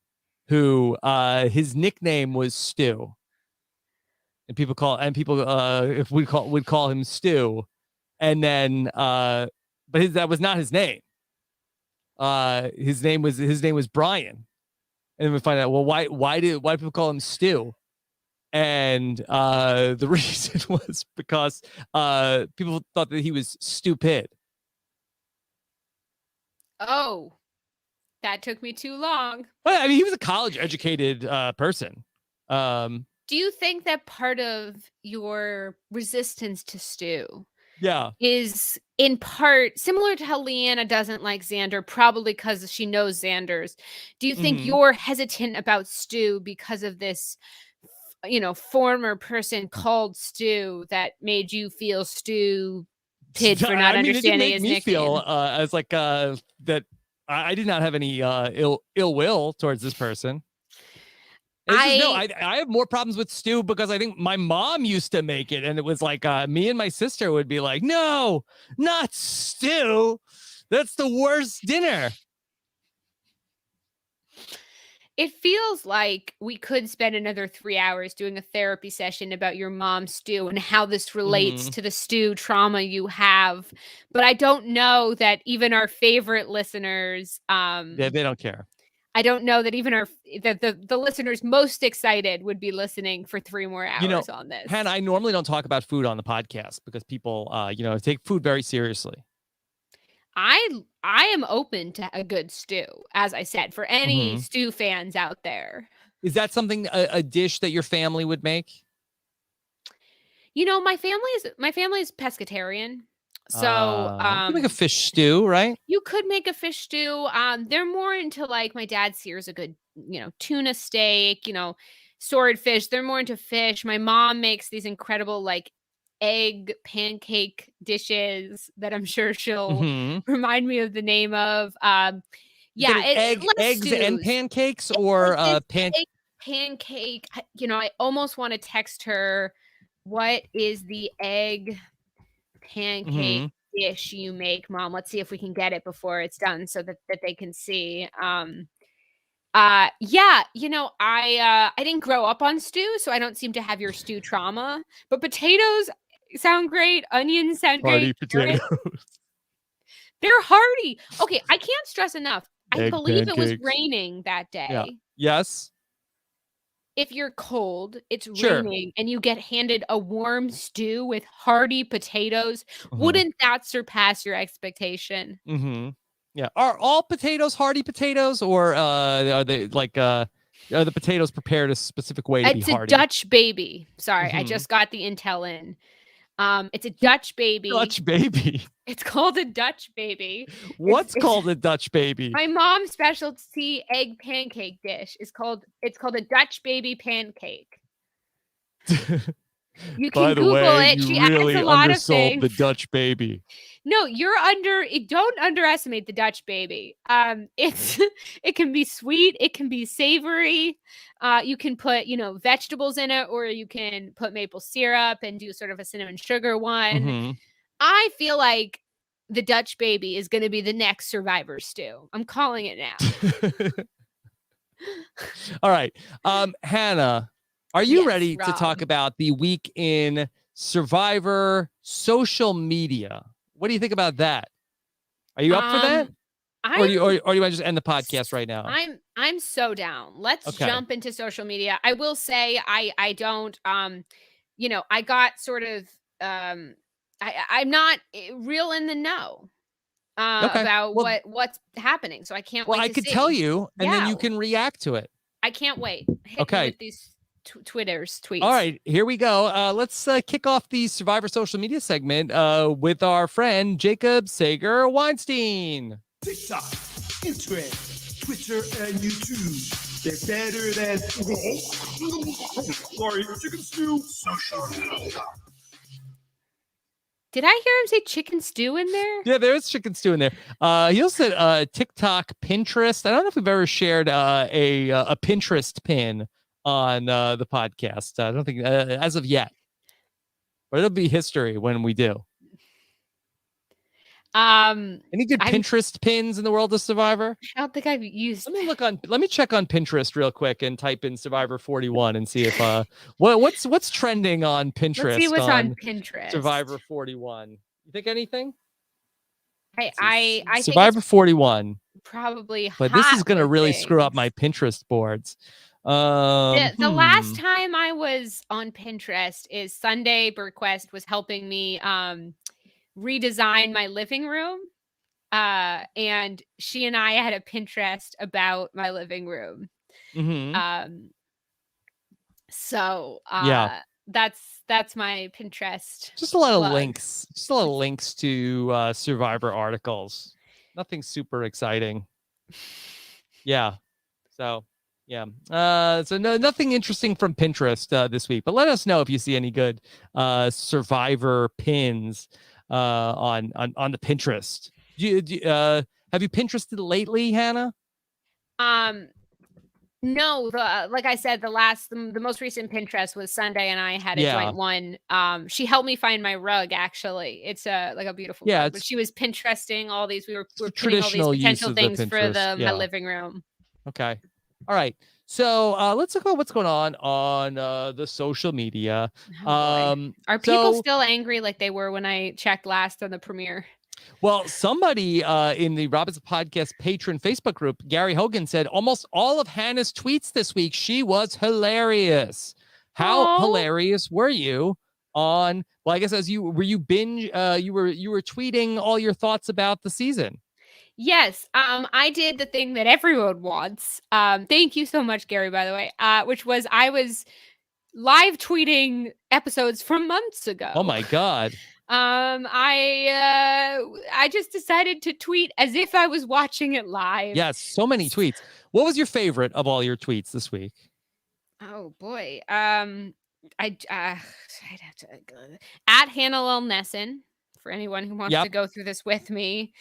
who his nickname was Stu, and people would call him Stu, and then but that was not his name. His name was Brian, and then we find out, well, why do people call him Stu? And the reason was because people thought that he was stupid. Oh, that took me too long. Well, I mean, he was a college educated person. Do you think that part of your resistance to stew is in part similar to how Leanna doesn't like Xander, probably because she knows Xander's? Do you think you're hesitant about stew because of this, former person called Stu that made you feel stupid for not understanding his nickname? Me feel as like that I did not have any ill will towards this person. I have more problems with stew because I think my mom used to make it, and it was like me and my sister would be like, "No, not stew. That's the worst dinner." It feels like we could spend another 3 hours doing a therapy session about your mom's stew and how this relates to the stew trauma you have. But I don't know that even our favorite listeners, they don't care. I don't know that even the listeners most excited would be listening for 3 more hours on this. Hannah, I normally don't talk about food on the podcast because people, take food very seriously. I am open to a good stew, as I said, for any stew fans out there. Is that something a dish that your family would make? My family is pescatarian. So you could make a fish stew, right? You could make a fish stew. They're more into, like, my dad sears a good, tuna steak, swordfish. They're more into fish. My mom makes these incredible, like, egg pancake dishes that I'm sure she'll remind me of the name of. Eggs and pancakes, or pancake. I almost want to text her, what is the egg pancake dish you make, Mom? Let's see if we can get it before it's done so that they can see. I didn't grow up on stew, so I don't seem to have your stew trauma, but potatoes sound great. Onions sound Hearty great. potatoes. They're hearty. Okay, I can't stress enough. I Egg believe pancakes. it was raining that day. Yeah. Yes. If you're cold, it's Sure. raining, and you get handed a warm stew with hearty potatoes, wouldn't that surpass your expectation? Yeah. Are all potatoes hearty potatoes, or are they like are the potatoes prepared a specific way to be hearty? It's a Dutch baby. Sorry, I just got the intel in. It's a Dutch baby. Dutch baby. It's called a Dutch baby. What's called a Dutch baby? My mom's specialty egg pancake dish is called a Dutch baby pancake. You can By the Google way, it. you She really adds a lot of undersold things. the Dutch baby. No, don't underestimate the Dutch baby. It can be sweet, it can be savory. You can put, vegetables in it, or you can put maple syrup and do sort of a cinnamon sugar one. Mhm. I feel like the Dutch baby is going to be the next Survivor stew. I'm calling it now. All right. Hannah, are you ready to Rob. talk about the week in Survivor social media? What do you think about that? Are you up for that? Or do you want to just end the podcast right now? I'm so down. Let's jump into social media. I will say I don't I got sort of I'm not real in the know about what's happening. So I can't wait. Well, I could tell you, and then you can react to it. I can't wait. Hit me with these tweets. All right, here we go. Let's kick off the Survivor social media segment with our friend Jacob Sager Weinstein. TikTok, Instagram, Twitter, and YouTube. They're better than sorry, chicken stew. Social media. Did I hear him say chicken stew in there? Yeah, there is chicken stew in there. He also said TikTok, Pinterest. I don't know if we've ever shared a Pinterest pin on the podcast. I don't think as of yet, but it'll be history when we do. Any good Pinterest pins in the world of Survivor? I don't think I've used. Let me check on Pinterest real quick and type in Survivor 41 and see if what's trending on Pinterest. Let's see what's on Pinterest. Survivor 41. You think anything? I think Survivor 41. Probably. But this is going to really screw up my Pinterest boards. The last time I was on Pinterest is Sunday. Burquest was helping me redesign my living room, and she and I had a Pinterest about my living room. So that's my Pinterest. Just a lot of links. Just a lot of links to Survivor articles. Nothing super exciting. Yeah. So yeah. Nothing interesting from Pinterest this week. But let us know if you see any good Survivor pins on the Pinterest. Have you Pinterested lately, Hannah? No, like I said, the most recent Pinterest was Sunday, and I had a joint one. She helped me find my rug. Actually, it's a beautiful rug. But she was Pinteresting all these. We were pinning all these potential things for my living room. Okay, all right. So let's talk about what's going on the social media. Are people still angry like they were when I checked last on the premiere? Well, somebody in the Robinson Podcast patron Facebook group, Gary Hogan, said almost all of Hannah's tweets this week, she was hilarious. How hilarious were you on? Well, I guess you were tweeting all your thoughts about the season. Yes, I did the thing that everyone wants. Thank you so much, Gary, by the way, which was I was live tweeting episodes from months ago. Oh my God. I just decided to tweet as if I was watching it live. Yes, so many tweets. What was your favorite of all your tweets this week? Oh boy. I'd have to go at Hannah Lelnessen for anyone who wants to go through this with me.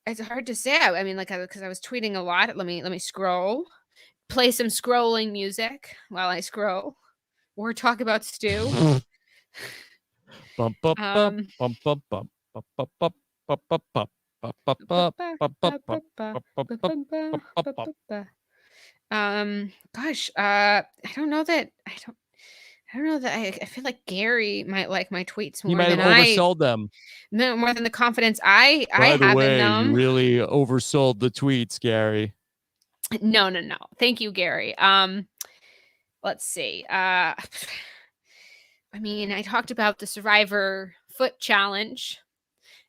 It's hard to say. I mean, because I was tweeting a lot. Let me scroll. Play some scrolling music while I scroll, or talk about stew. Bump bump bump bump bump bump bump bump bump bump bump gosh, I don't know that I feel like Gary might like my tweets more. You might than have oversold them. No, more than the confidence I have in them. You really oversold the tweets, Gary. No. Thank you, Gary. Let's see. I mean, I talked about the Survivor foot challenge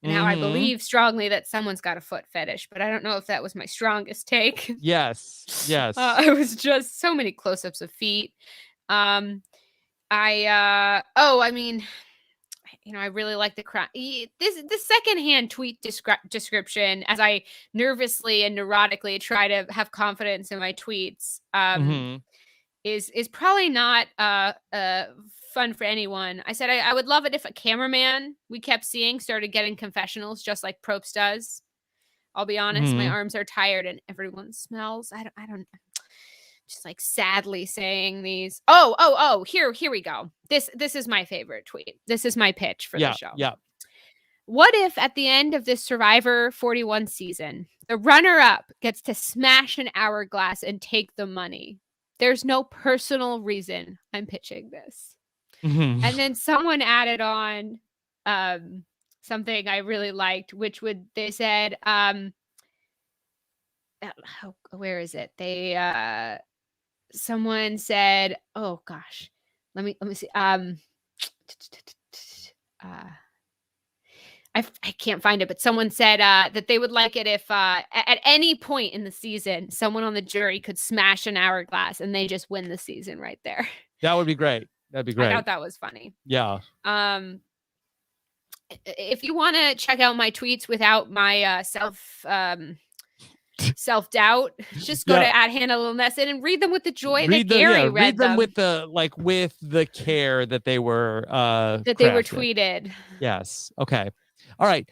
and how I believe strongly that someone's got a foot fetish, but I don't know if that was my strongest take. Yes. It was just so many close-ups of feet. I really like the secondhand tweet description as I nervously and neurotically try to have confidence in my tweets. is probably not fun for anyone. I said I would love it if a cameraman we kept seeing started getting confessionals just like Probst does. I'll be honest, my arms are tired and everyone smells. I don't just like sadly saying these. Oh, here we go. This is my favorite tweet. This is my pitch for the show. Yeah. What if at the end of this Survivor 41 season, the runner-up gets to smash an hourglass and take the money? There's no personal reason I'm pitching this. And then someone added on something I really liked, which they said, where is it? They someone said, oh gosh, let me see. I can't find it, but someone said that they would like it if at any point in the season, someone on the jury could smash an hourglass and they just win the season right there. That would be great. That'd be great. I thought that was funny. Yeah. If you want to check out my tweets without my self-doubt, just go to @HannahLilNesson and read them with the joy that Gary read them. with the care that they were they were tweeted. Yes. Okay. All right.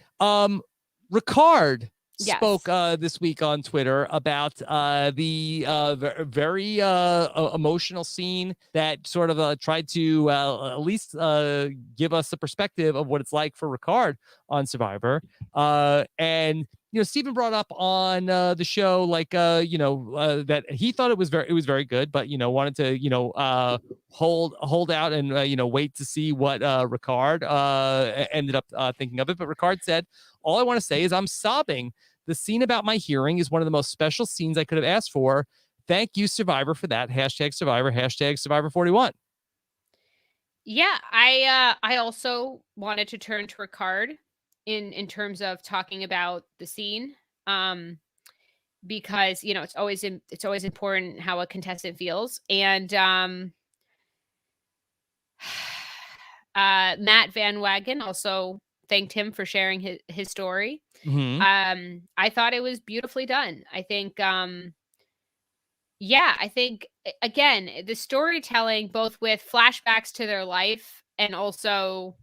Ricard spoke this week on Twitter about the very emotional scene that sort of tried to at least give us a perspective of what it's like for Ricard on Survivor. And Stephen brought up on the show, like, that he thought it was very good, but, wanted to, hold out and, wait to see what Ricard ended up thinking of it. But Ricard said, all I want to say is I'm sobbing. The scene about my hearing is one of the most special scenes I could have asked for. Thank you, Survivor, for that. #Survivor, #Survivor41. Yeah, I also wanted to turn to Ricard in terms of talking about the scene, because it's always important how a contestant feels, and Matt Van Wagen also thanked him for sharing his story. I thought it was beautifully done. I think again, the storytelling, both with flashbacks to their life and also,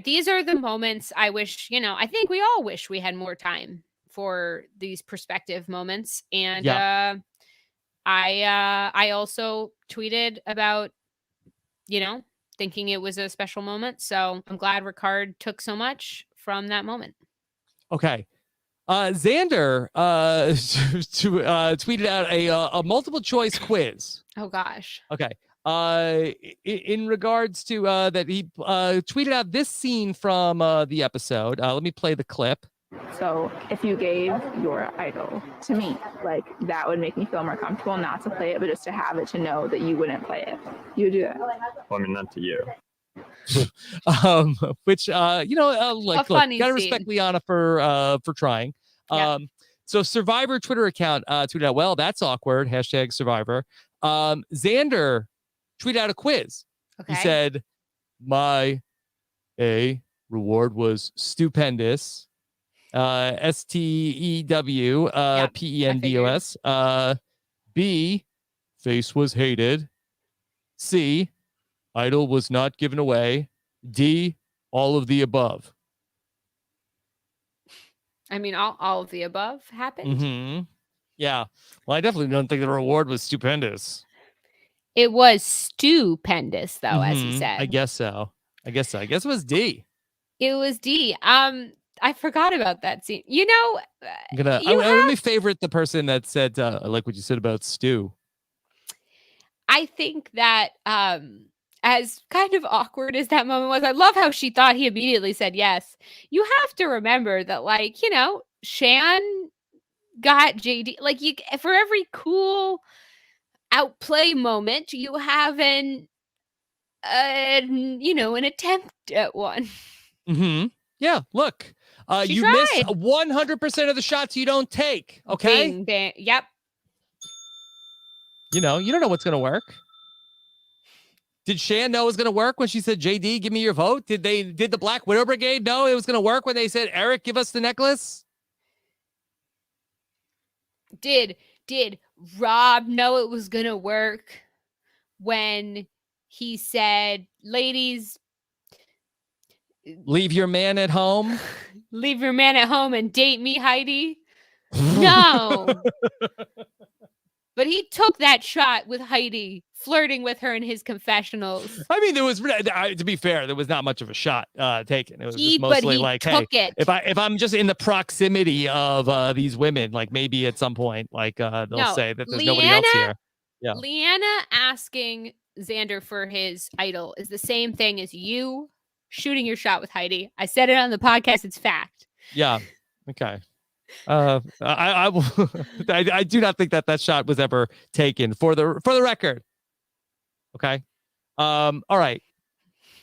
these are the moments I wish, I think we all wish we had more time for these perspective moments. And I also tweeted about, thinking it was a special moment. So I'm glad Ricard took so much from that moment. Okay. Xander tweeted out a multiple choice quiz. Oh gosh. Okay. In regards to that, he tweeted out this scene from the episode. Let me play the clip. So if you gave your idol to me, like, that would make me feel more comfortable not to play it, but just to have it, to know that you wouldn't play it. You would do that. Well, I mean, not to you. Which look, gotta respect Liana for trying. So Survivor Twitter account tweeted out, well, that's awkward, #Survivor. Xander tweeted out a quiz. Okay. He said, my reward was stupendous, STEW PENDOS. B, face was hated. C, idol was not given away. D, all of the above. I mean, all of the above happened. Yeah. Well, I definitely don't think the reward was stupendous. It was stupendous, though, as he said. I guess so. I guess it was D. It was D. I forgot about that scene. Let me favorite the person that said, I like what you said about stew. I think that as kind of awkward as that moment was, I love how she thought he immediately said yes. You have to remember that, like, Shan got JD. Like, for every cool outplay moment, you have an attempt at one. Yeah, look. You tried. miss 100% of the shots you don't take. Okay. Bing, bang. Yep. You don't know what's going to work. Did Shan know it was going to work when she said, JD, give me your vote? Did the Black Widow Brigade know it was going to work when they said, Eric, give us the necklace? Did Rob know it was going to work? when he said, ladies, leave your man at home. Leave your man at home and date me, Heidi. No. But he took that shot with Heidi, flirting with her in his confessionals. I mean, there was, to be fair, there was not much of a shot taken. It was just mostly like, hey, if I'm just in the proximity of these women, like maybe at some point, like they'll say that there's nobody else here. Yeah. Leanna asking Xander for his idol is the same thing as you shooting your shot with Heidi. I said it on the podcast. It's fact. Yeah. Okay. I do not think that shot was ever taken for the record. Okay. All right.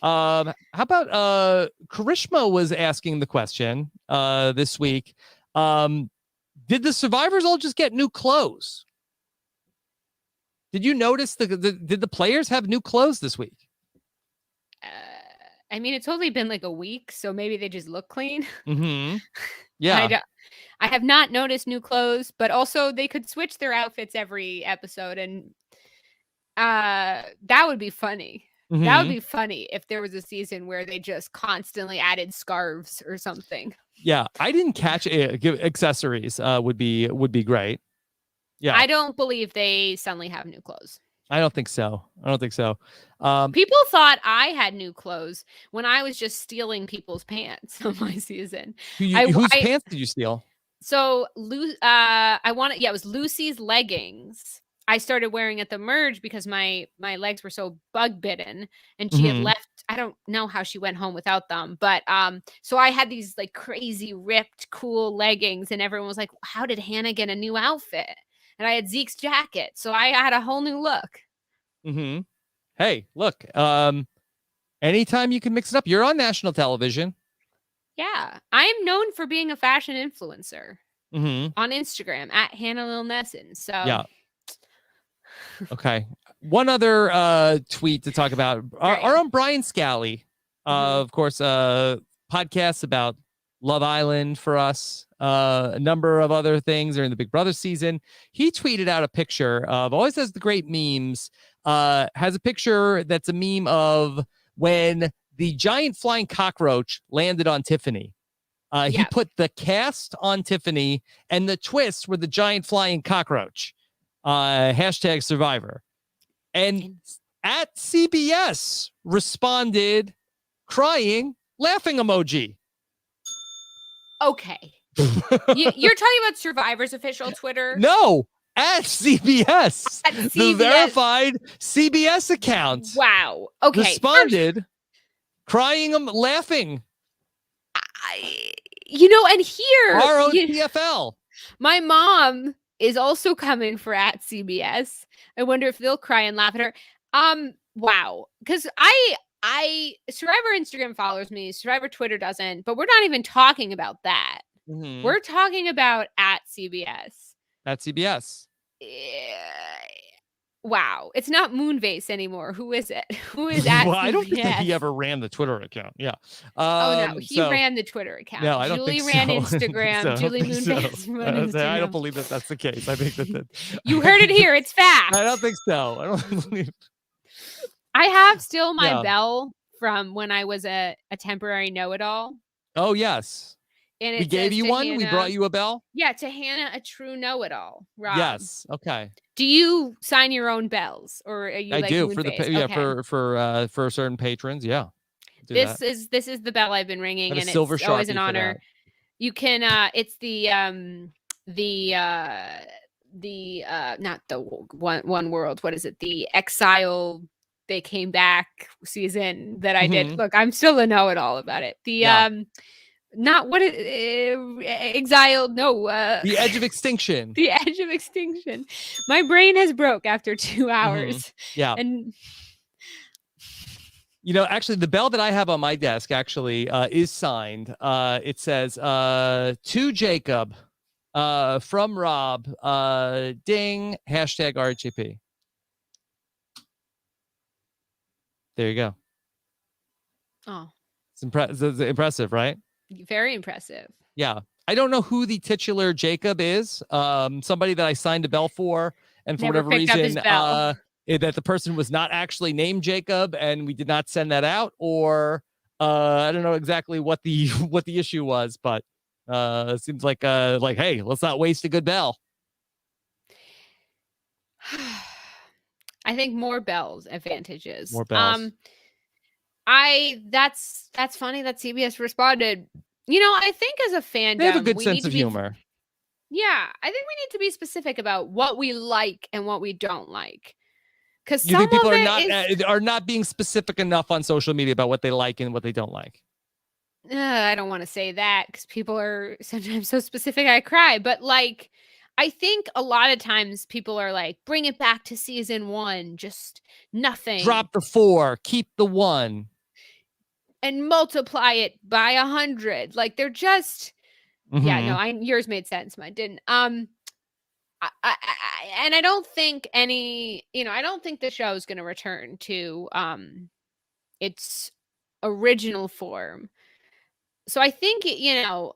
How about Karishma was asking the question this week. Did the survivors all just get new clothes? Did you notice did the players have new clothes this week? I mean, it's only been like a week, so maybe they just look clean. Mm-hmm. Yeah. I have not noticed new clothes, but also they could switch their outfits every episode, and that would be funny. Mm-hmm. That would be funny if there was a season where they just constantly added scarves or something. Yeah, I didn't catch it. Accessories would be great. Yeah, I don't believe they suddenly have new clothes. I don't think so. People thought I had new clothes when I was just stealing people's pants on my season. Whose pants did you steal? So, it was Lucy's leggings. I started wearing at the merge because my legs were so bug bitten, and she had left. I don't know how she went home without them, but so I had these like crazy ripped, cool leggings, and everyone was like, "How did Hannah get a new outfit?" And I had Zeke's jacket, so I had a whole new look. Mm-hmm. Hey, look, anytime you can mix it up, you're on national television. Yeah, I am known for being a fashion influencer on Instagram at Hannah Lil Nesson. So yeah. Okay. One other tweet to talk about. Our own Brian Scally, of course, podcasts about Love Island for us. A number of other things during the Big Brother season. He tweeted out a picture of, always has the great memes, has a picture that's a meme of when the giant flying cockroach landed on Tiffany. He put the cast on Tiffany and the twist were the giant flying cockroach. Hashtag Survivor. And at CBS responded crying, laughing emoji. Okay. You're talking about Survivor's official Twitter? No, at CBS. The verified CBS account. Wow. Okay. Responded, crying, laughing. And here, ROTFL. My mom is also coming for at CBS. I wonder if they'll cry and laugh at her. Wow. Because I Survivor Instagram follows me, Survivor Twitter doesn't, but we're not even talking about that. We're talking about at CBS. At CBS. Wow. It's not Moonbase anymore. Who is it? Who is at CBS? I don't think he ever ran the Twitter account. Yeah. He ran the Twitter account. No, I don't Julie think ran so. Instagram. Julie Moonbase ran Instagram. I don't believe that's the case. I think that you heard it here. It's fact. I don't think so. I don't believe. I have still my bell from when I was a temporary know-it-all. Oh, yes. And we gave you one? Hannah, we brought you a bell? Yeah, to Hannah, a true know-it-all. Rob. Yes. Okay. Do you sign your own bells, or are you? I like do Moonbase? for certain patrons. Yeah. This is the bell I've been ringing, and silver it's always an Sharpie honor. You can. It's the not the one world. What is it? The Exile. They came back season that I did. Look, I'm still a know-it-all about it. Not what exiled. No, the Edge of Extinction. The Edge of Extinction. My brain has broke after 2 hours. Yeah, and actually, the bell that I have on my desk actually is signed. It says to Jacob, from Rob, ding, hashtag RHAP. There you go. Oh, it's impressive, right? Very impressive. Yeah. I don't know who the titular Jacob is. Somebody that I signed a bell for, and for whatever reason, that the person was not actually named Jacob and we did not send that out, or I don't know exactly what the issue was, but it seems like hey, let's not waste a good bell. I think more bells advantages. More bells. That's funny that CBS responded. I think as a fandom, they have a good sense of humor. Yeah, I think we need to be specific about what we like and what we don't like. Because you think people are not being specific enough on social media about what they like and what they don't like? I don't want to say that because people are sometimes so specific I cry. But I think a lot of times people are like, bring it back to season 1, just nothing. Drop the 4, keep the 1. And multiply it by 100. Like they're just, yeah, no, yours made sense. Mine didn't. And I don't think I don't think the show is going to return to its original form. So I think, I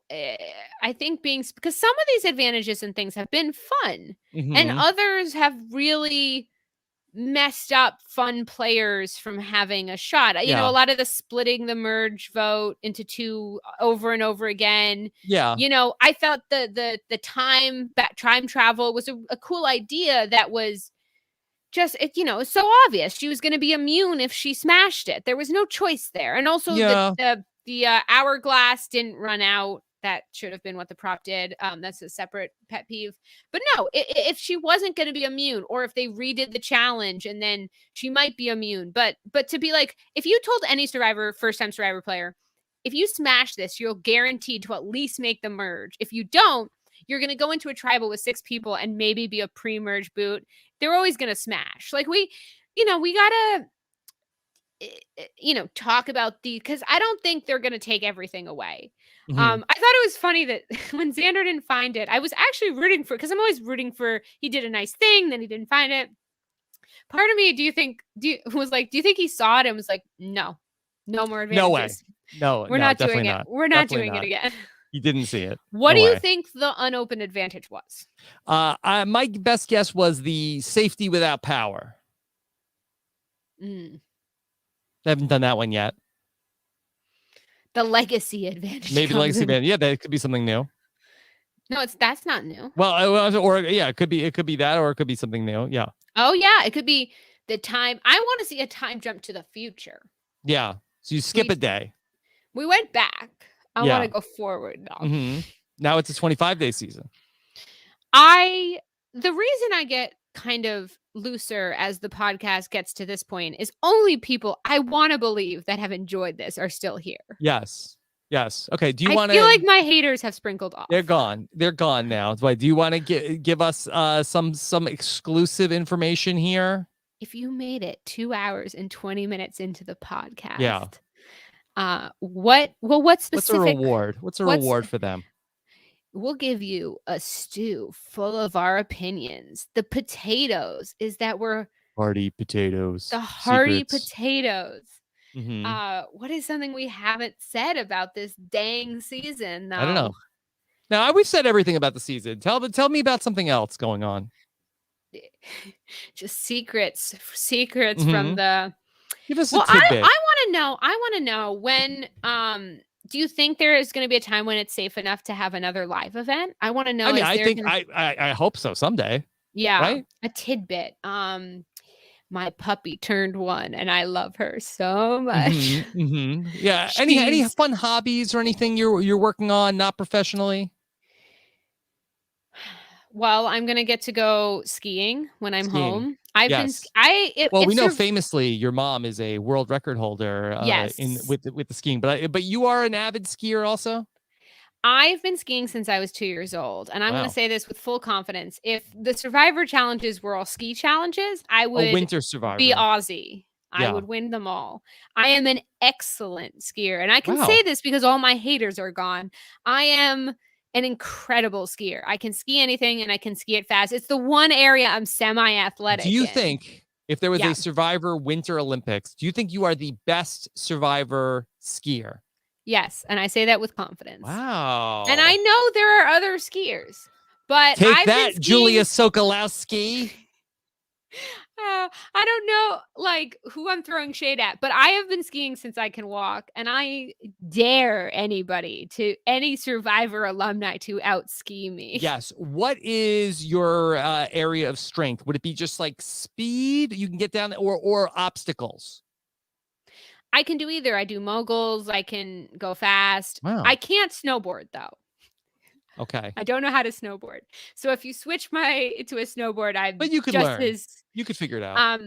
think because some of these advantages and things have been fun and others have really messed up fun players from having a shot. A lot of the splitting the merge vote into 2 over and over again. Yeah. I felt the time travel was a cool idea that was just, it was so obvious. She was going to be immune if she smashed it. There was no choice there. And also the hourglass didn't run out. That should have been what the prop did. That's a separate pet peeve. But no, if she wasn't going to be immune, or if they redid the challenge and then she might be immune. But to be like, if you told any first-time Survivor player, if you smash this, you're guaranteed to at least make the merge. If you don't, you're going to go into a tribal with 6 people and maybe be a pre-merge boot. They're always going to smash. Like we got to, talk about because I don't think they're going to take everything away. I thought it was funny that when Xander didn't find it, I was actually rooting for, because I'm always rooting for, he did a nice thing, then he didn't find it. Part of me, do you think he saw it and was like, no more advantages? No way. No, we're not doing not. it. We're not Definitely doing not. it again. You didn't see it. What do you think the unopened advantage was? My best guess was the safety without power. I haven't done that one yet. The legacy advantage. Maybe legacy advantage. Yeah, that could be something new. No, that's not new. Well, or yeah, it could be that, or it could be something new. Yeah. Oh yeah, it could be the time. I want to see a time jump to the future. Yeah. So you skip a day. We went back. I want to go forward now. Now it's a 25-day season. The reason I get kind of looser as the podcast gets to this point is only people I want to believe that have enjoyed this are still here. Yes. Okay. Do you want to? I feel like my haters have sprinkled off. They're gone now. Do you want to give us some exclusive information here? If you made it 2 hours and 20 minutes into the podcast, what specific? What's a reward? What's a reward for them? We'll give you a stew full of our opinions. The potatoes is that we're hearty potatoes. The hearty potatoes. Mm-hmm. What is something we haven't said about this dang season, though? I don't know. Now we've said everything about the season. Tell me about something else going on. Just secrets from the. Give us a tidbit. I want to know when. Do you think there is going to be a time when it's safe enough to have another live event? I want to know. I hope so someday. Yeah, right? A tidbit. My puppy turned 1, and I love her so much. Yeah. Any fun hobbies or anything you're working on, not professionally? Well, I'm gonna get to go skiing when I'm home. We know famously your mom is a world record holder. Yes. with the skiing, but you are an avid skier also. I've been skiing since I was 2 years old, and I'm going to say this with full confidence: if the Survivor challenges were all ski challenges, I would Winter Survivor be Aussie. I would win them all. I am an excellent skier, and I can say this because all my haters are gone. I am an incredible skier. I can ski anything, and I can ski it fast. It's the one area I'm semi-athletic. Do you think if there was a Survivor Winter Olympics, do you think you are the best Survivor skier? Yes, and I say that with confidence. Wow. And I know there are other skiers, but Take that, Julia Sokolowski. I don't know like who I'm throwing shade at, but I have been skiing since I can walk, and I dare any Survivor alumni to out ski me. Yes. What is your area of strength? Would it be just like speed you can get down or obstacles? I can do either. I do moguls. I can go fast. Wow. I can't snowboard though. Okay. I don't know how to snowboard. So if you switch to a snowboard, But you could learn. You could figure it out.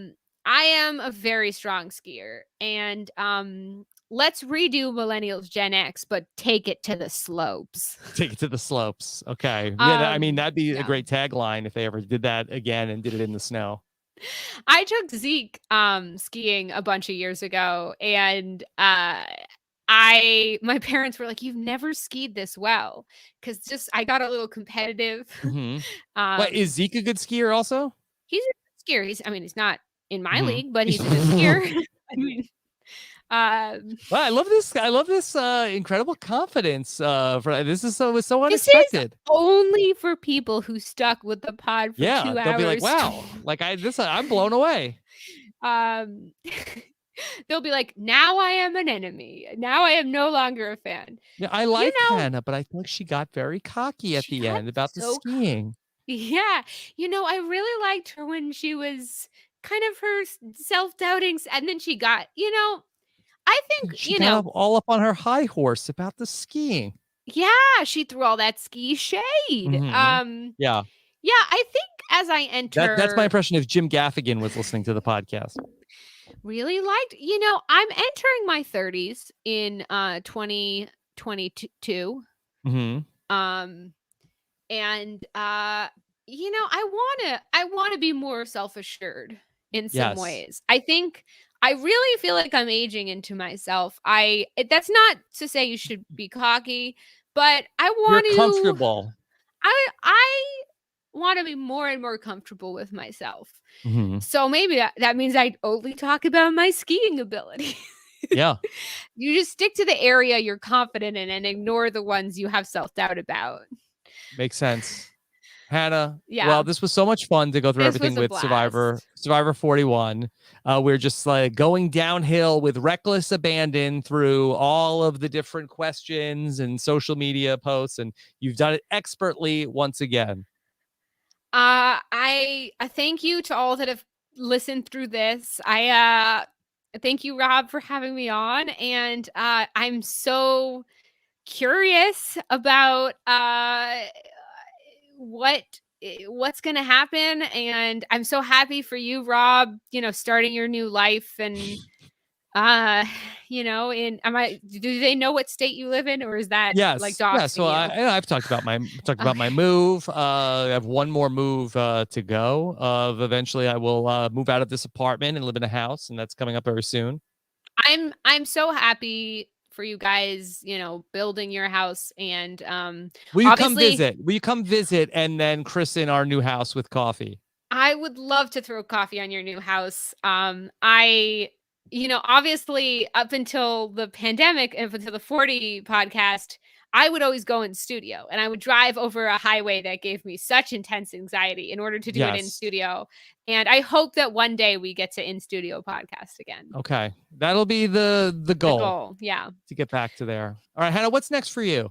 I am a very strong skier, and let's redo Millennials Gen X, but take it to the slopes. Take it to the slopes. Okay. Yeah, I mean, that'd be a great tagline if they ever did that again and did it in the snow. I took Zeke skiing a bunch of years ago, and my parents were like, "You've never skied this well," because I got a little competitive. But is Zeke a good skier also? He's a good skier. He's not in my league, but he's a good skier. Well, I love this incredible confidence. This is so unexpected. This is only for people who stuck with the pod for 2 hours. They'll be like, "Wow, like I'm blown away." They'll be like, "Now I am an enemy. Now I am no longer a fan." Yeah, I like Hannah, but I think she got very cocky at the end about the skiing. Yeah, I really liked her when she was kind of her self-doubting, and then she got, I think, she got all up on her high horse about the skiing. Yeah, she threw all that ski shade. Yeah, I think as I enter, that's my impression if Jim Gaffigan was listening to the podcast. Really liked, I'm entering my 30s in 2022. And I want to be more self-assured in some ways. I think I really feel like I'm aging into myself. That's not to say you should be cocky, but You're comfortable. I want to be more and more comfortable with myself. So maybe that means I only talk about my skiing ability. Yeah. You just stick to the area you're confident in and ignore the ones you have self-doubt about. Makes sense. Hannah, Yeah. well, this was so much fun to go through everything with Survivor 41. We're just like going downhill with reckless abandon through all of the different questions and social media posts, and you've done it expertly once again. I thank you to all that have listened through this. I thank you, Rob, for having me on, and I'm so curious about what's gonna happen, and I'm so happy for you, Rob, starting your new life, and do they know what state you live in, or is that like doxing you? So I've talked about my move. I have one more move to go. Eventually I will move out of this apartment and live in a house, and that's coming up very soon. I'm so happy for you guys, building your house, and will you come visit and then christen our new house with coffee? I would love to throw coffee on your new house. Obviously up until the pandemic and up until the 40 podcast, I would always go in studio, and I would drive over a highway that gave me such intense anxiety in order to do it in studio. And I hope that one day we get to in studio podcast again. Okay. That'll be the goal. The goal, yeah. To get back to there. All right, Hannah, what's next for you?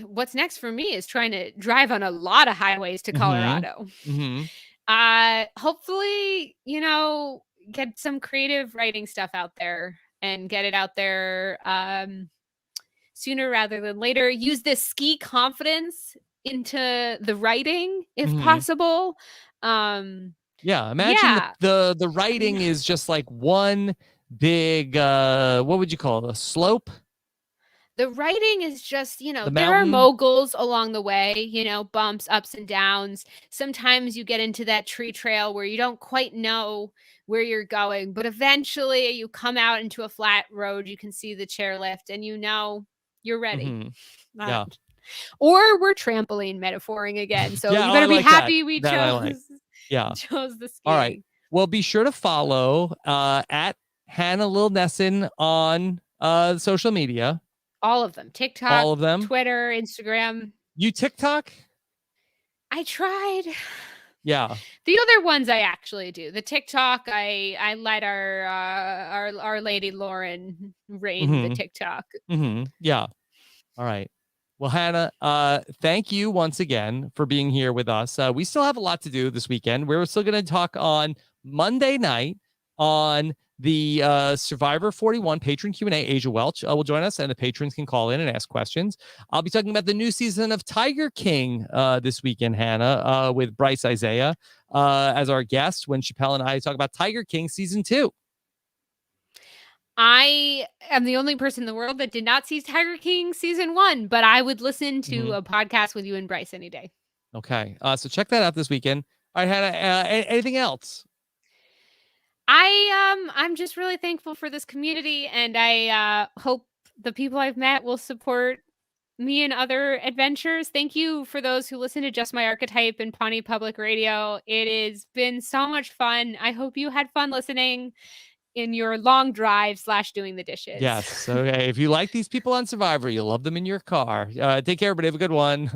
What's next for me is trying to drive on a lot of highways to Colorado. Hopefully, get some creative writing stuff out there and get it out there sooner rather than later. Use this ski confidence into the writing if possible. Imagine the writing is just like one big what would you call it, a slope? The writing is just, The there are mountain? moguls along the way, bumps, ups and downs. Sometimes you get into that tree trail where you don't quite know where you're going, but eventually you come out into a flat road. You can see the chairlift, and you're ready. Or we're trampoline metaphoring again. So you better be happy we chose the ski. All right. Well, be sure to follow at Hannah Lil Nesson on social media. All of them. TikTok, all of them. Twitter, Instagram. You TikTok? I tried. Yeah. The other ones I actually do. The TikTok, I let our lady Lauren reign the TikTok. Yeah. All right. Well, Hannah, thank you once again for being here with us. We still have a lot to do this weekend. We're still going to talk on Monday night on the Survivor 41 patron Q&A. Asia Welch will join us, and the patrons can call in and ask questions. I'll be talking about the new season of Tiger King this weekend, Hannah, with Bryce Isaiah as our guest when Chappelle and I talk about Tiger King season 2. I am the only person in the world that did not see Tiger King season 1, but I would listen to a podcast with you and Bryce any day. Okay. So check that out this weekend. All right, Hannah, anything else? I'm just really thankful for this community, and I hope the people I've met will support me in other adventures. Thank you for those who listen to Just My Archetype and Pawnee Public Radio. It has been so much fun. I hope you had fun listening in your long drive / doing the dishes. Yes. Okay. If you like these people on Survivor, you'll love them in your car. Take care, everybody. Have a good one.